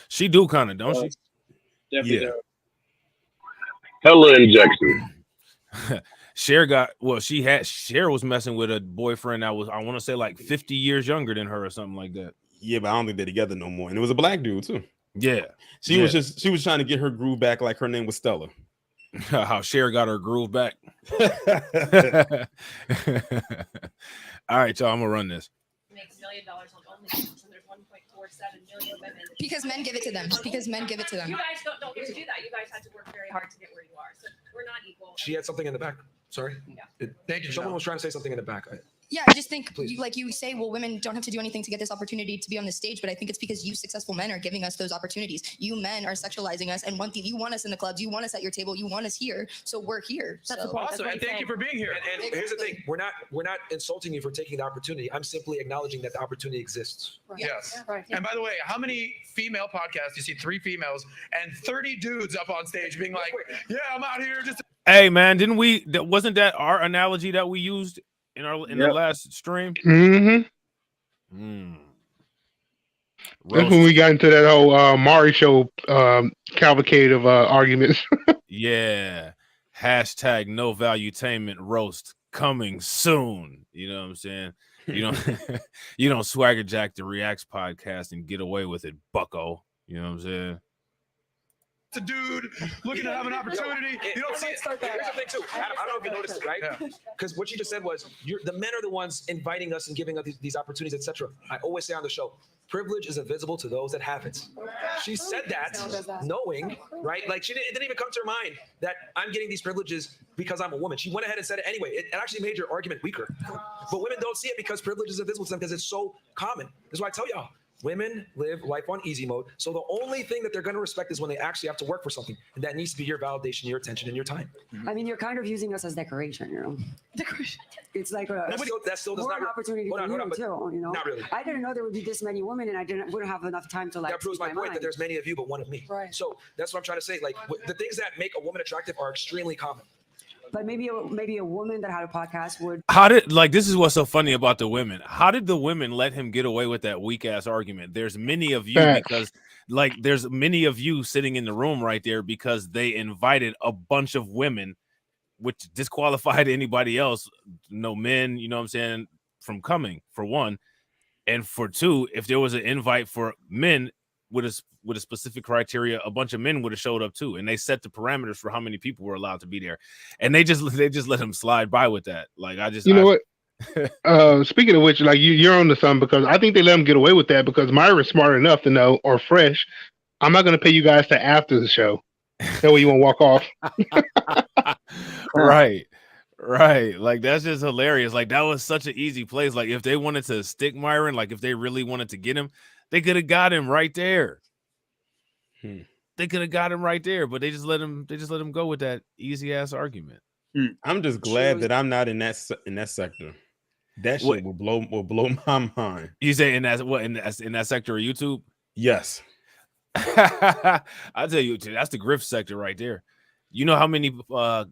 She do kind of, don't she? Definitely. Yeah. Hella injection. Cher was messing with a boyfriend that was, I want to say, like 50 years younger than her or something like that. Yeah, but I don't think they're together no more. And it was a black dude too. Yeah. She was trying to get her groove back, like her name was Stella. How Cher got her groove back. All right, y'all, I'm gonna run this. Makes $1 million on OnlyFans, and there's 1.47 million women. Because men give it to them. Because men give it to them. You guys don't get to do that. You guys had to work very hard to get where you are. So we're not equal. She had something in the back. Sorry. Yeah. Thank you. Someone was trying to say something in the back. Yeah, I just think, you say, well, women don't have to do anything to get this opportunity to be on the stage, but I think it's because you successful men are giving us those opportunities. You men are sexualizing us, and you want us in the clubs, you want us at your table, you want us here, so we're here. That's awesome, and thank you for being here. And here's the thing: we're not insulting you for taking the opportunity. I'm simply acknowledging that the opportunity exists. Right. Yes. Yeah, right. And by the way, how many female podcasts you see 3 females and 30 dudes up on stage being like, "Yeah, I'm out here just." Hey man, wasn't that our analogy that we used in the last stream? That's when we got into that whole Mari show cavalcade of arguments. Yeah. Hashtag no valuetainment roast coming soon. You know what I'm saying? You don't swagger jack the Reacts podcast and get away with it, bucko. You know what I'm saying? A dude looking to have an opportunity. You don't see it. Here's the thing too, Adam, I don't know if you noticed it, right? Because what you just said was the men are the ones inviting us and giving us these opportunities, etc. I always say on the show, privilege is invisible to those that have it. She said that knowing, right? Like it didn't even come to her mind that I'm getting these privileges because I'm a woman. She went ahead and said it anyway. It actually made your argument weaker. But women don't see it because privilege is invisible to them because it's so common. That's why I tell y'all. Women live life on easy mode. So the only thing that they're going to respect is when they actually have to work for something. And that needs to be your validation, your attention, and your time. I mean, you're kind of using us as decoration, you know? Decoration. It's like that still does not an opportunity for women too, you know? Not really. I didn't know there would be this many women, and I wouldn't have enough time to like. That proves my point that there's many of you, but one of me. Right. So that's what I'm trying to say. Like the things that make a woman attractive are extremely common. But maybe a woman that had a podcast would. This is what's so funny about the women. How did the women let him get away with that weak ass argument? There's many of you because there's many of you sitting in the room right there because they invited a bunch of women, which disqualified anybody else, no men, you know what I'm saying, from coming, for one. And for two, if there was an invite for men with a specific criteria, a bunch of men would have showed up too, and they set the parameters for how many people were allowed to be there, and they just let him slide by with that. Like what? Speaking of which, like you're on to something because I think they let him get away with that because Myra's smart enough to know, or Fresh, I'm not going to pay you guys to after the show. That way you won't walk off. Right. Like that's just hilarious. Like that was such an easy place. Like if they wanted to stick Myron, like if they really wanted to get him, they could have got him right there. They could have got him right there, but they just let him go with that easy ass argument. I'm just glad that I'm not in that sector. That shit will blow my mind. You say in that sector of YouTube? Yes. I'll tell you, that's the grift sector right there. You know how many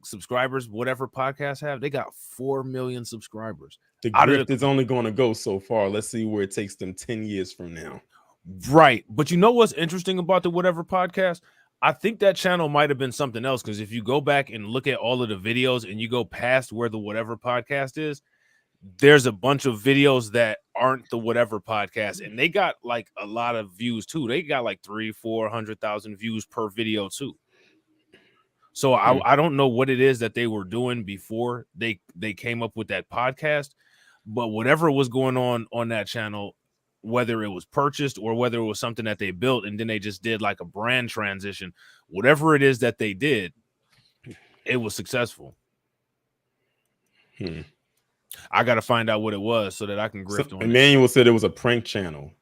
subscribers whatever podcast have? They got 4 million subscribers. The grift is only going to go so far. Let's see where it takes them 10 years from now. Right. But you know what's interesting about the whatever podcast? I think that channel might have been something else, because if you go back and look at all of the videos and you go past where the whatever podcast is, there's a bunch of videos that aren't the whatever podcast, and they got like a lot of views too. They got like 300,000-400,000 views per video too. So I don't know what it is that they were doing before they came up with that podcast, but whatever was going on that channel, whether it was purchased or whether it was something that they built and then they just did like a brand transition, whatever it is that they did, it was successful. I got to find out what it was so that I can grift on Emmanuel said it was a prank channel.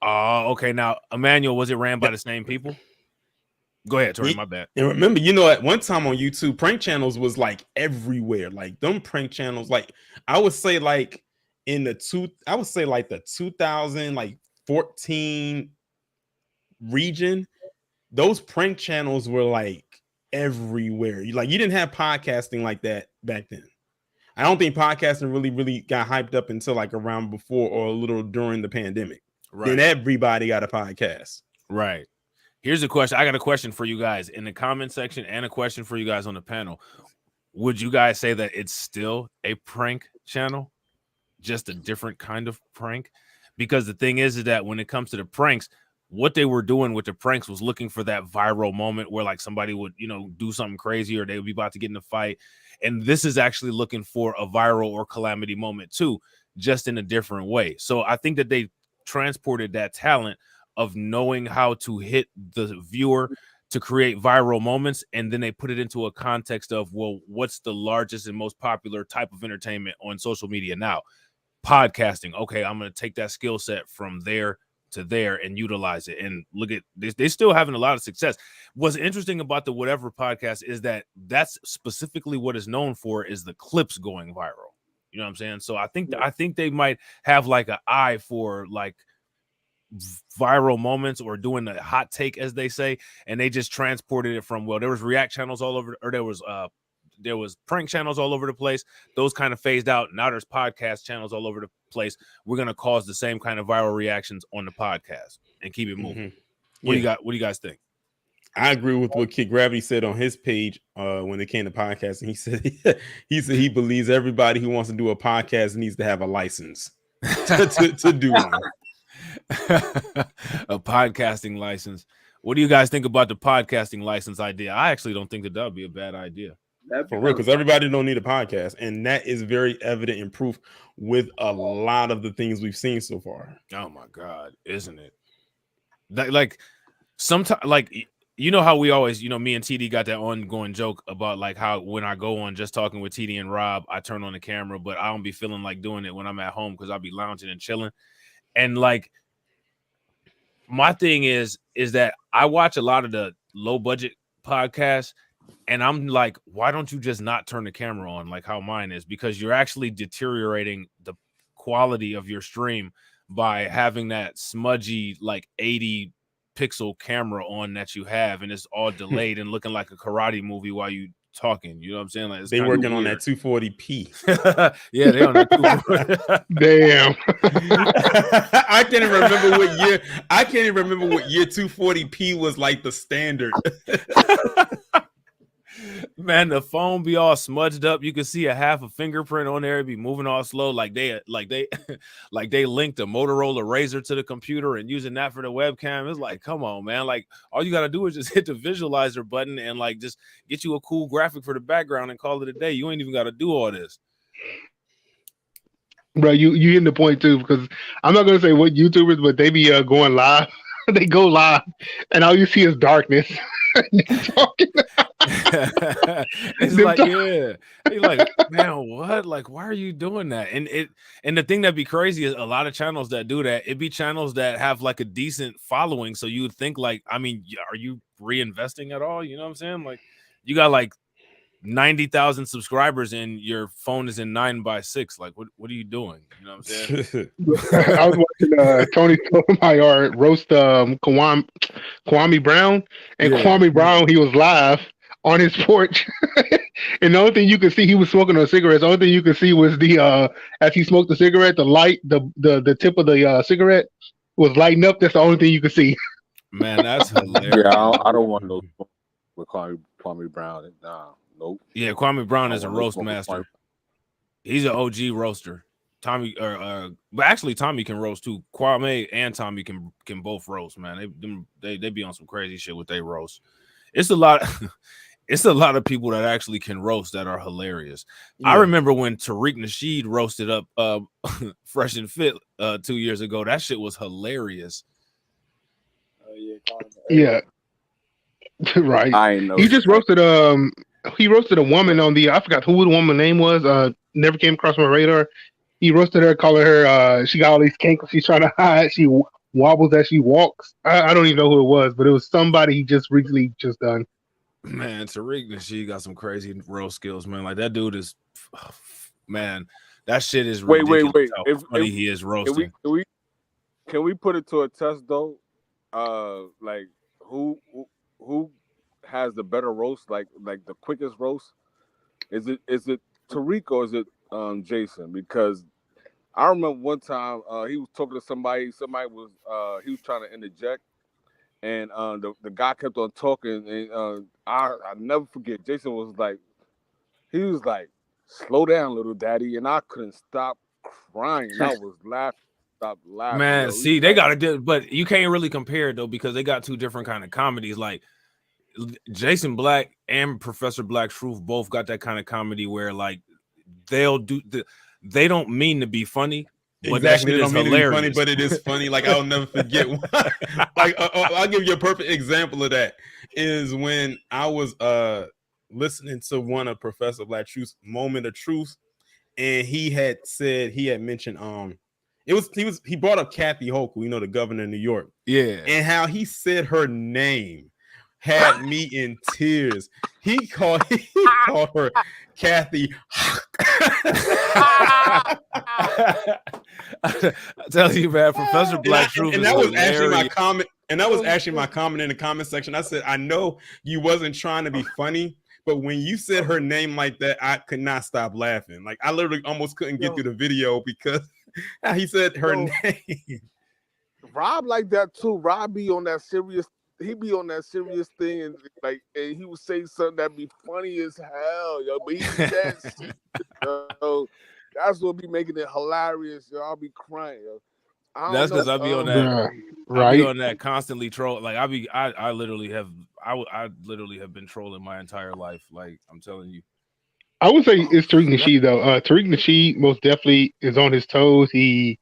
Okay. Now, Emmanuel, was it ran by the same people? Go ahead, Tori, my bad. And remember, at one time on YouTube, prank channels was like everywhere. Like them prank channels, like I would say like the 2014 region, those prank channels were like everywhere. You didn't have podcasting like that back then. I don't think podcasting really got hyped up until like around before or a little during the pandemic. Right. Then everybody got a podcast. Right. Here's a question. I got a question for you guys in the comment section and a question for you guys on the panel. Would you guys say that it's still a prank channel? Just a different kind of prank? Because the thing is that when it comes to the pranks, what they were doing with the pranks was looking for that viral moment where like somebody would, do something crazy or they would be about to get in a fight. And this is actually looking for a viral or calamity moment too, just in a different way. So I think that they transported that talent of knowing how to hit the viewer to create viral moments, and then they put it into a context of, well, what's the largest and most popular type of entertainment on social media now? Podcasting. Okay, I'm going to take that skill set from there to there and utilize it. And look at this, they're still having a lot of success. What's interesting about the whatever podcast is that that's specifically what is known for is the clips going viral. You know what I'm saying? So I think they might have like an eye for like viral moments or doing a hot take, as they say, and they just transported it from, well, there was react channels all over, or there was prank channels all over the place. Those kind of phased out. Now there's podcast channels all over the place. We're going to cause the same kind of viral reactions on the podcast and keep it moving. What do you guys think? I agree with what Kid Gravity said on his page when it came to podcasting. He said he believes everybody who wants to do a podcast needs to have a license to do one. A podcasting license. What do you guys think about the podcasting license idea? I actually don't think that would be a bad idea. For real, because everybody don't need a podcast, and that is very evident in proof with a lot of the things we've seen so far. Oh my God, isn't it? That, like, sometimes, like, how we always, me and TD got that ongoing joke about like how when I go on Just Talking with TD and Rob, I turn on the camera, but I don't be feeling like doing it when I'm at home because I'll be lounging and chilling. And like, my thing is that I watch a lot of the low budget podcasts, and I'm like, why don't you just not turn the camera on like how mine is? Because you're actually deteriorating the quality of your stream by having that smudgy like 80 pixel camera on that you have, and it's all delayed and looking like a karate movie while you talking. You know what I'm saying? Like, they working on that 240p. Yeah, they on that 240. Damn. I can't even remember what year. I can't even remember what year 240p was like the standard. Man, the phone be all smudged up. You can see a half a fingerprint on there. It'd be moving all slow, like they linked a Motorola Razr to the computer and using that for the webcam. It's like, come on, man. Like, all you gotta do is just hit the visualizer button and like just get you a cool graphic for the background and call it a day. You ain't even got to do all this. Bro, you hitting the point too, because I'm not gonna say what YouTubers, but they be going live. They go live, and all you see is darkness. It's like, yeah, he's like, man, what? Like, why are you doing that? And the thing that'd be crazy is a lot of channels that do that. It'd be channels that have like a decent following, so you would think like, I mean, are you reinvesting at all? You know what I'm saying? Like, you got like 90,000 subscribers and your phone is in 9x6. Like, what are you doing? You know what I'm saying? I was watching Tony Sotomayor roast Kwame Brown, and Kwame Brown, he was live on his porch. And the only thing you could see, he was smoking on cigarettes. The only thing you could see was the as he smoked the cigarette, the light, the tip of the cigarette was lighting up. That's the only thing you could see. Man, that's hilarious. Yeah, I don't want no with Kwame Brown. Nah, nope. Yeah, Kwame Brown is a roast master. He's an OG roaster. Tommy, but actually Tommy can roast too. Kwame and Tommy can both roast. Man, they be on some crazy shit with they roast. It's a lot. It's a lot of people that actually can roast that are hilarious. Yeah. I remember when Tariq Nasheed roasted up Fresh and Fit 2 years ago. That shit was hilarious. Yeah. Right. I ain't know. He just roasted a woman on the, I forgot who the woman's name was. Never came across my radar. He roasted her, calling her she got all these kinkles she's trying to hide. She wobbles as she walks. I don't even know who it was, but it was somebody he just recently just done. Man, Tariq Nasheed got some crazy roast skills, man. Like that dude is, man, that shit is ridiculous. Wait. How funny he is roasting. Can we put it to a test though? Like who has the better roast? Like the quickest roast? Is it Tariq or is it Jason? Because I remember one time he was talking to somebody. Somebody was he was trying to interject. And the guy kept on talking, and I never forget. Jason was like, "Slow down, little daddy," and I couldn't stop crying. I was laughing, stop laughing. Man, see, they got to, but you can't really compare it though because they got two different kind of comedies. Like Jason Black and Professor Black Truth both got that kind of comedy where like they don't mean to be funny. But exactly, it don't mean hilarious. to be funny, but it is funny. Like I'll never forget. Like I'll give you a perfect example of that is when I was listening to one of Professor Black Truth's Moment of Truth, and he had mentioned he brought up Kathy Hochul, the governor of New York, and how he said her name had me in tears. He called her Kathy. I tell you, man, Professor Black Truth, and that was actually my comment. And that was actually my comment in the comment section. I said, I know you wasn't trying to be funny, but when you said her name like that, I could not stop laughing. Like I literally almost couldn't get through the video because he said her name. Rob like that too. Rob be on that serious. He be on that serious thing, and he would say something that be funny as hell, yo. But he said shit, yo. That's what be making it hilarious, yo. I'll be crying, yo. That's because I be on that, right? I be on that constantly troll. Like I literally have been trolling my entire life. Like I'm telling you. I would say it's Tariq Nasheed though. Tariq Nasheed most definitely is on his toes. He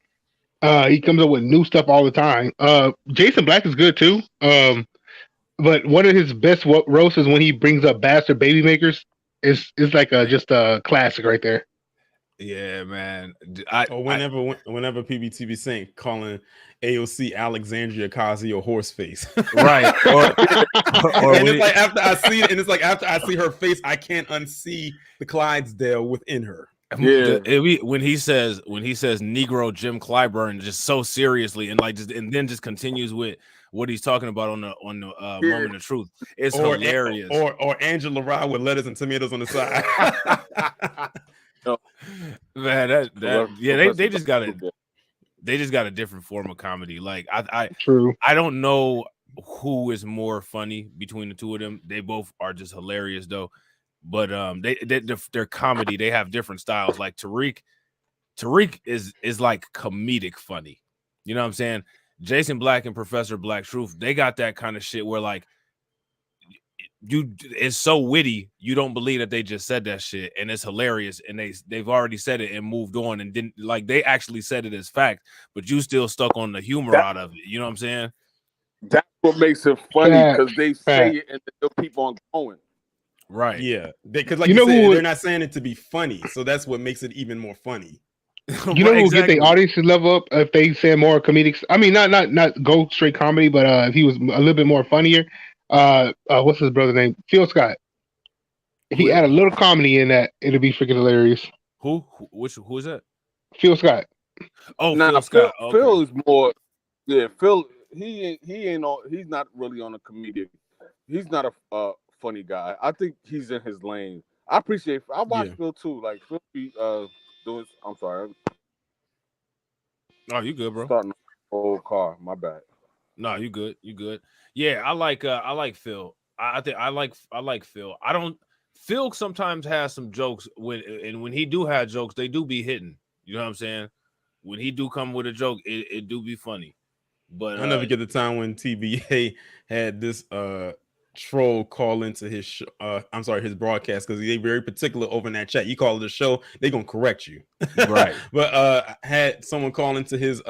comes up with new stuff all the time. Jason Black is good too. But one of his best roasts is when he brings up bastard baby makers. It's like just a classic right there. Yeah, man. Whenever PBTV saying calling AOC Alexandria Ocasio horse face, right? Or and it's like after I see it, and it's like after I see her face, I can't unsee the Clydesdale within her. Yeah, when he says Negro Jim Clyburn just so seriously and then just continues with what he's talking about on the Moment of Truth. It's hilarious. Or Angela Rye with lettuce and tomatoes on the side. Man, they just got a different form of comedy. Like I don't know who is more funny between the two of them. They both are just hilarious though. But their comedy, they have different styles. Like Tariq is like comedic funny. You know what I'm saying? Jason Black and Professor Black Truth, they got that kind of shit where like it's so witty, you don't believe that they just said that shit, and it's hilarious, and they've already said it and moved on and didn't like they actually said it as fact, but you still stuck on the humor out of it. You know what I'm saying? That's what makes it funny because they say it and they'll keep on going. Right. Yeah. Because like you said, they're not saying it to be funny, so that's what makes it even more funny. You know who get the audience to level up if they say more comedic? I mean, not go straight comedy, but if he was a little bit more funnier. What's his brother's name? Phil Scott. If he add a little comedy in that, it'll be freaking hilarious. Who is that? Phil Scott. Oh, Phil Scott. Okay. Phil is more. Yeah, Phil. He ain't on. He's not really on a comedic. He's not a funny guy. I think he's in his lane. I appreciate. I watch Phil too. Like Phil be doing. I'm sorry. Oh, you good, bro? Starting an old car. My bad. No, you good. You good. Yeah, I like Phil. I think I like Phil. Phil sometimes has some jokes when he do have jokes, they do be hitting. You know what I'm saying? When he do come with a joke, it do be funny. But I never get the time when TBA had this troll call into his his broadcast, because they very particular over in that chat. You call it a show, they gonna correct you. Right. But had someone call into his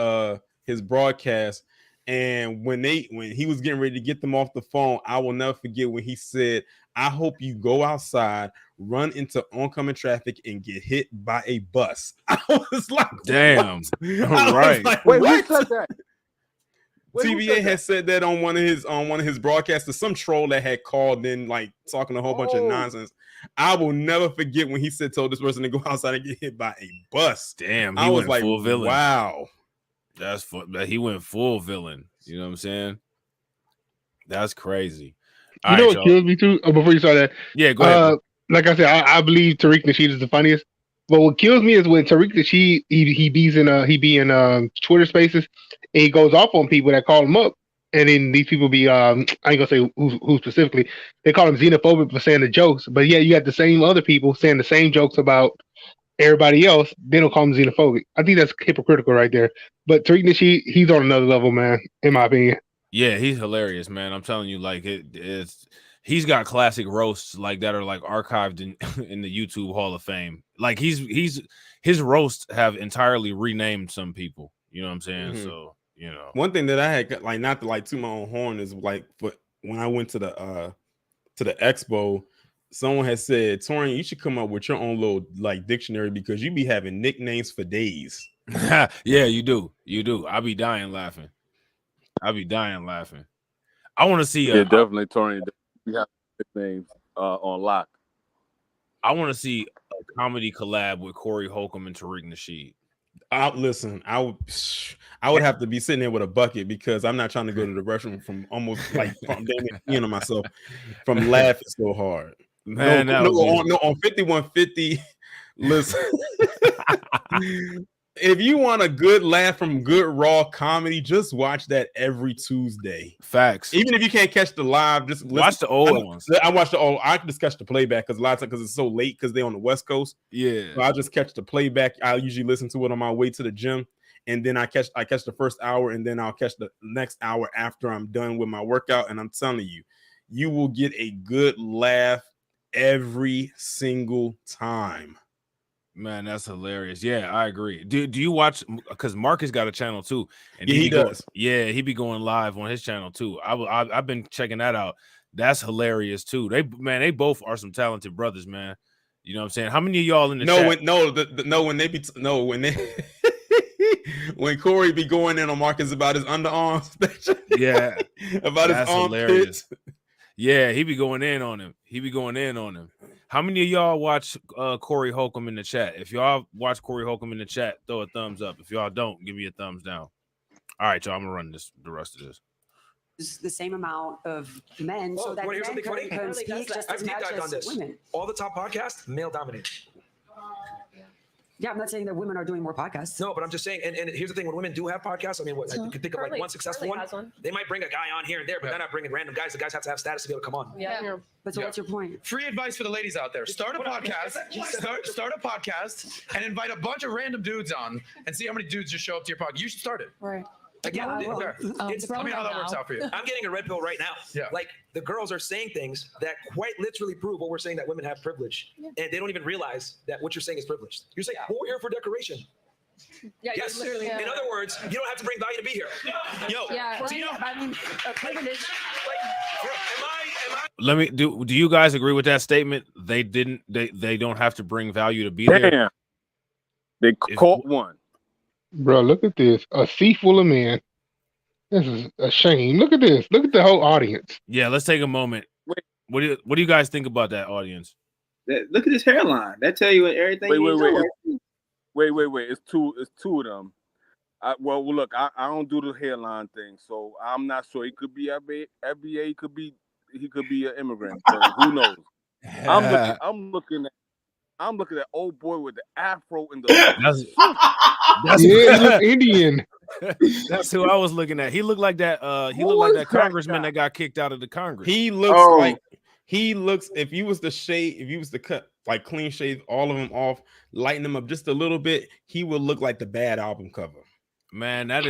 broadcast, and when he was getting ready to get them off the phone, I will never forget when he said, "I hope you go outside, run into oncoming traffic, and get hit by a bus." I was like, damn. Right. Like, wait, who said that? TVA has said that on one of his broadcasts to some troll that had called in, like talking a whole bunch of nonsense. I will never forget when he told this person to go outside and get hit by a bus. Damn, I was like, full villain. Wow, he went full villain. You know what I'm saying? That's crazy. You know what kills me too? Before you start that, yeah, go ahead. Like I said, I believe Tariq Nasheed is the funniest. But what kills me is when Tariq Nasheed he be in Twitter Spaces, and he goes off on people that call him up, and then these people be I ain't gonna say who specifically, they call him xenophobic for saying the jokes, but yeah, you got the same other people saying the same jokes about everybody else. They don't call him xenophobic. I think that's hypocritical right there. But Tariq Nasheed, he's on another level, man, in my opinion. Yeah, he's hilarious, man. I'm telling you, like he's got classic roasts like that are like archived in the YouTube Hall of Fame. Like his roasts have entirely renamed some people. You know what I'm saying? Mm-hmm. So you know, one thing that I had, like, not to like toot my own horn, is like, but when I went to the expo, someone had said, Torian, you should come up with your own little like dictionary, because you be having nicknames for days. Yeah, you do. I be dying laughing. I want to see. Definitely, Torian. We have nicknames on lock. I want to see a comedy collab with Corey Holcomb and Tariq Nasheed. Listen, I would have to be sitting there with a bucket, because I'm not trying to go to the restroom from almost like damn myself from laughing so hard. Man, on 5150. Listen, if you want a good laugh from good raw comedy, just watch that every Tuesday. Facts. Even if you can't catch the live, just watch the old ones. I watch the old. I can just catch the playback, because a lot of times, because it's so late, because they're on the West Coast. Yeah, so I just catch the playback. I usually listen to it on my way to the gym, and then I catch the first hour, and then I'll catch the next hour after I'm done with my workout. And I'm telling you, you will get a good laugh every single time. Man, that's hilarious. Yeah, I agree. Do you watch? Because Marcus got a channel too, and he does. He be going live on his channel too. I've been checking that out. That's hilarious too. They both are some talented brothers, man. You know what I'm saying? How many of y'all in the chat? When Corey be going in on Marcus about his underarms, yeah, about his armpits. Yeah, he be going in on him. How many of y'all watch Corey Holcomb in the chat? If y'all watch Corey Holcomb in the chat, throw a thumbs up. If y'all don't, give me a thumbs down. All right, y'all, I'm gonna run the rest of this. It's the same amount of men, so that men can speak just as much as women. All the top podcasts, male dominated. Yeah, I'm not saying that women are doing more podcasts. No, but I'm just saying, and here's the thing: when women do have podcasts, I mean, you could think of like one successful one. They might bring a guy on here and there, but they're not bringing random guys. The guys have to have status to be able to come on. Yeah. But so what's your point? Free advice for the ladies out there: start a podcast, start a podcast, and invite a bunch of random dudes on, and see how many dudes just show up to your podcast. You should start it. Right. Like, let me know how that works out for you. I'm getting a red pill right now. Yeah. Like, the girls are saying things that quite literally prove what we're saying, that women have privilege. Yeah. And they don't even realize that what you're saying is privileged. You're saying, well, we're here for decoration. Yeah, yes. In other words, you don't have to bring value to be here. Yo. Yeah. Do you know? I mean, privilege. Let me do you guys agree with that statement? They don't have to bring value to be there. They caught one. Bro, look at this. A sea full of men. This is a shame. Look at this. Look at the whole audience. Yeah, let's take a moment. Wait. What do you guys think about that audience? Look at his hairline. That tell you everything. Wait. It's two of them. Well, look, I don't do the hairline thing, so I'm not sure. It could be FBA, it could be he could be an immigrant. So who knows? I'm looking at old boy with the afro in the he looks Indian. That's who I was looking at. He looked like that. He looked like that congressman that got kicked out of the Congress. He looks if you was to cut like clean shave all of them off, lighten them up just a little bit, he would look like the Bad album cover. Man, that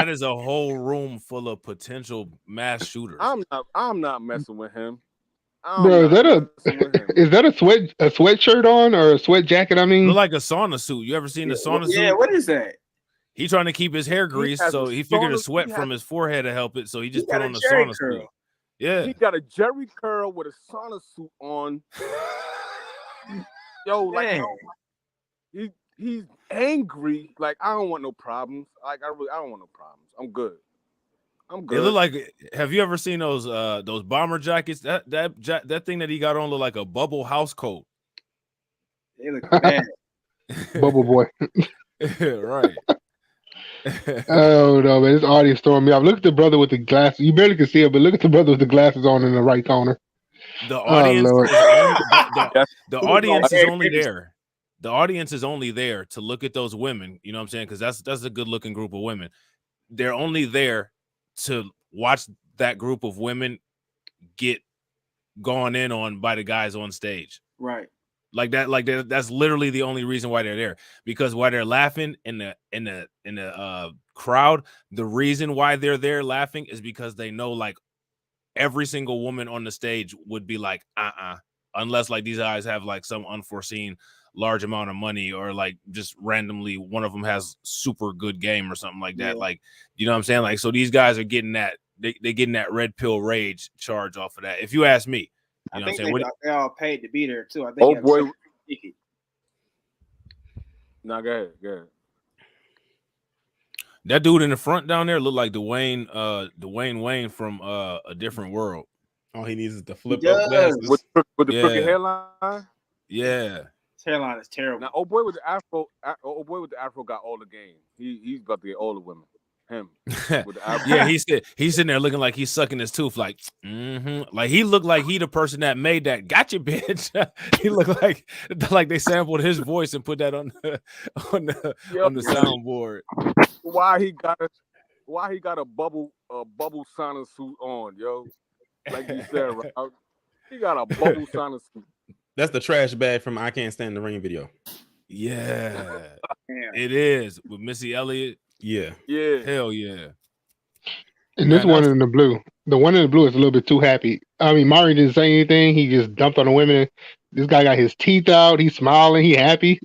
is a whole room full of potential mass shooters. I'm not messing with him. Bro, is that a sweatshirt on or a sweat jacket? I mean, look like a sauna suit. You ever seen the sauna suit? Yeah, what is that? He trying to keep his hair greased, so he figured a sweat from his forehead to help it. So he just put on the sauna suit. Yeah, he got a Jerry curl with a sauna suit on. Yo, like he's angry. Like I don't want no problems. Like I don't want no problems. I'm good. They look like. Have you ever seen those bomber jackets? That thing that he got on look like a bubble house coat. They look bad. Bubble boy. Right. Oh no, man! This audience throwing me off. Look at the brother with the glasses. You barely can see it, but look at the brother with the glasses on in the right corner. The audience, the audience is only there. The audience is only there to look at those women. You know what I'm saying? Because that's a good looking group of women. They're only there to watch that group of women get gone in on by the guys on stage. Right. That's literally the only reason why they're there, because while they're laughing in the crowd, the reason why they're there laughing is because they know like every single woman on the stage would be like, unless like these guys have like some unforeseen large amount of money or like just randomly one of them has super good game or something like that. Like, you know what I'm saying? Like, so these guys are getting that, they getting that red pill rage charge off of that. If you ask me, you know what I'm saying? They all paid to be there too. I think. Oh boy. No, go ahead. That dude in the front down there looked like Dwayne Wayne from A Different World. All he needs is the flip up glasses with the crooked hairline. Yeah, his hairline is terrible. Now, old boy with the afro got all the game. He's about to get all the women. Him with the afro. Yeah, he's sitting there looking like he's sucking his tooth, like like he looked like he the person that made that gotcha bitch. He looked like they sampled his voice and put that on the soundboard. Why he got a bubble sauna suit on, yo? Like you said, right? He got a bubble sauna suit. That's the trash bag from I Can't Stand the Rain video. Yeah, it is with Missy Elliott. Yeah. Hell yeah. And this one in the blue. The one in the blue is a little bit too happy. I mean, Mari didn't say anything. He just dumped on the women. This guy got his teeth out. He's smiling. He happy.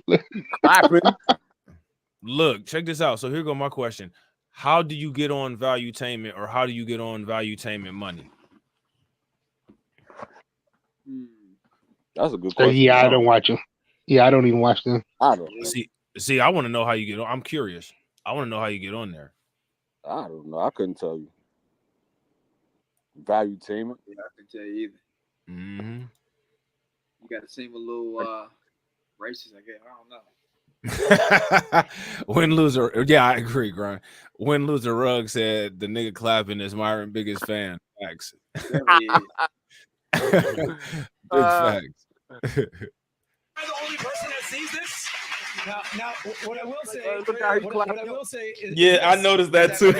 Look, check this out. So here go my question. How do you get on Valuetainment, or how do you get on Valuetainment money? That's a good question. Yeah, I don't watch them. Yeah, I don't even watch them. I don't see. I want to know how you get on. I'm curious. I want to know how you get on there. I don't know. I couldn't tell you. Valuetainment. Yeah, I couldn't tell you either. Mm-hmm. You got to seem a little racist, I guess. I don't know. Win loser. Yeah, I agree, Grind. Win loser Rug said the nigga clapping is Myron's biggest fan. Facts. Big facts. Am I the only person that sees this? Now, what I will say, is, yeah, I noticed that too.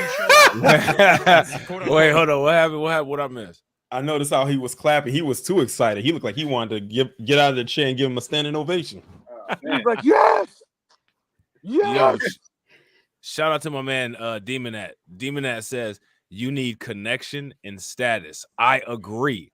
Wait, hold on. What happened? What I missed? I noticed how he was clapping. He was too excited. He looked like he wanted to get out of the chair and give him a standing ovation. He's like, yes. Yo, shout out to my man Demonat. Demonat says you need connection and status. I agree.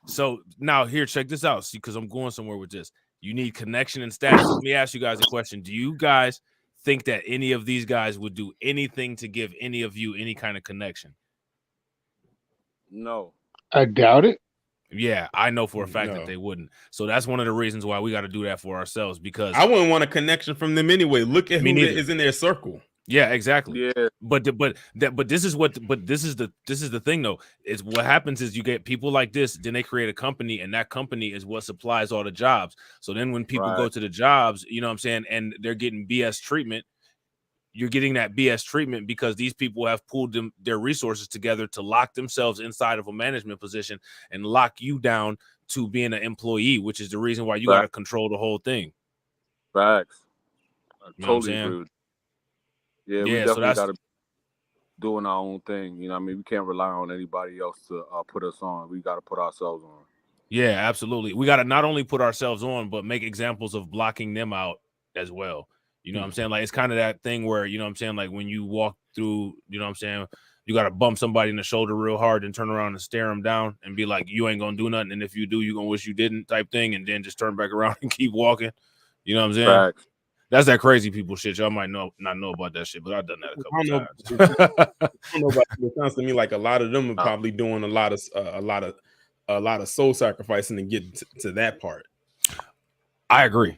So now here, check this out. See, because I'm going somewhere with this. You need connection and status. Let me ask you guys a question. Do you guys think that any of these guys would do anything to give any of you any kind of connection? No. I doubt it. Yeah, I know for a fact that they wouldn't. So that's one of the reasons why we got to do that for ourselves, because I wouldn't want a connection from them anyway. Look at who is in their circle. Yeah, exactly. Yeah. But this is the thing though. Is what happens is you get people like this, then they create a company, and that company is what supplies all the jobs. So then when people go to the jobs, you know what I'm saying, and they're getting BS treatment, you're getting that BS treatment because these people have pooled their resources together to lock themselves inside of a management position and lock you down to being an employee, which is the reason why you got to control the whole thing. Facts. I You know totally agree with you. Yeah, we definitely got to doing our own thing. You know what I mean? We can't rely on anybody else to put us on. We got to put ourselves on. Yeah, absolutely. We got to not only put ourselves on, but make examples of blocking them out as well. You know what I'm saying? Like, it's kind of that thing where, you know what I'm saying? Like, when you walk through, you know what I'm saying? You got to bump somebody in the shoulder real hard and turn around and stare them down and be like, you ain't going to do nothing. And if you do, you're going to wish you didn't type thing. And then just turn back around and keep walking. You know what I'm saying? Facts. That's that crazy people shit. Y'all might not know about that shit, but I've done that a couple times. I don't know about it. It sounds to me like a lot of them are probably doing a lot of soul sacrificing to get to that part. I agree.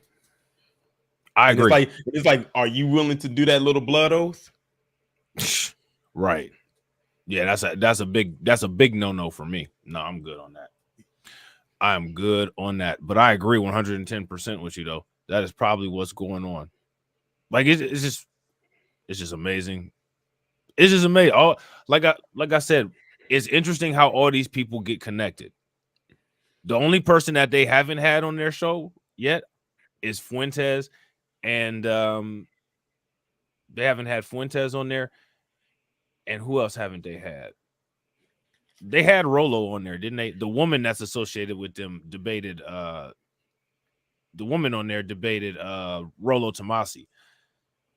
It's like, are you willing to do that little blood oath? Right. Yeah, that's a big no for me. No, I'm good on that. I'm good on that. But I agree 110% with you though. That is probably what's going on. Like it's just amazing. It's just amazing. Oh, like I said, it's interesting how all these people get connected. The only person that they haven't had on their show yet is Fuentes, and they haven't had Fuentes on there. And who else haven't they had? They had Rolo on there, didn't they? The woman that's associated with them debated. The woman on there debated Rolo Tomasi.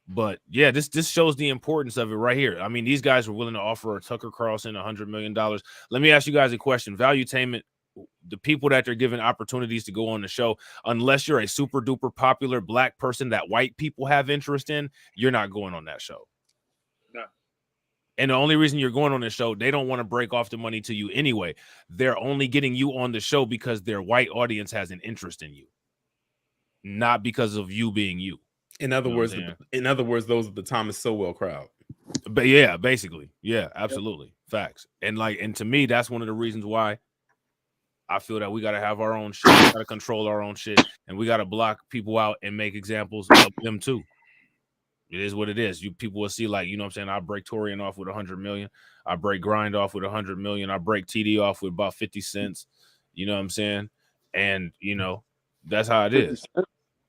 But yeah, this shows the importance of it right here. I mean, these guys were willing to offer Tucker Carlson $100 million. Let me ask you guys a question. Valuetainment, the people that they're giving opportunities to go on the show, unless you're a super duper popular black person that white people have interest in, you're not going on that show. No. And the only reason you're going on the show, they don't want to break off the money to you anyway. They're only getting you on the show because their white audience has an interest in you, not because of you being you. In other words, those are the Thomas Sowell crowd. But yeah, basically, yeah, absolutely, facts. And to me, that's one of the reasons why I feel that we got to have our own shit, we got to control our own shit, and we got to block people out and make examples of them too. It is what it is. You people will see, like, you know what I'm saying? I break Torian off with 100 million. I break Grind off with 100 million. I break TD off with about 50 cents. You know what I'm saying? And you know, that's how it is.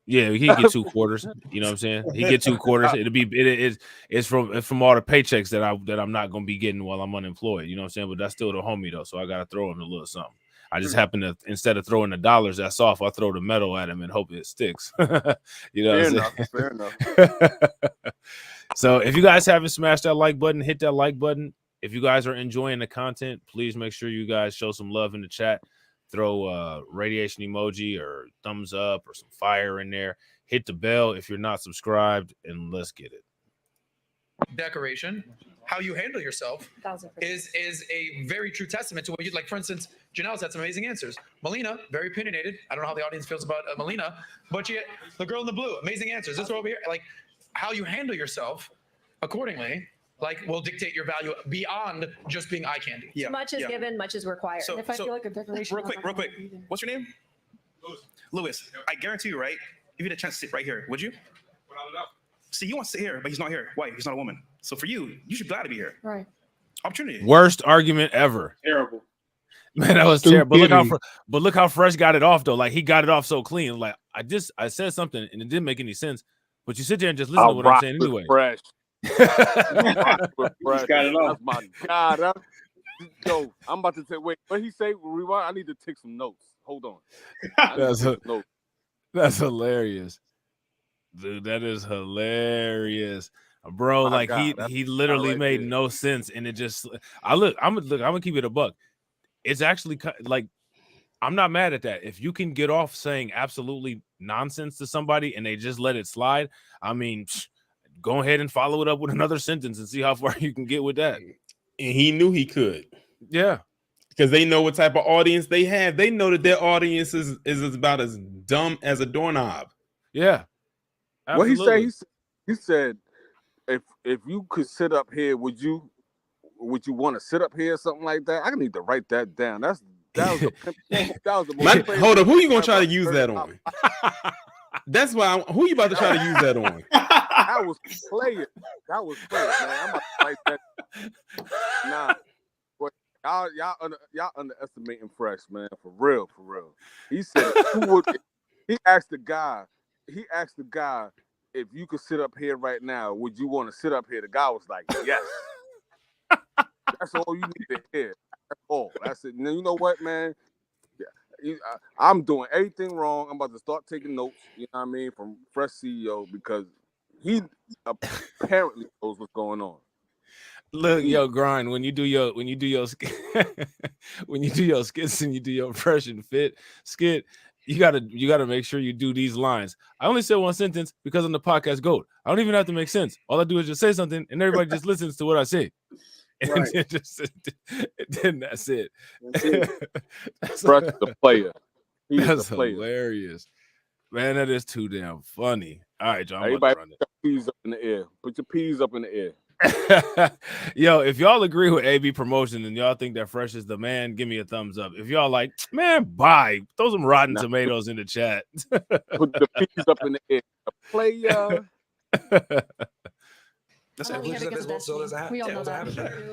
Yeah, he get 2 quarters. You know what I'm saying? He get 2 quarters. It's from all the paychecks that I'm not gonna be getting while I'm unemployed. You know what I'm saying? But that's still the homie though, so I gotta throw him a little something. I just happen to, instead of throwing the dollars that's off, I throw the metal at him and hope it sticks. You know, fair enough. So if you guys haven't smashed that like button, hit that like button. If you guys are enjoying the content, please make sure you guys show some love in the chat. Throw a radiation emoji or thumbs up or some fire in there. Hit the bell if you're not subscribed, and let's get it. Decoration, how you handle yourself is a very true testament to what you like. For instance, Janelle's had some amazing answers. Melina, very opinionated. I don't know how the audience feels about Melina, but the girl in the blue, amazing answers. This one over here, like how you handle yourself accordingly, like will dictate your value beyond just being eye candy. Yeah. Much is given, much is required. So, if I feel like a decoration, real quick, what's your name? Lewis. I guarantee you, right? If you had a chance to sit right here, would you? See, you want to sit here, but he's not here. Why? He's not a woman. So for you, you should be glad to be here. Right. Opportunity. Worst argument ever. Terrible. Man, that was terrible. But look how Fresh got it off though. Like he got it off so clean. Like I said something and it didn't make any sense. But you sit there and just listen to what I'm saying anyway. Fresh. He's got it off. My God. Yo, I'm about to say, wait, what he say? Rewind. I need to take some notes. Hold on. That's hilarious. Dude, that is hilarious. Bro, like he literally made no sense. And it just I'm gonna keep it a buck. It's actually like I'm not mad at that. If you can get off saying absolutely nonsense to somebody and they just let it slide, I mean, go ahead and follow it up with another sentence and see how far you can get with that. And he knew he could. Yeah. Because they know what type of audience they have. They know that their audience is about as dumb as a doorknob. Yeah. Absolutely. What he said, if you could sit up here, would you want to sit up here or something like that? I need to write that down. That was the most hold up, who you gonna try to use that on? That's why who you about to try to use that on? That was player. That was player, man. I'm about to write that. Nah, but y'all underestimating Fresh, man. For real, for real. He said he asked the guy if you could sit up here right now, would you want to sit up here? The guy was like, yes. That's all you need to hear. That's all. That's it. Now, you know what, man? I'm doing everything wrong. I'm about to start taking notes, you know what I mean, from Fresh CEO because he apparently knows what's going on. Look, yo, Grind, when you do your when you do your skits and you do your Fresh and Fit skit, you gotta make sure you do these lines. I only said one sentence because I'm the podcast GOAT. I don't even have to make sense. All I do is just say something and everybody just listens to what I say. And Right. then that's it. Fresh is the player. He is That's the player. hilarious. Man, that is too damn funny. All right, John. Everybody put your P's up in the air. Put your P's up in the air. Yo, if y'all agree with AB Promotion and y'all think that Fresh is the man, give me a thumbs up. If y'all like, man, bye. Throw some rotten tomatoes in the chat. Put the P's up in the air. A player. That's I'm only here because of that so does scene. that. We all Yeah, know doesn't that. happen.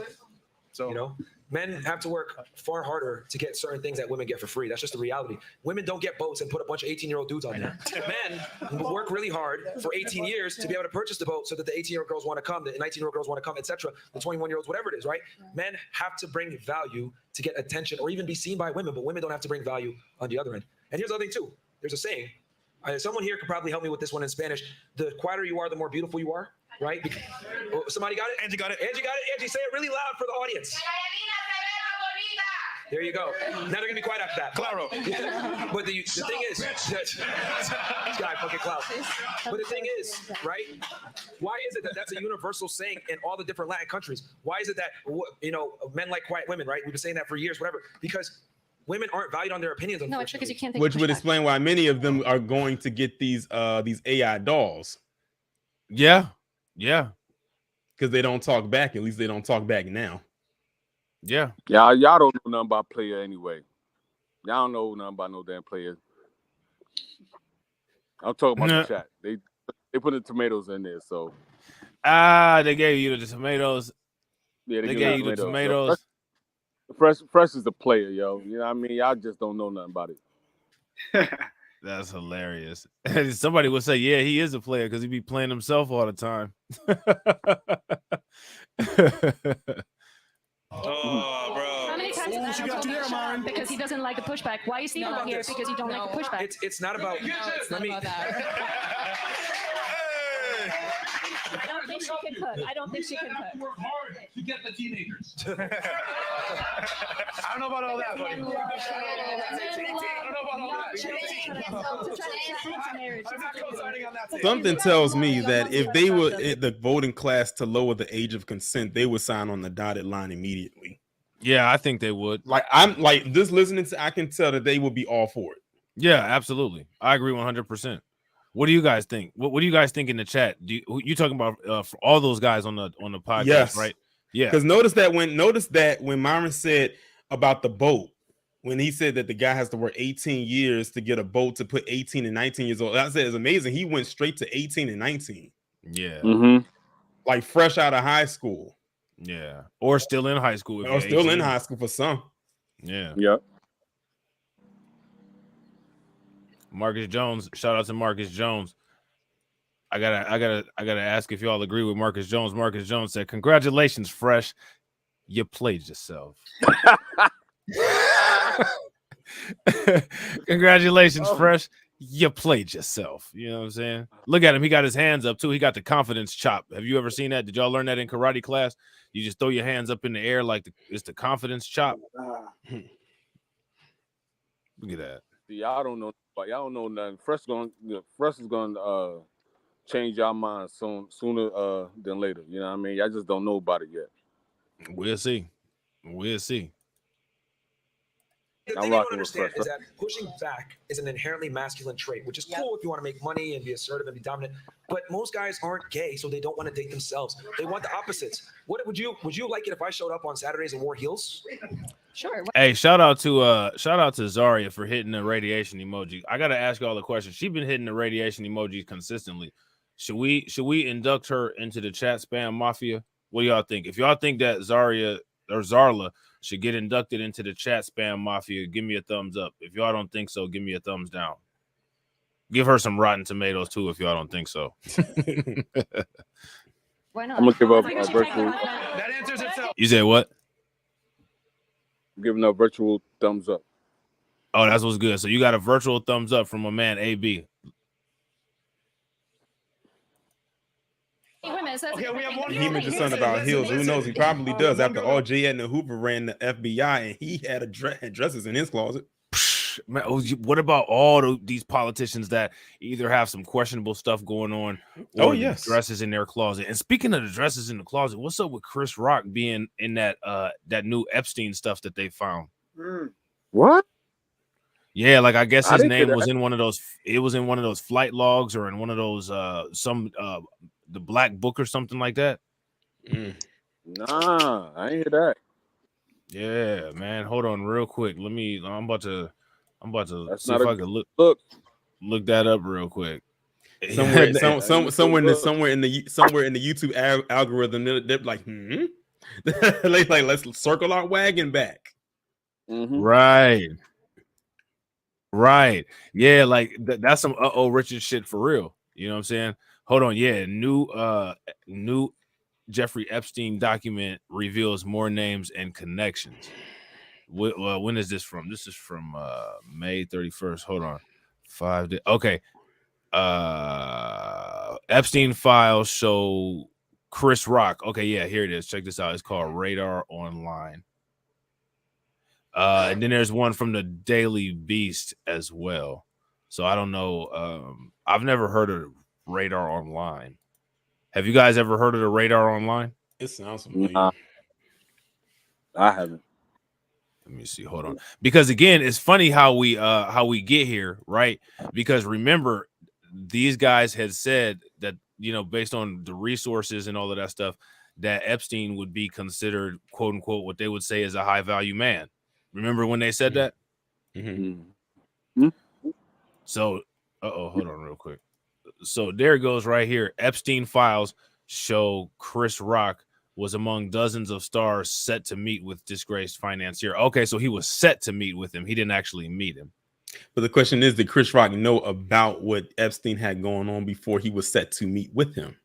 So, you know, men have to work far harder to get certain things that women get for free. That's just the reality. Women don't get boats and put a bunch of 18-year-old dudes on there. Men work really hard for 18 years to be able to purchase the boat so that the 18-year-old girls want to come, the 19-year-old girls want to come, etc. The 21-year-olds, whatever it is, right? Men have to bring value to get attention or even be seen by women, but women don't have to bring value on the other end. And here's the other thing, too. There's a saying. Someone here could probably help me with this one in Spanish. The quieter you are, the more beautiful you are, right? Oh, somebody got it? Angie got it. Angie got it. Angie, say it really loud for the audience. There you go. Now they're gonna be quiet after that. Claro. But the thing is, this guy fucking clout. But the thing is, right? Why is it that that's a universal saying in all the different Latin countries? Why is it that men like quiet women, right? We've been saying that for years, whatever. Because women aren't valued on their opinions. No, it's because you can't think. Which would explain why many of them are going to get these AI dolls. Yeah. Because they don't talk back. At least they don't talk back now. Yeah. Y'all don't know nothing about player anyway. Y'all don't know nothing about no damn player. I'm talking about the chat. They put the tomatoes in there, so. They gave you the tomatoes. Yeah, they gave you the tomatoes. Fresh is the player, yo. You know what I mean? Y'all just don't know nothing about it. That's hilarious. Somebody would say, yeah, he is a player because he be playing himself all the time. Oh, bro. How many times has Adam told me to shut up because he doesn't like the pushback? Why is Steve not here? Because you don't like the pushback. It's not about. It's not about that. I don't think she can cook. I don't think she can cook. Work hard to get the teenagers. I don't know about all that, buddy. I don't know about all that. Something tells me that if they were the voting class to lower the age of consent, they would sign on the dotted line immediately. Yeah, I think they would. Like I'm like just listening to, I can tell that they would be all for it. Yeah, absolutely. I agree 100%. What do you guys think? What do you guys think in the chat? You talking about for all those guys on the podcast, yes. right? Yeah. Because notice that when Myron said about the boat, when he said that the guy has to work 18 years to get a boat to put 18 and 19 years old, I said it's amazing. He went straight to 18 and 19. Yeah. Mm-hmm. Like fresh out of high school. Yeah. Or still in high school. Or still in high school for some. Yeah. Yep. Marcus Jones, shout out to Marcus Jones. I gotta ask if y'all agree with Marcus Jones. Marcus Jones said, "Congratulations, Fresh. You played yourself." Congratulations, Fresh. You played yourself. You know what I'm saying? Look at him. He got his hands up too. He got the confidence chop. Have you ever seen that? Did y'all learn that in karate class? You just throw your hands up in the air like it's the confidence chop. Look at that. Y'all don't know, but y'all don't know nothing. Fresh is gonna change y'all minds sooner than later. You know what I mean? Y'all just don't know about it yet. We'll see. We'll see. The thing you don't understand is that pushing back is an inherently masculine trait, which is cool if you want to make money and be assertive and be dominant. But most guys aren't gay, so they don't want to date themselves. They want the opposites. What would you like it if I showed up on Saturdays and wore heels? Sure. Hey, shout out to Zaria for hitting the radiation emoji. I gotta ask y'all a question. She's been hitting the radiation emojis consistently. Should we induct her into the chat spam mafia? What do y'all think? If y'all think that Zaria or Zarla should get inducted into the chat spam mafia, give me a thumbs up. If y'all don't think so, give me a thumbs down. Give her some Rotten Tomatoes too if y'all don't think so. Why not? I'm gonna give up I think we should virtual. That answers itself. You said what? I'm giving a virtual thumbs up. Oh, that's what's good. So you got a virtual thumbs up from a man, AB. Okay, we have one. He mentioned something about heels. Who knows? He probably does. After all, J. Edna Hoover ran the FBI, and he had dresses in his closet. Man, what about all these politicians that either have some questionable stuff going on or dresses in their closet? And speaking of the dresses in the closet, what's up with Chris Rock being in that new Epstein stuff that they found? What? Yeah, like I guess his name was in one of those. It was in one of those flight logs or in one of those the Black Book or something like that. Nah, I ain't hear that. Yeah, man. Hold on, real quick. I'm about to That's see not if a I can look. look that up real quick. Somewhere in the YouTube algorithm, they're like, like let's circle our wagon back. Right. Yeah, like that's some Richard shit for real. You know what I'm saying? Hold on. Yeah, new Jeffrey Epstein document reveals more names and connections. When is this from? This is from May 31st. Hold on. 5 days. Okay. Epstein files show Chris Rock. Okay, yeah, here it is. Check this out. It's called Radar Online. And then there's one from the Daily Beast as well. So I don't know. I've never heard of Radar Online. Have you guys ever heard of the Radar Online? It sounds familiar. I haven't. Let me see. Hold on. Because again, it's funny how we get here, right? Because remember, these guys had said that, based on the resources and all of that stuff, that Epstein would be considered, quote unquote, what they would say is a high value man. Remember when they said that? So, hold on real quick. So there it goes right here. Epstein files show Chris Rock was among dozens of stars set to meet with disgraced financier. Okay, so he was set to meet with him. He didn't actually meet him. But the question is, did Chris Rock know about what Epstein had going on before he was set to meet with him?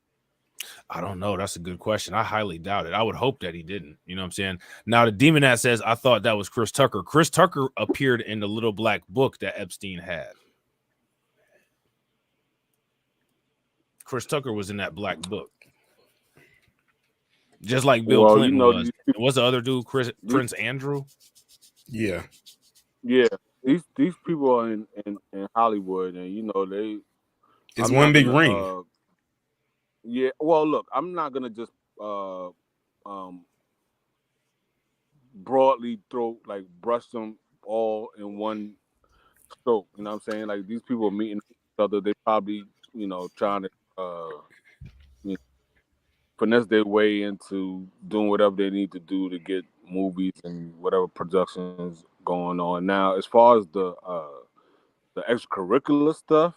I don't know. That's a good question. I highly doubt it. I would hope that he didn't. You know what I'm saying? Now, the Demonat says, I thought that was Chris Tucker. Chris Tucker appeared in the little black book that Epstein had. Chris Tucker was in that black book. Just like Bill Clinton was. What's the other dude? Prince Andrew? Yeah. These people are in Hollywood, and they. It's one big ring. Yeah. Well, look, I'm not gonna just broadly brush them all in one stroke. You know what I'm saying? Like, these people are meeting each other. They probably trying to finesse their way into doing whatever they need to do to get movies and whatever productions going on. Now, as far as the extracurricular stuff,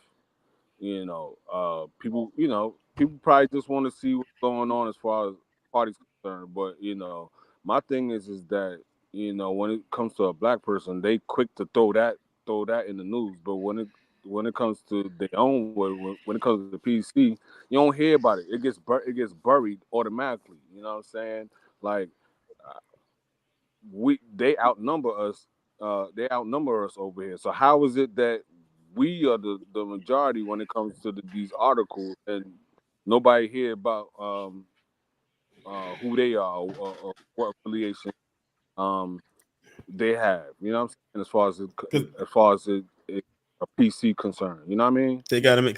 people probably just want to see what's going on as far as parties concerned. But my thing is that when it comes to a black person, they quick to throw that in the news. But when it comes to their own, when it comes to the PC, you don't hear about it. It gets buried automatically. You know what I'm saying? Like, they outnumber us. They outnumber us over here. So how is it that we are the majority when it comes to these articles, and nobody hear about who they are or what affiliation they have? You know what I'm saying? As far as a PC concern, you know what I mean? They gotta make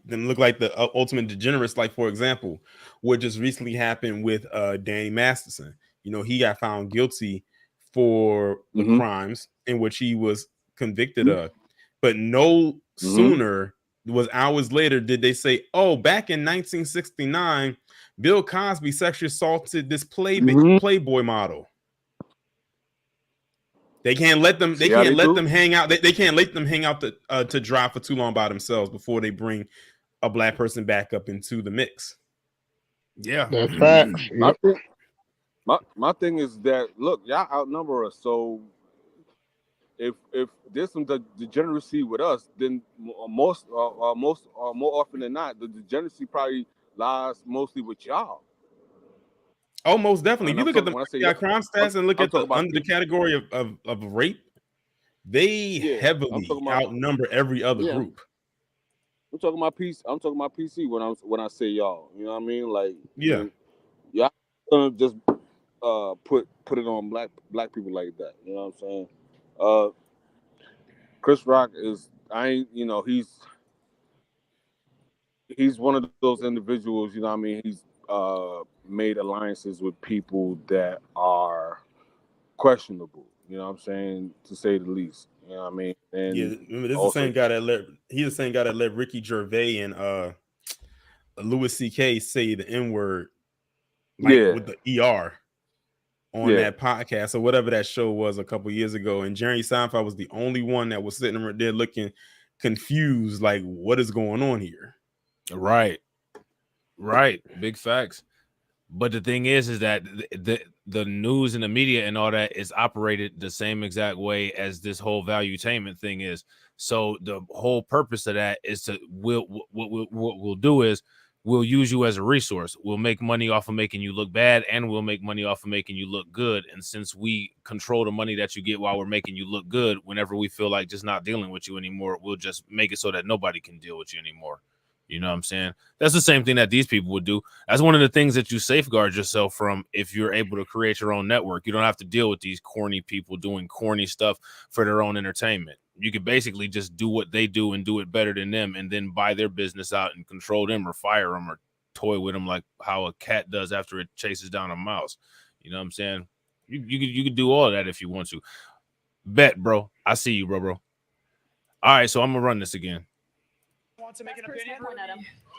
them look like the ultimate degenerates. Like, for example, what just recently happened with Danny Masterson. He got found guilty for the crimes in which he was convicted of, but no sooner was hours later did they say, oh, back in 1969, Bill Cosby sexually assaulted this Playboy model. They can't let them. They can't let them hang out. They can't let them hang out to dry for too long by themselves before they bring a black person back up into the mix. Yeah, that's facts. My thing is that look, y'all outnumber us, so if there's some degeneracy with us, then more often than not, the degeneracy probably lies mostly with y'all. Oh, most definitely. If you look at the crime stats and look at under the category of rape, they heavily outnumber every other group. I'm talking about PC. I'm talking about PC when I say y'all. You know what I mean? Like, yeah, y'all gonna just put it on black people like that. You know what I'm saying? Chris Rock is he's one of those individuals. You know what I mean? He's made alliances with people that are questionable. You know what I'm saying? To say the least. You know what I mean? And yeah, remember, this is the same guy that let Ricky Gervais and Louis C.K. say the N-word with the ER on that podcast or whatever that show was a couple years ago. And Jerry Seinfeld was the only one that was sitting right there looking confused, like, what is going on here? Right. Big facts. But the thing is that the news and the media and all that is operated the same exact way as this whole valuetainment thing is. So the whole purpose of that is to what we'll do is we'll use you as a resource. We'll make money off of making you look bad, and we'll make money off of making you look good. And since we control the money that you get while we're making you look good, whenever we feel like just not dealing with you anymore, we'll just make it so that nobody can deal with you anymore. You know what I'm saying? That's the same thing that these people would do. That's one of the things that you safeguard yourself from if you're able to create your own network. You don't have to deal with these corny people doing corny stuff for their own entertainment. You can basically just do what they do and do it better than them, and then buy their business out and control them or fire them or toy with them like how a cat does after it chases down a mouse. You know what I'm saying? You could do all of that if you want to. Bet, bro. I see you, bro. All right, so I'm going to run this again. Want to make an opinion?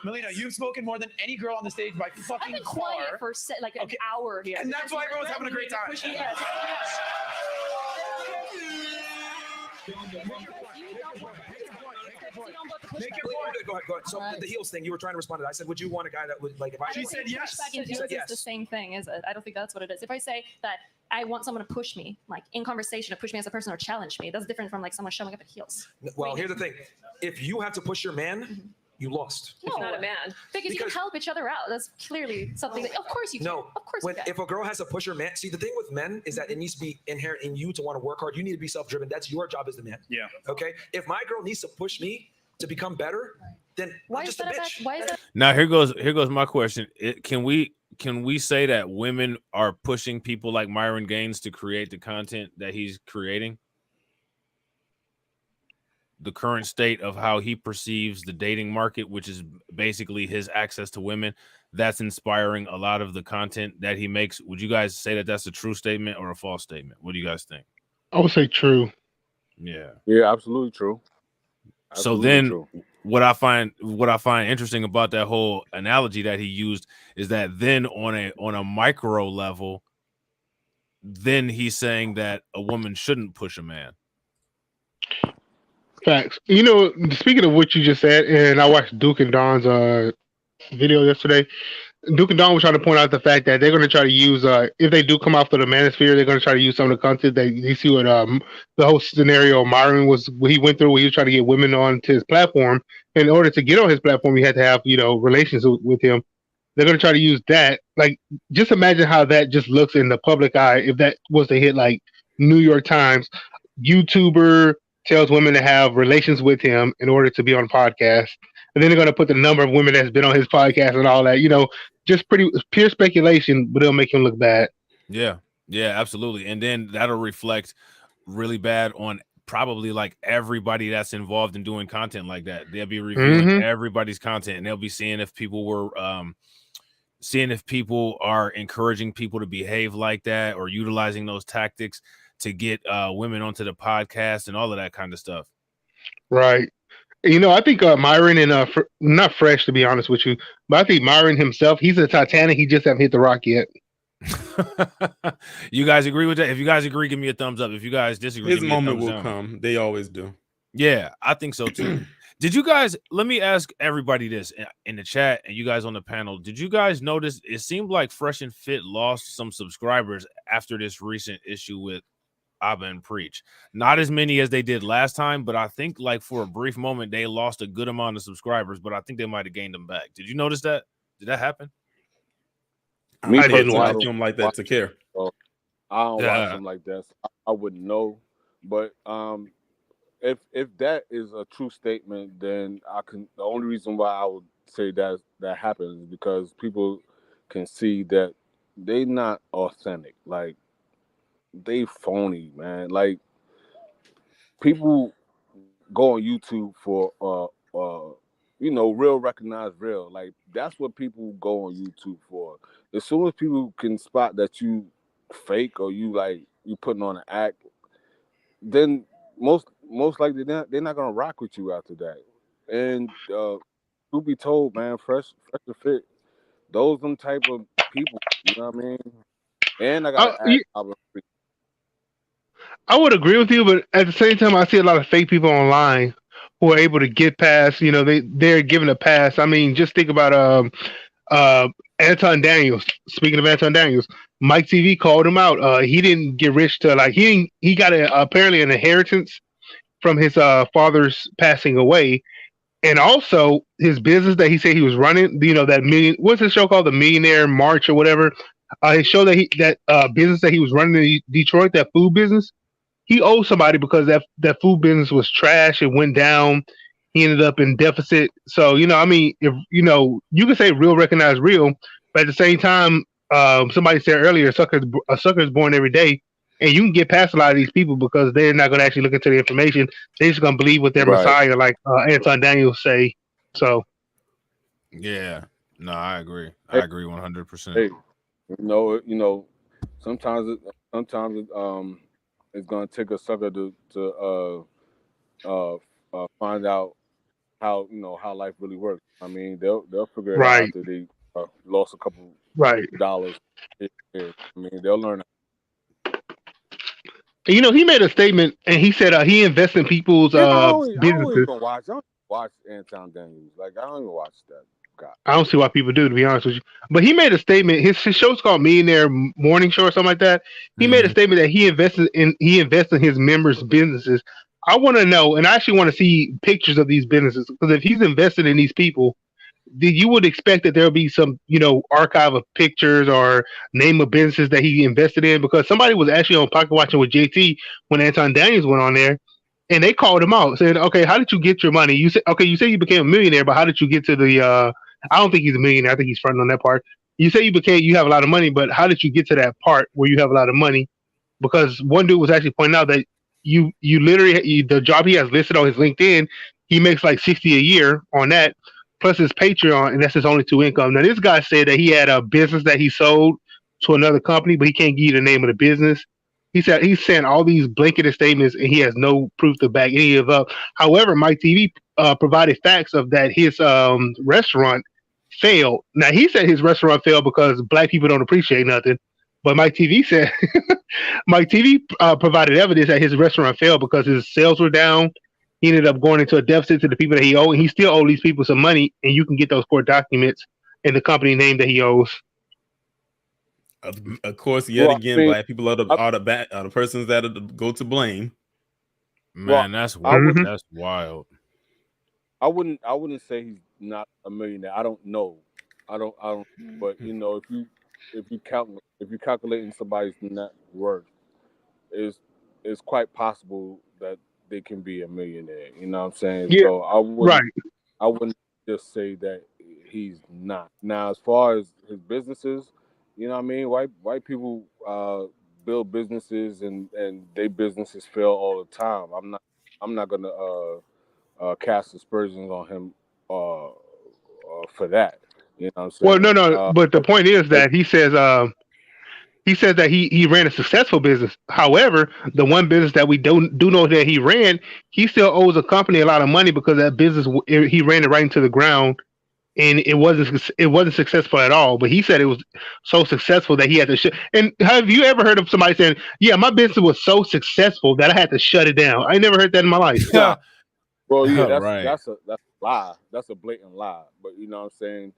Melina, you've spoken more than any girl on the stage by fucking I've been quiet for like an hour here. And that's why everyone's having a great time. Yes. Go ahead. So the heels thing, you were trying to respond to that. I said, would you want a guy that would, like, if I... She said yes. Pushback in heels is the same thing, is it? I don't think that's what it is. If I say that I want someone to push me, like in conversation, to push me as a person or challenge me, that's different from like someone showing up at heels. Well, here's the thing. If you have to push your man, you lost. No, it's not a man. Because you can help each other out. That's clearly something that, of course you can. No, of course if a girl has to push her man, see, the thing with men is that it needs to be inherent in you to want to work hard. You need to be self-driven. That's your job as the man. Yeah. Okay? If my girl needs to push me to become better, then why I'm is just a that bitch. why is that? Now here goes my question. Can we say that women are pushing people like Myron Gaines to create the content that he's creating? The current state of how he perceives the dating market, which is basically his access to women, that's inspiring a lot of the content that he makes. Would you guys say that that's a true statement or a false statement? What do you guys think? I would say true. Yeah, absolutely true. So then what I find interesting about that whole analogy that he used is that then on a micro level, then he's saying that a woman shouldn't push a man. Facts. You know, speaking of what you just said, and I watched Duke and Don's video yesterday. Duke and Don was trying to point out the fact that they're going to try to use, if they do come out for the manosphere, they're going to try to use some of the content that you see what the whole scenario Myron was, what he went through, where he was trying to get women onto his platform. In order to get on his platform, you had to have, relations with him. They're going to try to use that. Like, just imagine how that just looks in the public eye if that was to hit, like, New York Times, YouTuber tells women to have relations with him in order to be on a podcast. And then they're going to put the number of women that's been on his podcast and all that, just pretty pure speculation, but it'll make him look bad. Yeah, absolutely. And then that'll reflect really bad on probably like everybody that's involved in doing content like that. They'll be reviewing everybody's content, and they'll be seeing if people are encouraging people to behave like that or utilizing those tactics to get women onto the podcast and all of that kind of stuff. Right. I think Myron and not Fresh, to be honest with you, but I think Myron himself, he's a Titanic. He just haven't hit the rock yet. You guys agree with that? If you guys agree, give me a thumbs up. If you guys disagree, his moment will come. They always do. Yeah, I think so too. Did you guys? Let me ask everybody this in the chat, and you guys on the panel. Did you guys notice? It seemed like Fresh and Fit lost some subscribers after this recent issue with Abba and Preach. Not as many as they did last time, but I think like for a brief moment they lost a good amount of subscribers. But I think they might have gained them back. Did you notice that? Did that happen? I didn't watch them like that to care. So I don't watch them like that. So I wouldn't know. But if that is a true statement, then I can. The only reason why I would say that happens is because people can see that they not authentic. Like they phony, man. Like people go on YouTube for real recognize real. Like that's what people go on YouTube for. As soon as people can spot that you fake or you putting on an act, then most likely they're not gonna rock with you after that. And to be told, man, fresh to fit, those them type of people, you know what I mean? And I got I would agree with you, but at the same time, I see a lot of fake people online who are able to get past. They're given a pass. I mean, just think about Anton Daniels. Speaking of Anton Daniels, Mike TV called him out. He didn't get rich till he got apparently an inheritance from his father's passing away, and also his business that he said he was running. That what's the show called, the Millionaire March or whatever. His show that business that he was running in Detroit, that food business. He owed somebody because that food business was trash. It went down. He ended up in deficit. So, I mean, if you can say real recognize real, but at the same time, somebody said earlier, a sucker is born every day, and you can get past a lot of these people because they're not going to actually look into the information. They're just going to believe what their messiah, like Anton Daniels, say. So, yeah, no, I agree. I agree 100%. Hey, sometimes it's gonna take a sucker to find out how life really works. I mean, they'll figure it out after they lost a couple dollars. I mean, they'll learn. He made a statement and he said he invests in people's businesses. I don't watch Anton Daniels. Like I don't even watch that guy. I don't see why people do, to be honest with you. But he made a statement. His show's called Millionaire Morning Show or something like that. He made a statement that he invests in his members' businesses. I want to know, and I actually want to see pictures of these businesses, because if he's invested in these people, then you would expect that there'll be some, archive of pictures or name of businesses that he invested in, because somebody was actually on Pocket Watching with JT when Anton Daniels went on there, and they called him out, saying, okay, how did you get your money? You say you became a millionaire, but how did you get to the, I don't think he's a millionaire. I think he's fronting on that part. You say you have a lot of money, but how did you get to that part where you have a lot of money? Because one dude was actually pointing out that you literally, the job he has listed on his LinkedIn, he makes like $60 a year on that, plus his Patreon, and that's his only two income. Now, this guy said that he had a business that he sold to another company, but he can't give you the name of the business. He said he's saying all these blanketed statements, and he has no proof to back any of up. However, Mike TV provided facts of that his restaurant failed. Now, he said his restaurant failed because black people don't appreciate nothing. But Mike TV said Mike TV provided evidence that his restaurant failed because his sales were down. He ended up going into a deficit to the people that he owed, and he still owed these people some money, and you can get those court documents and the company name that he owes. Of course, black people are the persons that go to blame. Man, that's wild. I wouldn't say he's not a millionaire. I don't know. I don't. But if you calculating somebody's net worth, it's quite possible that they can be a millionaire. You know what I'm saying? Yeah, so I wouldn't just say that he's not. Now, as far as his businesses, you know what I mean? White people build businesses and their businesses fail all the time. I'm not gonna cast aspersions on him for that. You know what I'm saying? Well, no. But the point is that he says that he ran a successful business. However, the one business that we do know that he ran, he still owes a company a lot of money because that business he ran it right into the ground, and it wasn't successful at all. But he said it was so successful that he had to And have you ever heard of somebody saying, "Yeah, my business was so successful that I had to shut it down"? I never heard that in my life. Well, yeah, Right. that's a lie. That's a blatant lie. But you know what I'm saying?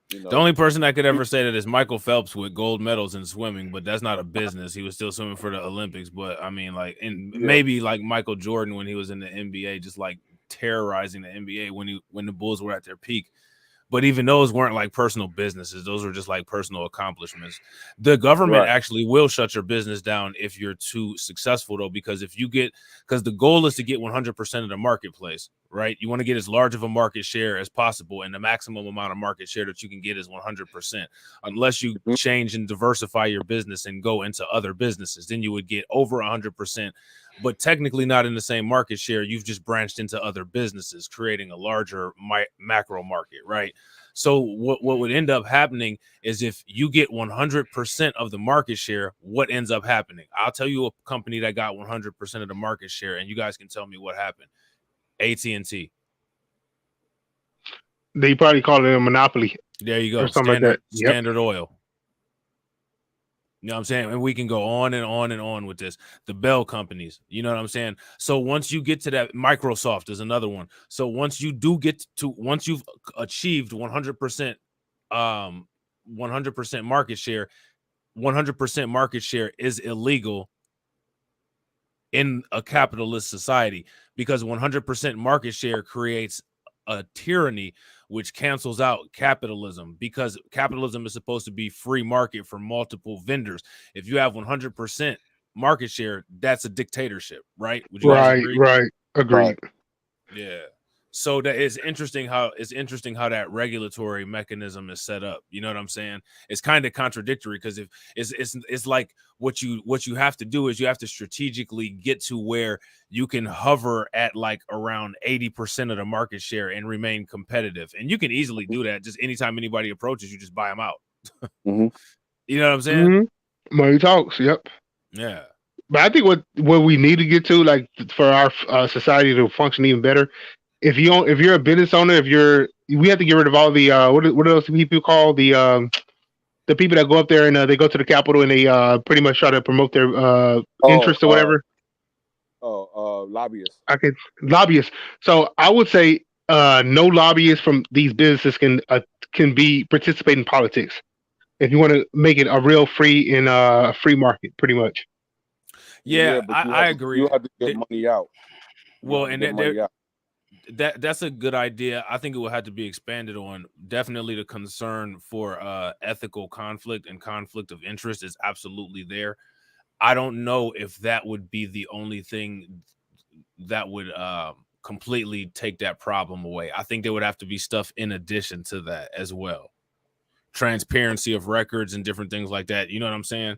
The only person that could ever say that is Michael Phelps with gold medals in swimming, but that's not a business. He was still swimming for the Olympics. But I mean, like, and maybe like Michael Jordan when he was in the NBA, just like terrorizing the NBA when the Bulls were at their peak. But even those weren't like personal businesses. Those were just like personal accomplishments. The government actually will shut your business down if you're too successful, though, because the goal is to get 100% of the marketplace, right? You want to get as large of a market share as possible. And the maximum amount of market share that you can get is 100%, unless you change and diversify your business and go into other businesses. Then you would get over 100%, but technically not in the same market share. You've just branched into other businesses, creating a larger macro market, right? So what would end up happening is if you get 100% of the market share, what ends up happening? I'll tell you a company that got 100% of the market share, and you guys can tell me what happened. AT&T. They probably call it a monopoly. There you go. Or something like that. Yep. Standard Oil. You know what I'm saying? And we can go on and on and on with this. The Bell companies, you know what I'm saying? So once you get to that, Microsoft is another one. So once you've achieved 100%, 100% market share, 100% market share is illegal in a capitalist society, because 100% market share creates a tyranny which cancels out capitalism, because capitalism is supposed to be free market for multiple vendors. If you have 100% market share, that's a dictatorship, right? Would you guys agree? Right. Agreed. Yeah. So that is interesting how that regulatory mechanism is set up. You know what I'm saying? It's kind of contradictory, because if it's like what you have to do is you have to strategically get to where you can hover at like around 80% of the market share and remain competitive. And you can easily do that. Just anytime anybody approaches, you just buy them out. You know what I'm saying? Money talks. Yep. Yeah. But I think what we need to get to, like, for our society to function even better, if you're a business owner, we have to get rid of all the what are those people call the people that go up there and they go to the Capitol and they pretty much try to promote their interests or whatever. Lobbyists. Lobbyists. So I would say no lobbyists from these businesses can participate in politics if you want to make it a real free and free market, pretty much. Yeah, I agree. You have to get money out. Well, and that's a good idea. I think it will have to be expanded on. Definitely the concern for ethical conflict and conflict of interest is absolutely there. I don't know if that would be the only thing that would completely take that problem away. I think there would have to be stuff in addition to that as well. Transparency of records and different things like that. You know what I'm saying?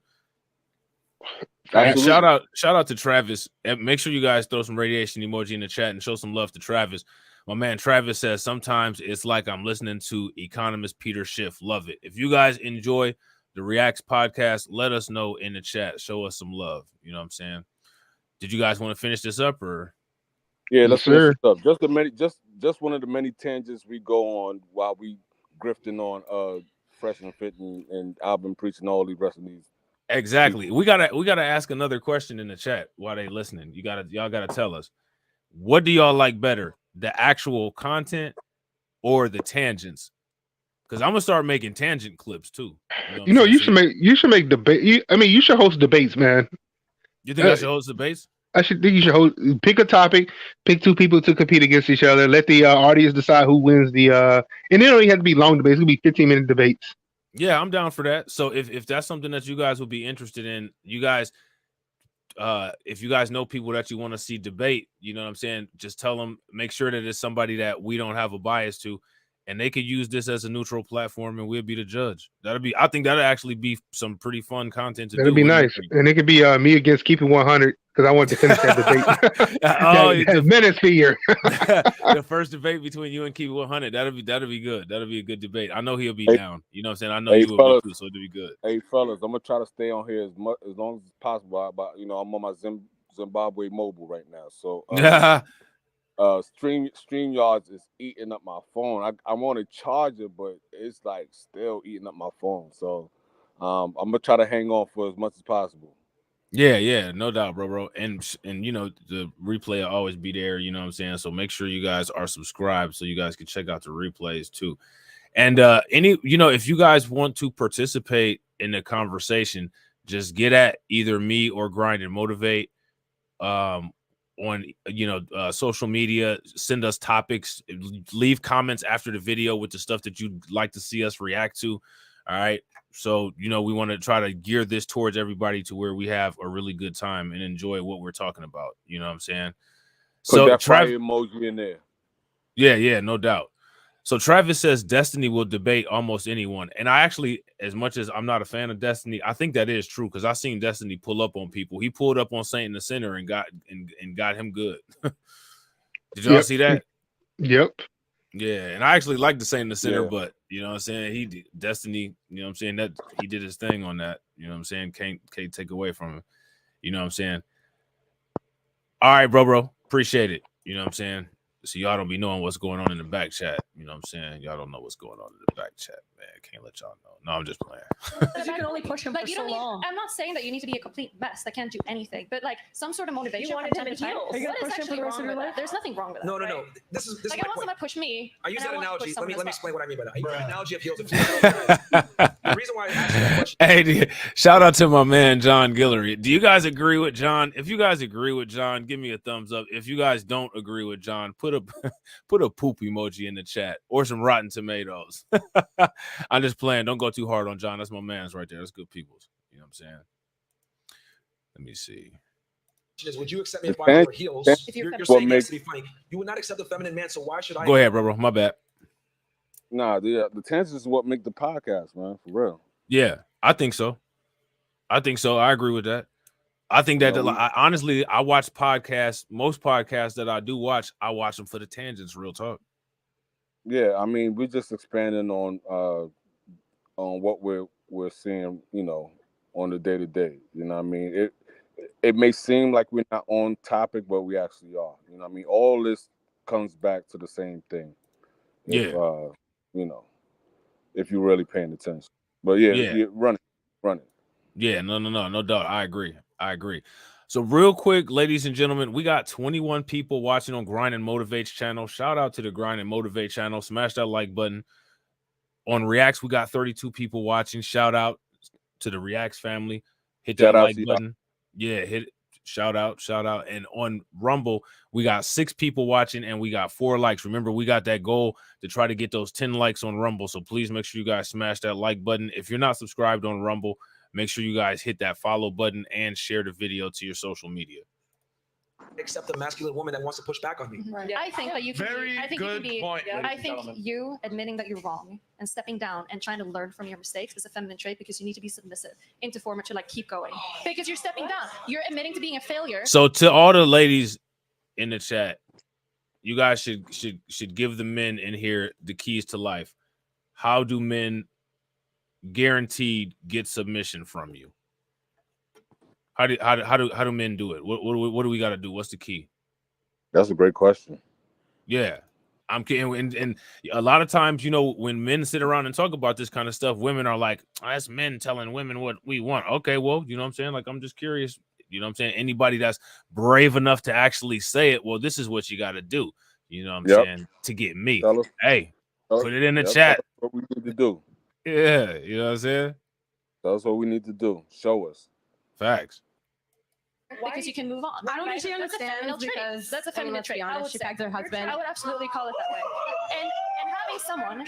Shout out to Travis. Make sure you guys throw some radiation emoji in the chat and show some love to Travis. My man Travis says sometimes it's like I'm listening to economist Peter Schiff. Love it. If you guys enjoy the Reacts podcast, let us know in the chat. Show us some love. You know what I'm saying? Did you guys want to finish this up or? Yeah, let's finish this up. Just one of the many tangents we go on while we grifting on Fresh and Fit and I've been preaching all the rest of these. Exactly. We gotta ask another question in the chat while they listening. Y'all gotta tell us, what do y'all like better, the actual content or the tangents? Because I'm gonna start making tangent clips too. You should make debate. You should host debates, man. You think I should host debates? I think you should pick a topic, pick two people to compete against each other, let the audience decide who wins and it don't even have to be long debates. It could be 15-minute debates. Yeah, I'm down for that. So if that's something that you guys would be interested in, you guys, if you guys know people that you want to see debate, you know what I'm saying, just tell them, make sure that it's somebody that we don't have a bias to, and they could use this as a neutral platform and we'll be the judge. I think that'll actually be some pretty fun content to do. That'd be nice. And it could be me against Keeping 100, because I want to finish that debate. The Manosphere. The first debate between you and Keep 100. That'll be good. That'll be a good debate. I know he'll be down. You know what I'm saying? I know you will be too, so it'll be good. Hey fellas, I'm gonna try to stay on here as long as possible. But I'm on my Zimbabwe mobile right now. So StreamYards is eating up my phone. I'm on a charger, but it's like still eating up my phone. So I'm gonna try to hang on for as much as possible. Yeah, no doubt, bro. And you know, the replay will always be there, you know what I'm saying? So make sure you guys are subscribed so you guys can check out the replays too. And if you guys want to participate in the conversation, just get at either me or Grind and Motivate on social media. Send us topics, leave comments after the video with the stuff that you'd like to see us react to. All right. So, we want to try to gear this towards everybody to where we have a really good time and enjoy what we're talking about. You know what I'm saying? Put that fire emoji in there. Yeah, no doubt. So Travis says Destiny will debate almost anyone. And I actually, as much as I'm not a fan of Destiny, I think that is true because I seen Destiny pull up on people. He pulled up on Saint in the Center and got him good. Did y'all see that? Yep. Yeah, and I actually like the Saint in the Center, Yeah. but you know what I'm saying? Destiny, you know what I'm saying, that he did his thing on that. You know what I'm saying? Can't take away from him. You know what I'm saying? All right, bro. Appreciate it. You know what I'm saying? So y'all don't be knowing what's going on in the back chat. You know what I'm saying? Y'all don't know what's going on in the back chat, man. Can't let y'all know. No, I'm just playing. You can only push him for so long. I'm not saying that you need to be a complete mess that can't do anything, but like some sort of motivation. You wanted him in heels. What is actually wrong with that? There's nothing wrong with that. No. Right? This is like I want someone to push me. I use and that want to analogy. push Let me someone as explain well. what I mean by that. I use the analogy of heels. The reason why I asked you that question. Hey, shout out to my man John Guillory. Do you guys agree with John? If you guys agree with John, give me a thumbs up. If you guys don't agree with John, put a poop emoji in the chat or some rotten tomatoes. I'm just playing. Don't go too hard on John. That's my man's right there. That's good people's. You know what I'm saying? Let me see. Would you accept me if I wore heels? You're saying yes to be funny. You would not accept a feminine man, so why should I? Go ahead, bro. My bad. Nah, the tangents is what make the podcast, man, for real. Yeah, I think so. I agree with that. I think that honestly, I watch podcasts. Most podcasts that I do watch, I watch them for the tangents. Real talk. Yeah, I mean, we're just expanding on what we're seeing, on the day to day. You know what I mean? It may seem like we're not on topic, but we actually are. You know what I mean? All this comes back to the same thing. If if you're really paying attention. But yeah, run it. Yeah, no doubt. I agree. So real quick, ladies and gentlemen, we got 21 people watching on Grind and Motivate's channel. Shout out to the Grind and Motivate channel. Smash that like button. On Reacts, we got 32 people watching. Shout out to the Reacts family. Hit that like button. Yeah, hit it. Shout out. And on Rumble, we got 6 people watching and we got 4 likes. Remember, we got that goal to try to get those 10 likes on Rumble. So please make sure you guys smash that like button. If you're not subscribed on Rumble, make sure you guys hit that follow button and share the video to your social media. Accept a masculine woman that wants to push back on me. Right. I think that you can I think you admitting that you're wrong and stepping down and trying to learn from your mistakes is a feminine trait because you need to be submissive into form to like keep going because you're stepping down. You're admitting to being a failure. So to all the ladies in the chat, you guys should give the men in here the keys to life. How do men guaranteed get submission from you? How do men do it? What do we got to do? What's the key? That's a great question. Yeah, I'm kidding. And a lot of times, when men sit around and talk about this kind of stuff, women are like, oh, that's men telling women what we want. Okay, well, you know what I'm saying? Like, I'm just curious. You know what I'm saying? Anybody that's brave enough to actually say it, well, this is what you got to do. You know what I'm saying? To get me. Hey, put it in the chat. That's what we need to do. Yeah, you know what I'm saying? That's what we need to do. Show us. Facts. Because you can move on. I don't think she understands because that's a feminine trait. I would she say. tagged her husband. I would absolutely call it that way.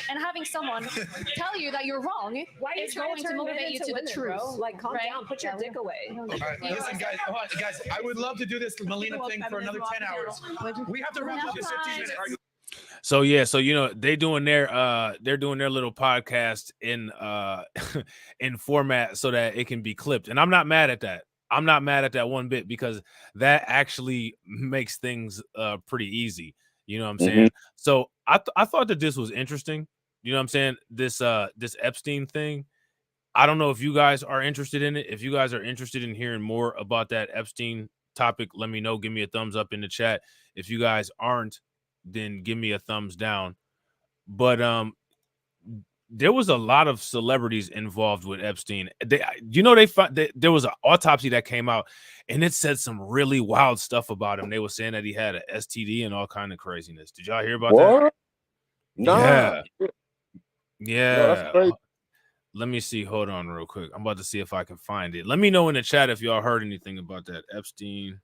And having someone tell you that you're wrong is going to motivate you to the truth. Like, calm down, put your dick away. All right, listen, guys, I would love to do this Melina thing for another 10 hours. We have to wrap up this 15 minutes. So they're doing their little podcast in in format so that it can be clipped, and I'm not mad at that. I'm not mad at that one bit because that actually makes things pretty easy. You know what I'm saying? So I thought that this was interesting. You know what I'm saying? This Epstein thing. I don't know if you guys are interested in it. If you guys are interested in hearing more about that Epstein topic, let me know. Give me a thumbs up in the chat. If you guys aren't, then give me a thumbs down. But there was a lot of celebrities involved with Epstein. There was an autopsy that came out, and it said some really wild stuff about him. They were saying that he had an STD and all kind of craziness. Did y'all hear about that? Nah. Yeah. Yo, that's crazy. Let me see. Hold on real quick. I'm about to see if I can find it. Let me know in the chat if y'all heard anything about that Epstein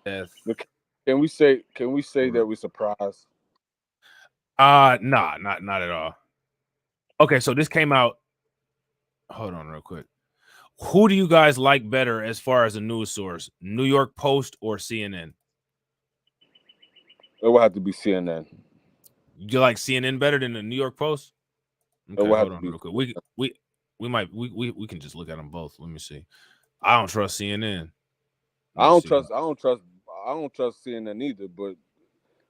death. Can we say that we're surprised? Nah, not at all. Okay, so this came out. Hold on real quick. Who do you guys like better as far as a news source? New York Post or CNN? It will have to be CNN. You like CNN better than the New York Post? Okay, hold on real quick. We can just look at them both. Let me see. I don't trust CNN. I don't trust CNN either. But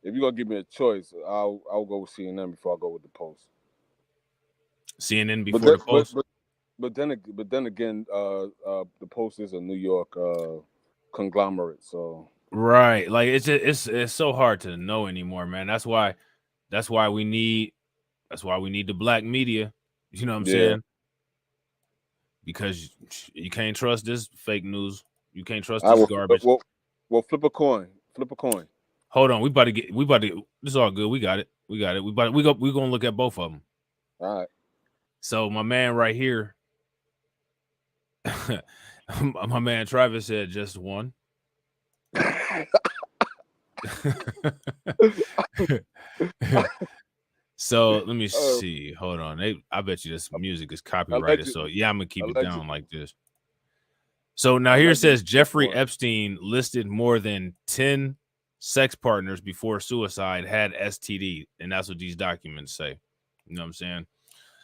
if you're gonna give me a choice, I'll go with CNN before I go with the Post. CNN before the Post. But then again, the Post is a New York conglomerate, so right. Like it's so hard to know anymore, man. That's why we need the black media. You know what I'm saying? Because you can't trust this fake news. You can't trust this garbage. Well, flip a coin. Flip a coin. Hold on. We about to get. This is all good. We got it. We gonna look at both of them. All right. So my man right here, my man Travis said just one. So let me see. Hold on. I bet you this music is copyrighted. So yeah, I'm gonna keep it down like this. So now here it says Jeffrey Epstein listed more than 10 sex partners before suicide had STD, and that's what these documents say. You know what I'm saying?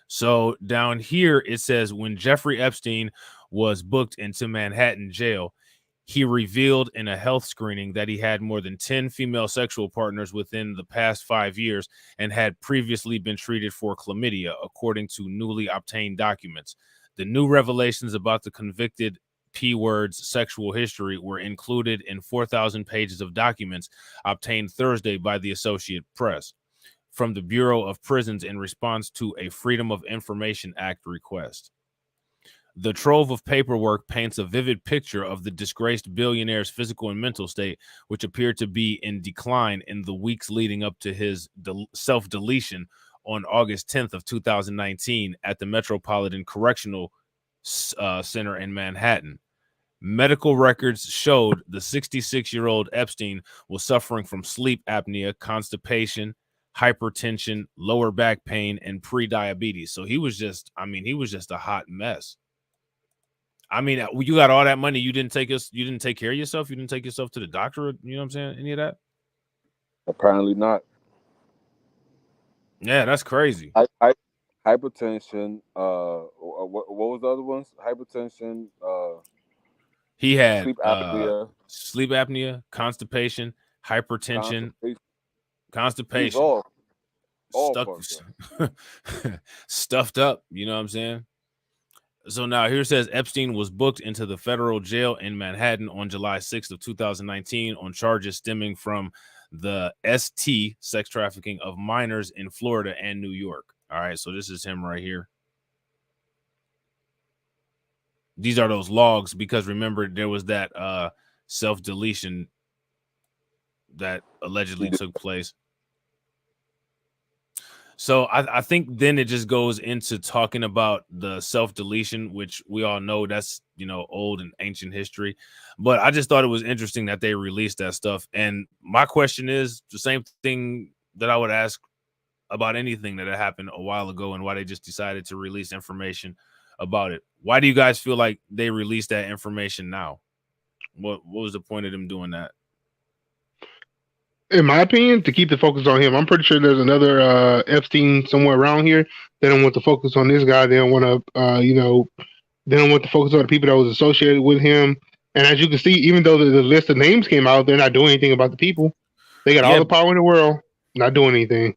So down here it says when Jeffrey Epstein was booked into Manhattan jail, he revealed in a health screening that he had more than 10 female sexual partners within the past 5 years and had previously been treated for chlamydia, according to newly obtained documents. The new revelations about the convicted P-word's sexual history were included in 4,000 pages of documents obtained Thursday by the Associated Press from the Bureau of Prisons in response to a Freedom of Information Act request. The trove of paperwork paints a vivid picture of the disgraced billionaire's physical and mental state, which appeared to be in decline in the weeks leading up to his self-deletion on August 10th of 2019 at the Metropolitan Correctional Center in Manhattan. Medical records showed the 66-year-old Epstein was suffering from sleep apnea, constipation, hypertension, lower back pain, and pre-diabetes. So he was just a hot mess. I mean, you got all that money. You didn't take care of yourself. You didn't take yourself to the doctor. You know what I'm saying? Any of that? Apparently not. Yeah, that's crazy. Hypertension. What was the other ones? Hypertension. He had sleep apnea, constipation, hypertension, constipation. All stuffed up. You know what I'm saying? So now here it says Epstein was booked into the federal jail in Manhattan on July 6th of 2019 on charges stemming from the ST, sex trafficking of minors in Florida and New York. All right, so this is him right here. These are those logs because remember there was that self-deletion that allegedly took place. So I think then it just goes into talking about the self-deletion, which we all know that's, old and ancient history. But I just thought it was interesting that they released that stuff. And my question is the same thing that I would ask about anything that had happened a while ago and why they just decided to release information about it. Why do you guys feel like they released that information now? What was the point of them doing that? In my opinion, to keep the focus on him. I'm pretty sure there's another Epstein somewhere around here. They don't want to focus on this guy. They don't want to, they don't want to focus on the people that was associated with him. And as you can see, even though the list of names came out, they're not doing anything about the people. They got all the power in the world, not doing anything.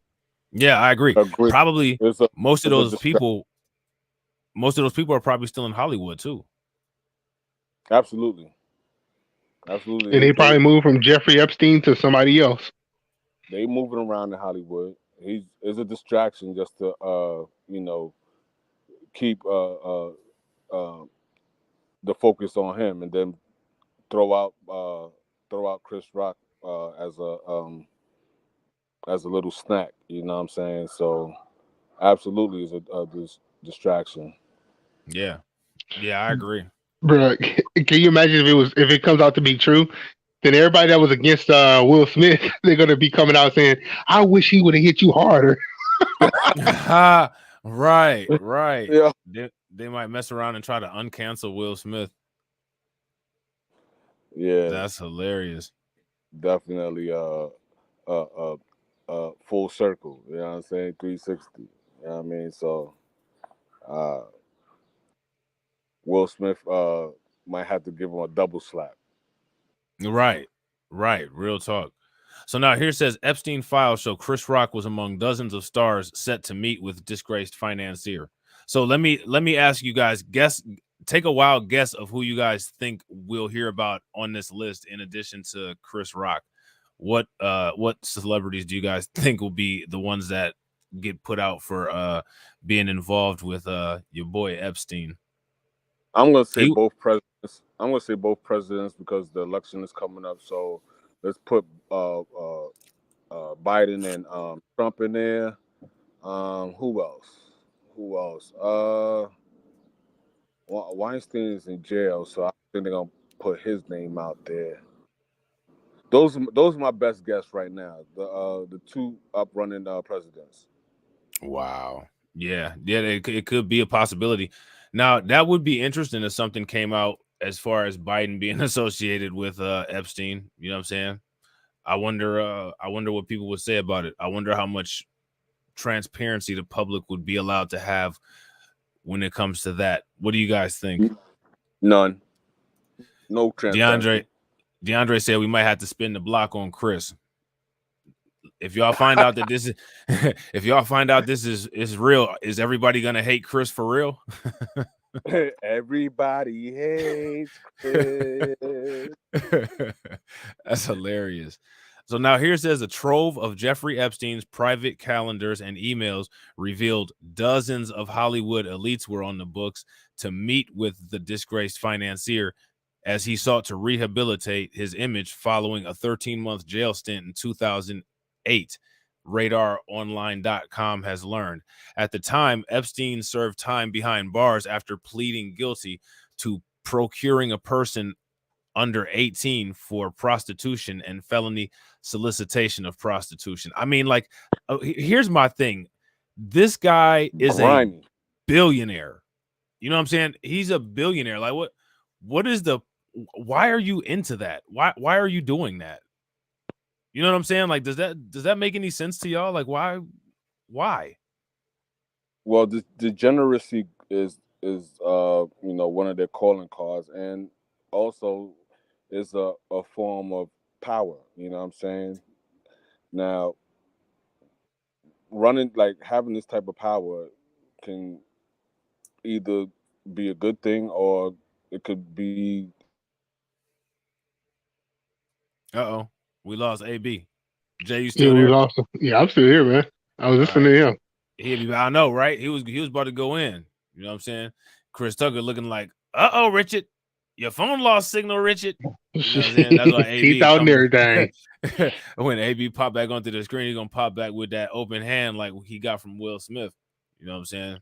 Yeah, I agree. Probably most of those people are probably still in Hollywood too. Absolutely. And they probably moved from Jeffrey Epstein to somebody else. They moving around in Hollywood, It's a distraction just to keep the focus on him, and then throw out Chris Rock as a little snack. You know what I'm saying? So absolutely is a distraction. Yeah, I agree. Bro, can you imagine if it comes out to be true? Then everybody that was against Will Smith, they're gonna be coming out saying, "I wish he would have hit you harder." Right. Yeah. They might mess around and try to uncancel Will Smith. Yeah, that's hilarious. Definitely full circle. You know what I'm saying? 360. You know what I mean? So Will Smith might have to give him a double slap. Right. Real talk. So now here says Epstein files show Chris Rock was among dozens of stars set to meet with disgraced financier. So let me ask you guys, take a wild guess of who you guys think we'll hear about on this list in addition to Chris Rock. What celebrities do you guys think will be the ones that get put out for being involved with your boy Epstein? I'm gonna say both presidents. I'm gonna say both presidents because the election is coming up. So let's put Biden and Trump in there. Who else? Weinstein is in jail, so I think they're gonna put his name out there. Those are my best guess right now. The two up running presidents. Wow. Yeah, it could be a possibility. Now that would be interesting if something came out as far as Biden being associated with Epstein. You know what I'm saying? I wonder what people would say about it. I wonder how much transparency the public would be allowed to have when it comes to that. What do you guys think? None. No transparency. DeAndre said we might have to spin the block on Chris. If y'all find out that this is if y'all find out this is real, is everybody gonna hate Chris for real? Everybody hates Chris. That's hilarious. So now here says a trove of Jeffrey Epstein's private calendars and emails revealed dozens of Hollywood elites were on the books to meet with the disgraced financier as he sought to rehabilitate his image following a 13-month jail stint in 2008. RadarOnline.com has learned. At the time, Epstein served time behind bars after pleading guilty to procuring a person under 18 for prostitution and felony solicitation of prostitution. I mean, like, here's my thing. This guy is a billionaire. You know what I'm saying? He's a billionaire. Like, why are you into that? Why are you doing that? You know what I'm saying? Like, does that make any sense to y'all? Like, why? Well, the degeneracy is one of their calling cards, and also is a form of power. You know what I'm saying? Now, having this type of power can either be a good thing or it could be. We lost AB. Jay, you still we there? lost him. Yeah, I'm still here, man. I was listening to him. I know, right? He was about to go in. You know what I'm saying? Chris Tucker looking like, Richard, your phone lost signal, Richard. You know what I'm saying? That's why AB Teeth out and everything. When AB pop back onto the screen, he's gonna pop back with that open hand like he got from Will Smith. You know what I'm saying?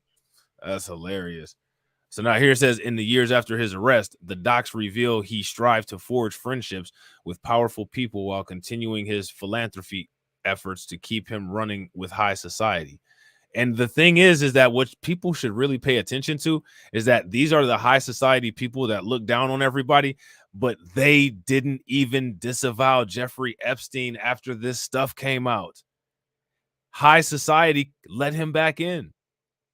That's hilarious. So now here it says, in the years after his arrest, the docs reveal he strived to forge friendships with powerful people while continuing his philanthropy efforts to keep him running with high society. And the thing is that what people should really pay attention to is that these are the high society people that look down on everybody, but they didn't even disavow Jeffrey Epstein after this stuff came out. High society let him back in.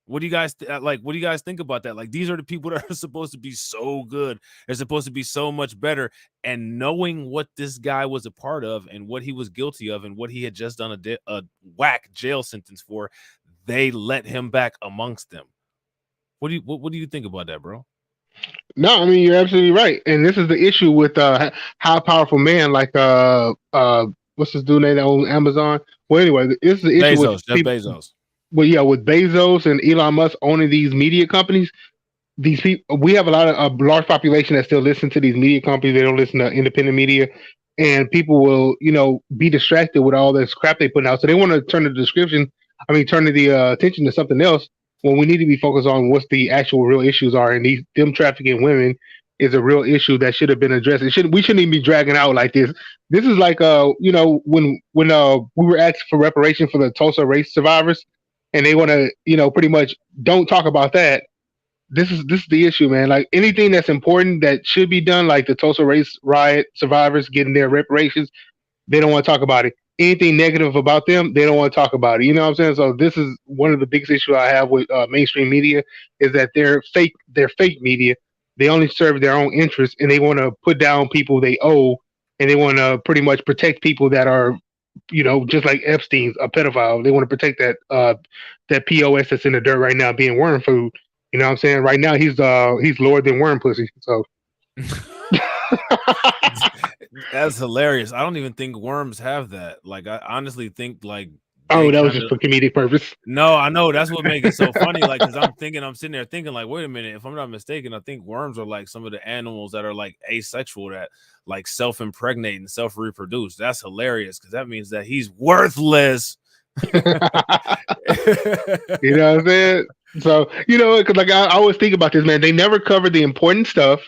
What do you guys What do you guys think about that? Like, these are the people that are supposed to be so good. They're supposed to be so much better. And knowing what this guy was a part of and what he was guilty of and what he had just done a whack jail sentence for, they let him back amongst them. What do you think about that, bro? No, I mean, you're absolutely right. And this is the issue with high powerful man like what's this dude name that owns Amazon? Well, anyway, it's the issue with Jeff Bezos. Well, yeah, with Bezos and Elon Musk owning these media companies, these people, we have a lot of a large population that still listen to these media companies. They don't listen to independent media, and people will, be distracted with all this crap they put out. So they want to turn turn the attention to something else when we need to be focused on what's the actual real issues are. And them trafficking women is a real issue that should have been addressed. We shouldn't even be dragging out like this. This is like, when we were asked for reparation for the Tulsa race survivors, and they want to, pretty much don't talk about that. This is the issue, man. Like anything that's important that should be done, like the Tulsa race riot survivors getting their reparations, they don't want to talk about it. Anything negative about them, they don't want to talk about it. You know what I'm saying? So this is one of the biggest issues I have with mainstream media is that they're fake. They're fake media. They only serve their own interests, and they want to put down people they owe, and they want to pretty much protect people that are, just like Epstein's a pedophile. They want to protect that POS that's in the dirt right now being worm food. You know what I'm saying? Right now he's lower than worm pussy. So that's hilarious. I don't even think worms have that. Like I honestly think like that was just for comedic purpose. No, I know that's what makes it so funny. Like because I'm sitting there thinking like, wait a minute, if I'm not mistaken, I think worms are like some of the animals that are like asexual that like self-impregnate and self-reproduce. That's hilarious because that means that he's worthless. You know what I'm saying? So, because like I always think about this, man. They never cover the important stuff.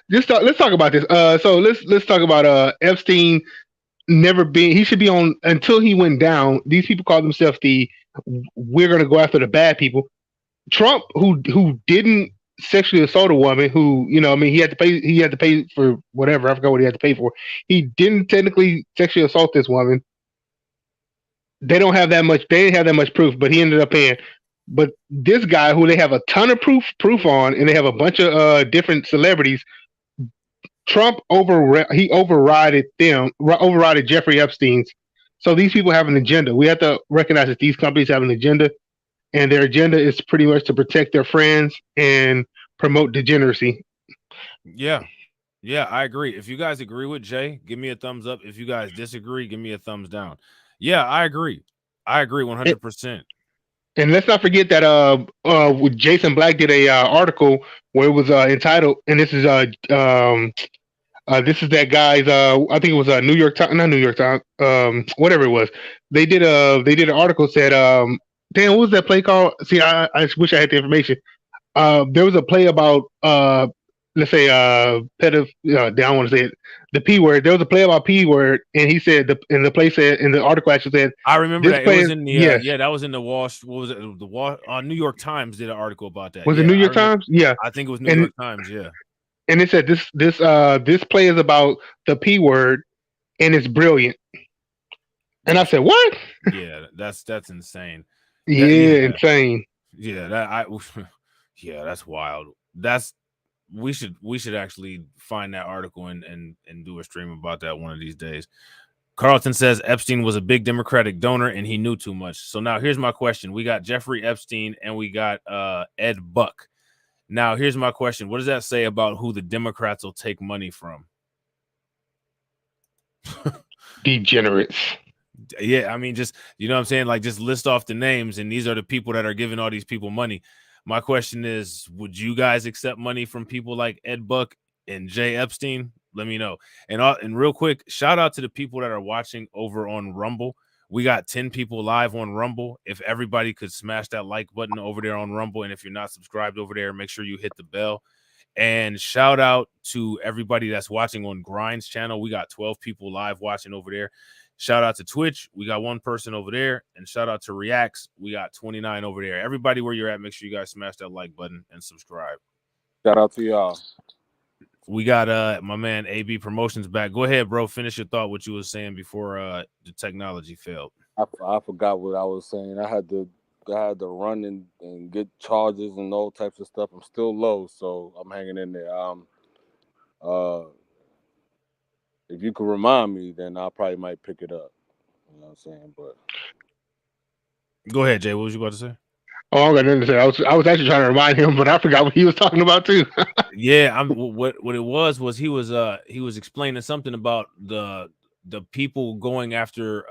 Let's talk about this. So let's talk about Epstein never being. He should be on until he went down. These people call themselves we're gonna go after the bad people. Trump, who didn't sexually assault a woman, who he had to pay for whatever. I forgot what he had to pay for. He didn't technically sexually assault this woman. They don't have that much. They didn't have that much proof, but he ended up paying. But this guy, who they have a ton of proof on, and they have a bunch of different celebrities, Trump overrided Jeffrey Epstein's. So these people have an agenda. We have to recognize that these companies have an agenda, and their agenda is pretty much to protect their friends and promote degeneracy. Yeah, I agree. If you guys agree with Jay, give me a thumbs up. If you guys disagree, give me a thumbs down. Yeah, I agree. 100%. And let's not forget that Jason Black did a article where it was entitled, and this is that guy's I think it was New York Times, not New York Times, whatever it was. They did an article said, damn, what was that play called? See, I wish I had the information. There was a play about let's say I don't want to say it, the P word. There was a play about P word, and he said the play said, in the article actually said, I remember that it was in the that was in the What was it? The New York Times did an article about that. Was it New York Times? Yeah, I think it was New York Times. Yeah, and it said this play is about the P word, and it's brilliant. And I said, what? Yeah, that's insane. Insane. Yeah, that's wild. We should actually find that article and do a stream about that one of these days. Carlton says Epstein was a big Democratic donor and he knew too much. So now here's my question. We got Jeffrey Epstein and we got Ed Buck. Now here's my question. What does that say about who the Democrats will take money from? Degenerates. Yeah, I mean, just, you know what I'm saying? Like, just list off the names, and these are the people that are giving all these people money. My question is, would you guys accept money from people like Ed Buck and Jay Epstein? Let me know. And real quick, shout out to the people that are watching over on Rumble. We got 10 people live on Rumble. If everybody could smash that like button over there on Rumble, and if you're not subscribed over there, make sure you hit the bell. And shout out to everybody that's watching on Grind's channel. We got 12 people live watching over there. Shout out to Twitch. We got 1 person over there. And shout out to Reacts. We got 29 over there. Everybody where you're at, make sure you guys smash that like button and subscribe. Shout out to y'all. We got my man AB Promotions back. Go ahead, bro. Finish your thought, what you was saying before the technology failed. I forgot what I was saying. I had to run and get charges and all types of stuff. I'm still low, so I'm hanging in there. If you could remind me, then I probably might pick it up. You know what I'm saying? But go ahead, Jay. What was you about to say? Oh, I got nothing to say. I was actually trying to remind him, but I forgot what he was talking about too. Yeah, what it was he was explaining something about the the people going after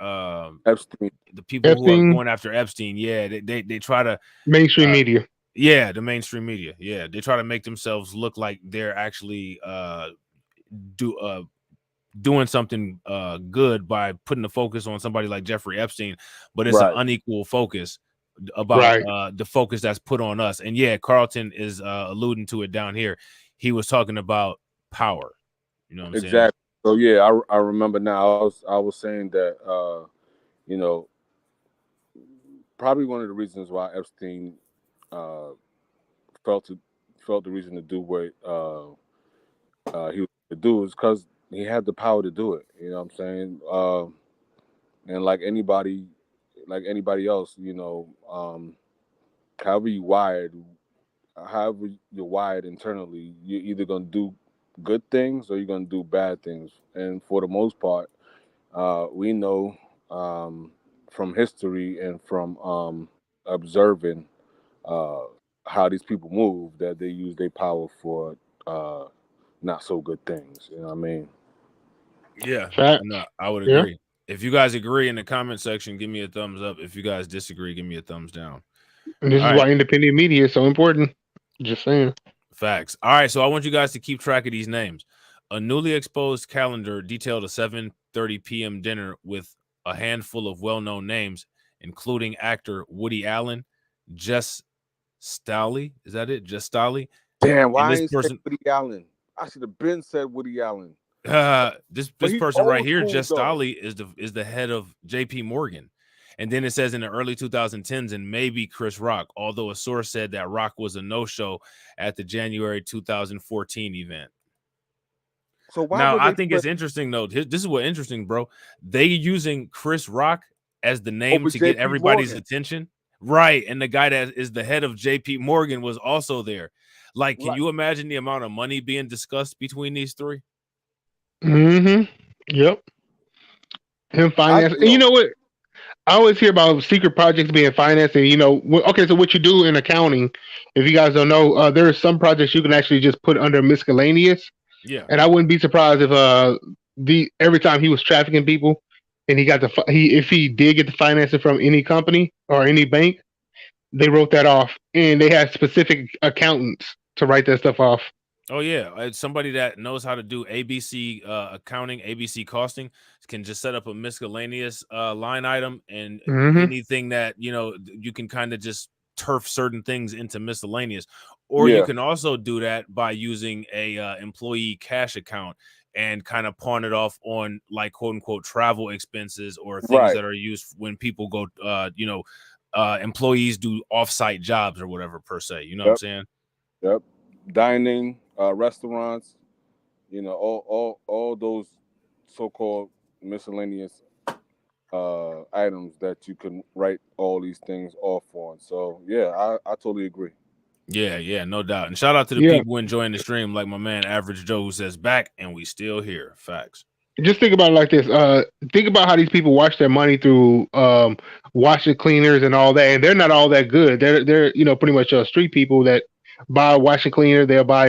Epstein. the people who are Epstein. going after Epstein, yeah, they try to Mainstream media. Yeah, the mainstream media. Yeah, they try to make themselves look like they're actually doing something good by putting the focus on somebody like Jeffrey Epstein, but it's an unequal focus about the focus that's put on us. And yeah, Carlton is alluding to it down here. He was talking about power. You know what I'm saying? Exactly. So yeah, I remember now. I was saying that you know, probably one of the reasons why Epstein felt the reason to do what he was to do is because he had the power to do it. You know what I'm saying? And like anybody else, you know, however you're wired internally, you're either gonna do good things or you're gonna do bad things. And for the most part, we know from history and from observing how these people move that they use their power for not so good things. You know what I mean? Yeah, no, I would Yeah. agree. If you guys agree in the comment section, give me a thumbs up. If you guys disagree, give me a thumbs down. And this All is right. why independent media is so important. Just saying. Facts. All right, so I want you guys to keep track of these names. A newly exposed calendar detailed a 7:30 p.m. dinner with a handful of well-known names, including actor Woody Allen, Jess Stalley. Is that it? Jess Stalley. Damn, why And this ain't person, said Woody Allen? I should have been said Woody Allen. this But he's person right old here, school, Jess though. Stalley, is the head of J.P. Morgan. And then it says in the early 2010s and maybe Chris Rock, although a source said that Rock was a no-show at the January 2014 event. So why Now, would I they think put it's interesting, though. This is what interesting, bro. They using Chris Rock as the name over to get JP everybody's Morgan? attention. Right. And the guy that is the head of JP Morgan was also there. Like, can Right. you imagine the amount of money being discussed between these three? Mm-hmm. Yep. Him finance. And you know what? I always hear about secret projects being financed, and you know, okay. So what you do in accounting, if you guys don't know, there are some projects you can actually just put under miscellaneous. Yeah. And I wouldn't be surprised if every time he was trafficking people, and he got if he did get the financing from any company or any bank, they wrote that off, and they had specific accountants to write that stuff off. Oh yeah, it's somebody that knows how to do ABC accounting, ABC costing can just set up a miscellaneous line item, and anything that you can kind of just turf certain things into miscellaneous, or you can also do that by using a employee cash account and kind of pawn it off on like quote unquote travel expenses or things that are used when people go, employees do offsite jobs or whatever per se. You know what I'm saying? Yep. Dining, restaurants, all those so-called miscellaneous items that you can write all these things off on. So yeah, I totally agree. Yeah, no doubt. And shout out to the people enjoying the stream, like my man Average Joe, who says back and we still here. Facts. Just think about it like this. Think about how these people wash their money through washing cleaners and all that, and they're not all that good. They're pretty much street people that buy a washing cleaner. They'll buy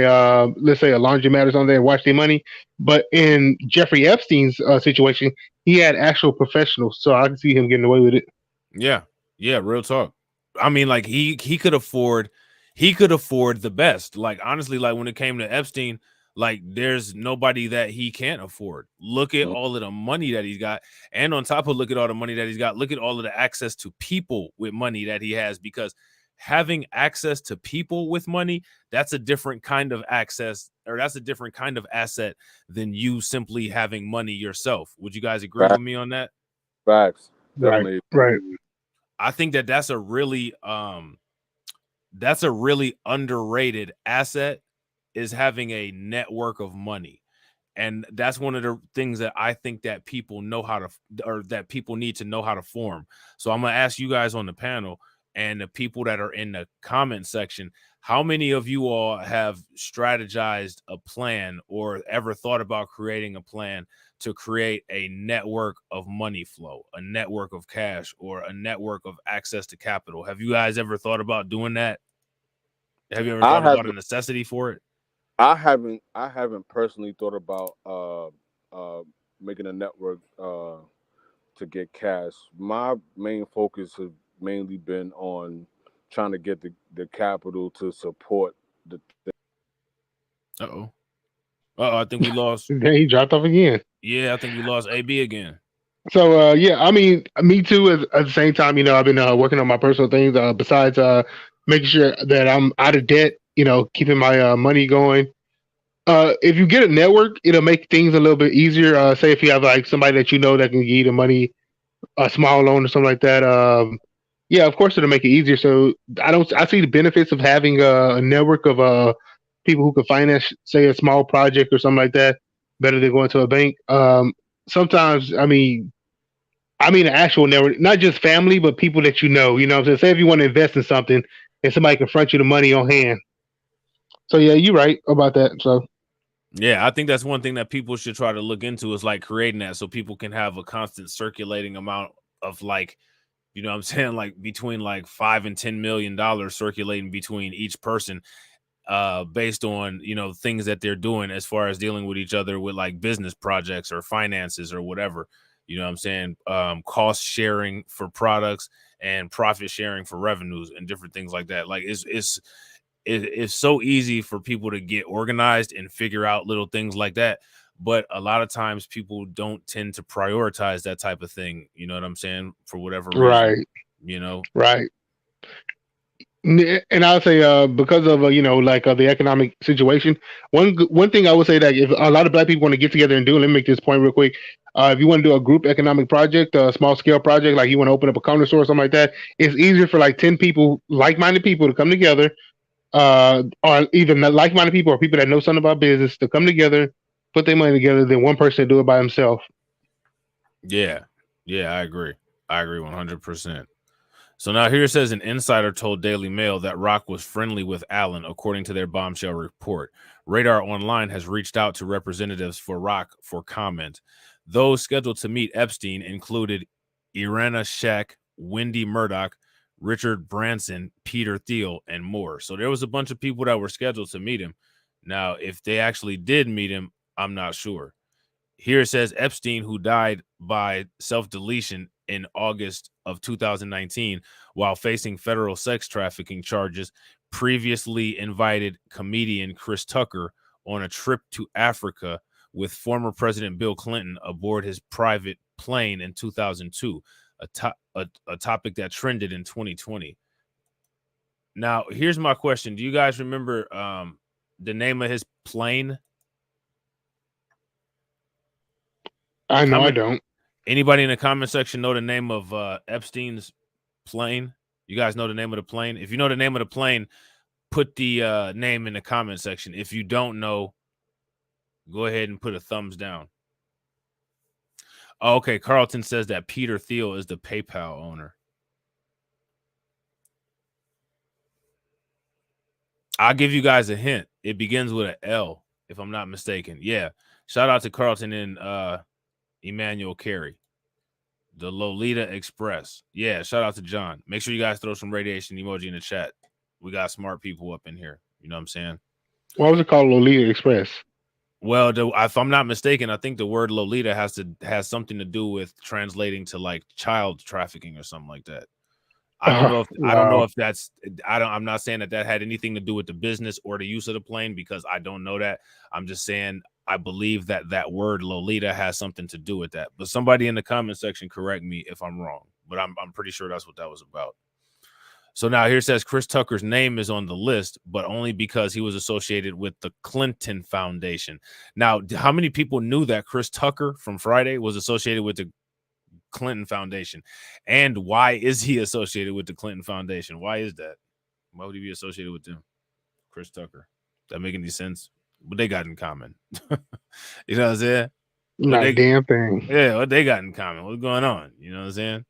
let's say a laundromat or something and wash their money. But in Jeffrey Epstein's situation, he had actual professionals, so I can see him getting away with it. Yeah, real talk. I mean, like he could afford the best. Like honestly, like when it came to Epstein, like there's nobody that he can't afford. Look at all of the money that he's got, and on top of look at all the money that he's got, look at all of the access to people with money that he has, because having access to people with money, that's a different kind of access, or that's a different kind of asset than you simply having money yourself. Would you guys agree with me on that? Facts. Definitely. Right. I think that's a really underrated asset, is having a network of money. And that's one of the things that I think that people know how to, or that people need to know how to form. So I'm going to ask you guys on the panel and the people that are in the comment section, how many of you all have strategized a plan or ever thought about creating a plan to create a network of money flow, a network of cash, or a network of access to capital? Have you guys ever thought about doing that? Have you ever thought about a necessity for it? I haven't personally thought about making a network to get cash. My main focus has mainly been on trying to get the capital to support the thing. I think we lost. Then he dropped off again. Yeah, I think we lost AB again. So yeah, I mean, me too. At the same time, I've been working on my personal things. Besides making sure that I'm out of debt, keeping my money going. If you get a network, it'll make things a little bit easier. Say if you have like somebody that that can give you the money, a small loan or something like that. Yeah, of course it'll make it easier. So I see the benefits of having a network of people who can finance, say, a small project or something like that, better than going to a bank. Sometimes, an actual network, not just family, but people that you know. What I'm saying? Say if you want to invest in something and somebody can front you the money on hand. So yeah, you're right about that. So yeah, I think that's one thing that people should try to look into is like creating that so people can have a constant circulating amount of like, what I'm saying, like between like $5 and $10 million circulating between each person, based on things that they're doing as far as dealing with each other with like business projects or finances or whatever. What I'm saying? Cost sharing for products and profit sharing for revenues and different things like that. Like it's so easy for people to get organized and figure out little things like that. But a lot of times people don't tend to prioritize that type of thing. You know what I'm saying? For whatever reason, right. Right. And I would say, because of the economic situation, one thing I would say that if a lot of Black people want to get together and do, let me make this point real quick. If you want to do a group economic project, a small scale project, like you want to open up a corner store or something like that, it's easier for like 10 people, like-minded people, to come together, or even like minded people or people that know something about business to come together, put their money together, than one person to do it by himself. Yeah, I agree 100%. So now here it says an insider told Daily Mail that Rock was friendly with Allen, according to their bombshell report. Radar Online has reached out to representatives for Rock for comment. Those scheduled to meet Epstein included Irina Shayk, Wendy Murdoch, Richard Branson, Peter Thiel, and more. So there was a bunch of people that were scheduled to meet him. Now, if they actually did meet him, I'm not sure. Here it says Epstein, who died by self-deletion in August of 2019 while facing federal sex trafficking charges, previously invited comedian Chris Tucker on a trip to Africa with former President Bill Clinton aboard his private plane in 2002, a topic that trended in 2020. Now, here's my question. Do you guys remember the name of his plane? I know I don't. Anybody in the comment section know the name of Epstein's plane? You guys know the name of the plane? If you know the name of the plane, put the name in the comment section. If you don't know, go ahead and put a thumbs down. Oh, okay, Carlton says that Peter Thiel is the PayPal owner. I'll give you guys a hint. It begins with an L, if I'm not mistaken. Yeah. Shout out to Carlton and Emmanuel Carey. The Lolita Express. Yeah, shout out to John. Make sure you guys throw some radiation emoji in the chat. We got smart people up in here. You know what I'm saying? Why was it called Lolita Express? Well, if I'm not mistaken, I think the word Lolita has something to do with translating to like child trafficking or something like that. I don't know if Wow. I don't know if that's I'm not saying that had anything to do with the business or the use of the plane, because I don't know that. I'm just saying I believe that word Lolita has something to do with that. But somebody in the comment section correct me if I'm wrong. But I'm pretty sure that's what that was about. So now here it says Chris Tucker's name is on the list, but only because he was associated with the Clinton Foundation. Now, how many people knew that Chris Tucker from Friday was associated with the Clinton Foundation? And why is he associated with the Clinton Foundation? Why is that? Why would he be associated with them? Chris Tucker. Does that make any sense? What they got in common? You know what I'm saying? Not a damn thing. Yeah, what they got in common? What's going on? You know what I'm saying?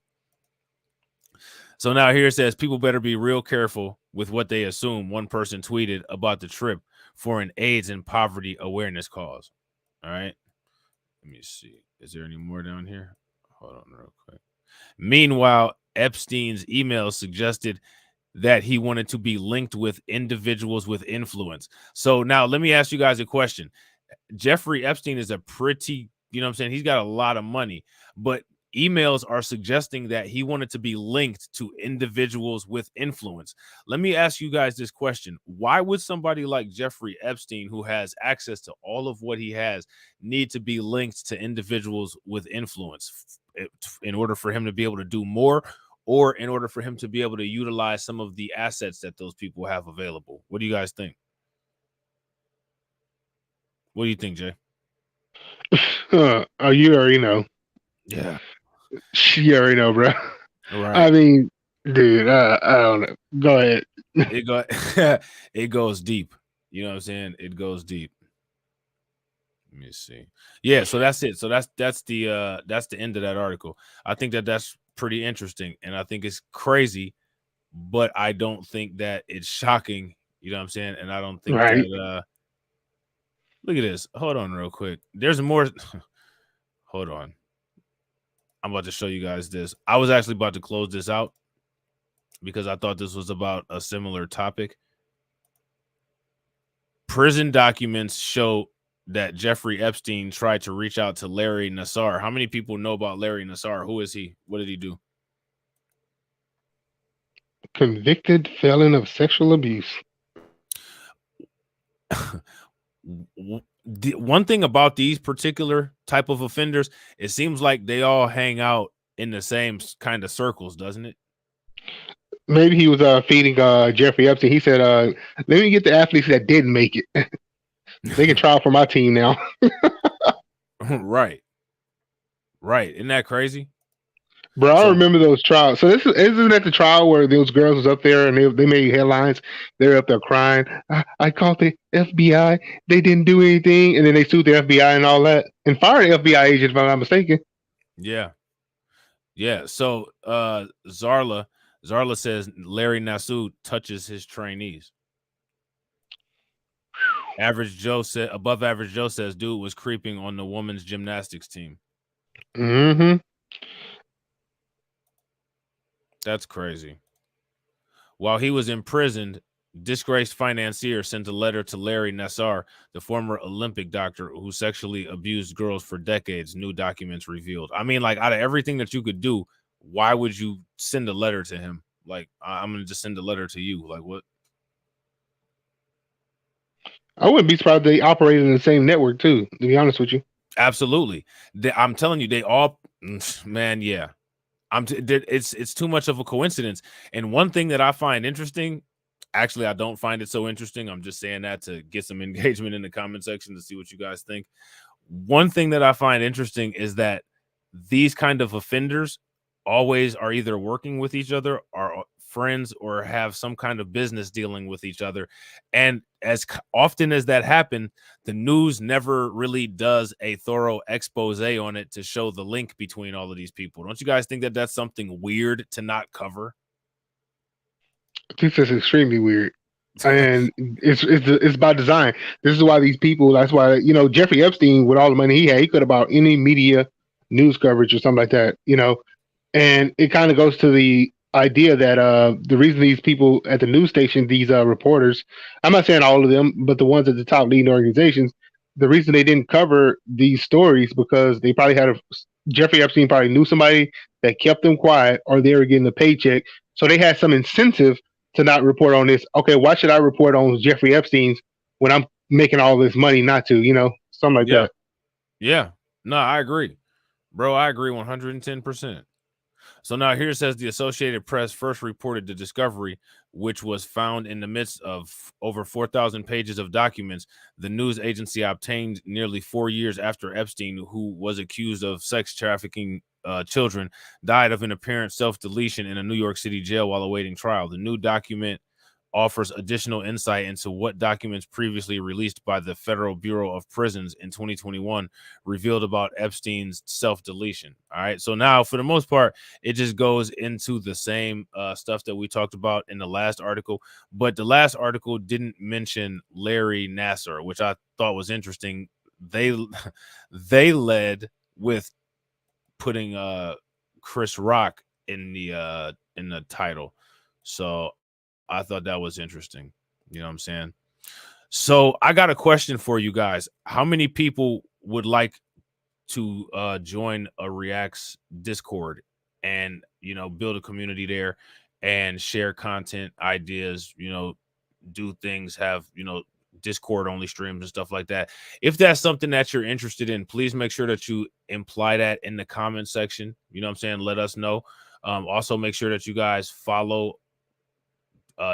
So now here it says people better be real careful with what they assume. One person tweeted about the trip for an AIDS and poverty awareness cause. All right. Let me see. Is there any more down here? Hold on real quick. Meanwhile, Epstein's email suggested that he wanted to be linked with individuals with influence. So now let me ask you guys a question. Jeffrey Epstein is a pretty You know what I'm saying? He's got a lot of money, but emails are suggesting that he wanted to be linked to individuals with influence. Let me ask you guys this question. Why would somebody like Jeffrey Epstein, who has access to all of what he has, need to be linked to individuals with influence in order for him to be able to do more, or in order for him to be able to utilize some of the assets that those people have available? What do you guys think? What do you think, Jay? Oh, you already know. Yeah. You already know, bro. Right. I mean, dude, I don't know. Go ahead. It goes deep. You know what I'm saying? It goes deep. Let me see. Yeah, so that's it. So that's the end of that article. I think that's pretty interesting, and I think it's crazy, but I don't think that it's shocking. You know what I'm saying? And I don't think that look at this. Hold on real quick. There's more. Hold on. I'm about to show you guys this. I was actually about to close this out because I thought this was about a similar topic. Prison documents show that Jeffrey Epstein tried to reach out to Larry Nassar. How many people know about Larry Nassar? Who is he? What did he do? Convicted felon of sexual abuse. One thing about these particular type of offenders, it seems like they all hang out in the same kind of circles, doesn't it? Maybe he was feeding Jeffrey Epstein. He said, let me get the athletes that didn't make it. They can try out for my team now. Right. Isn't that crazy? Bro, I remember those trials. So isn't that the trial where those girls was up there and they made headlines? They're up there crying. I called the FBI. They didn't do anything. And then they sued the FBI and all that. And fired the FBI agent, if I'm not mistaken. Yeah. So Zarla says Larry Nassar touches his trainees. Above average Joe says dude was creeping on the women's gymnastics team. Mm-hmm. That's crazy. While he was imprisoned, disgraced financier sent a letter to Larry Nassar, the former Olympic doctor who sexually abused girls for decades, new documents revealed. I mean, like, out of everything that you could do, why would you send a letter to him? Like, I'm going to just send a letter to you. Like, what? I wouldn't be surprised they operated in the same network, too, to be honest with you. Absolutely. I'm telling you, they all, man, yeah. It's too much of a coincidence. And one thing that I find interesting, actually, I don't find it so interesting. I'm just saying that to get some engagement in the comment section to see what you guys think. One thing that I find interesting is that these kind of offenders always are either working with each other, are friends, or have some kind of business dealing with each other. And as often as that happens, the news never really does a thorough expose on it to show the link between all of these people. Don't you guys think that that's something weird to not cover? This is extremely weird. And it's by design. This is why these people, that's why, you know, Jeffrey Epstein, with all the money he had, he could have bought any media news coverage or something like that, you know. And it kind of goes to the idea that the reason these people at the news station, these reporters, I'm not saying all of them, but the ones at the top leading organizations, the reason they didn't cover these stories because they probably had Jeffrey Epstein probably knew somebody that kept them quiet, or they were getting a paycheck, so they had some incentive to not report on this. Okay, why should I report on Jeffrey Epstein's when I'm making all this money not to, you know, something like that. Yeah. No, I agree. Bro, I agree 110%. So now here it says the Associated Press first reported the discovery, which was found in the midst of over 4,000 pages of documents the news agency obtained nearly 4 years after Epstein, who was accused of sex trafficking children, died of an apparent self-deletion in a New York City jail while awaiting trial. The new document offers additional insight into what documents previously released by the Federal Bureau of Prisons in 2021 revealed about Epstein's self-deletion. All right. So now, for the most part, it just goes into the same stuff that we talked about in the last article. But the last article didn't mention Larry Nassar, which I thought was interesting. They led with putting Chris Rock in the title. So I thought that was interesting. You know what I'm saying? So I got a question for you guys. How many people would like to join a Reacts Discord and, you know, build a community there and share content, ideas, you know, do things, have, you know, Discord only streams and stuff like that. If that's something that you're interested in, please make sure that you imply that in the comment section. You know what I'm saying? Let us know. Also make sure that you guys follow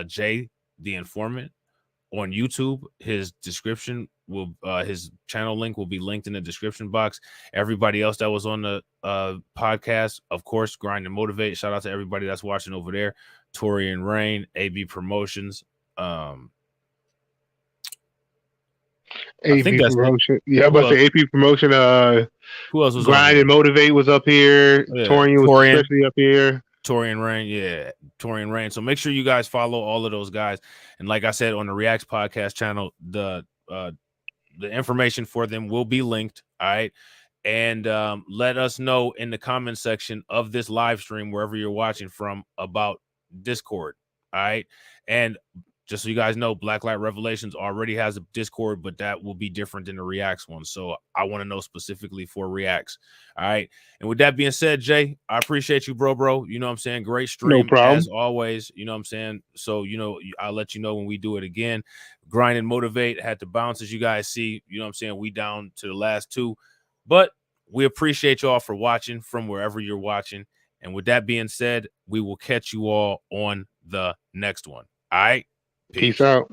Jay the Informant on YouTube. His description will his channel link will be linked in the description box. Everybody else that was on the podcast, of course, Grind and Motivate. Shout out to everybody that's watching over there. Tori and Rain, AB Promotions. AP Promotion. Yeah, I'm about to say AP Promotion. Who else was Grind on and Motivate was up here. Yeah. Torian was especially up here. Torian Rain, yeah, Torian Rain. So make sure you guys follow all of those guys. And like I said, on the Reacts podcast channel, the information for them will be linked. All right. And let us know in the comment section of this live stream, wherever you're watching from, about Discord. All right. And just so you guys know, Blacklight Revelations already has a Discord, but that will be different than the Reacts one. So I want to know specifically for Reacts. All right. And with that being said, Jay, I appreciate you, bro. You know what I'm saying? Great stream. No problem. As always. You know what I'm saying? So, you know, I'll let you know when we do it again. Grind and Motivate had to bounce, as you guys see. You know what I'm saying? We down to the last two. But we appreciate y'all for watching from wherever you're watching. And with that being said, we will catch you all on the next one. All right. Peace out.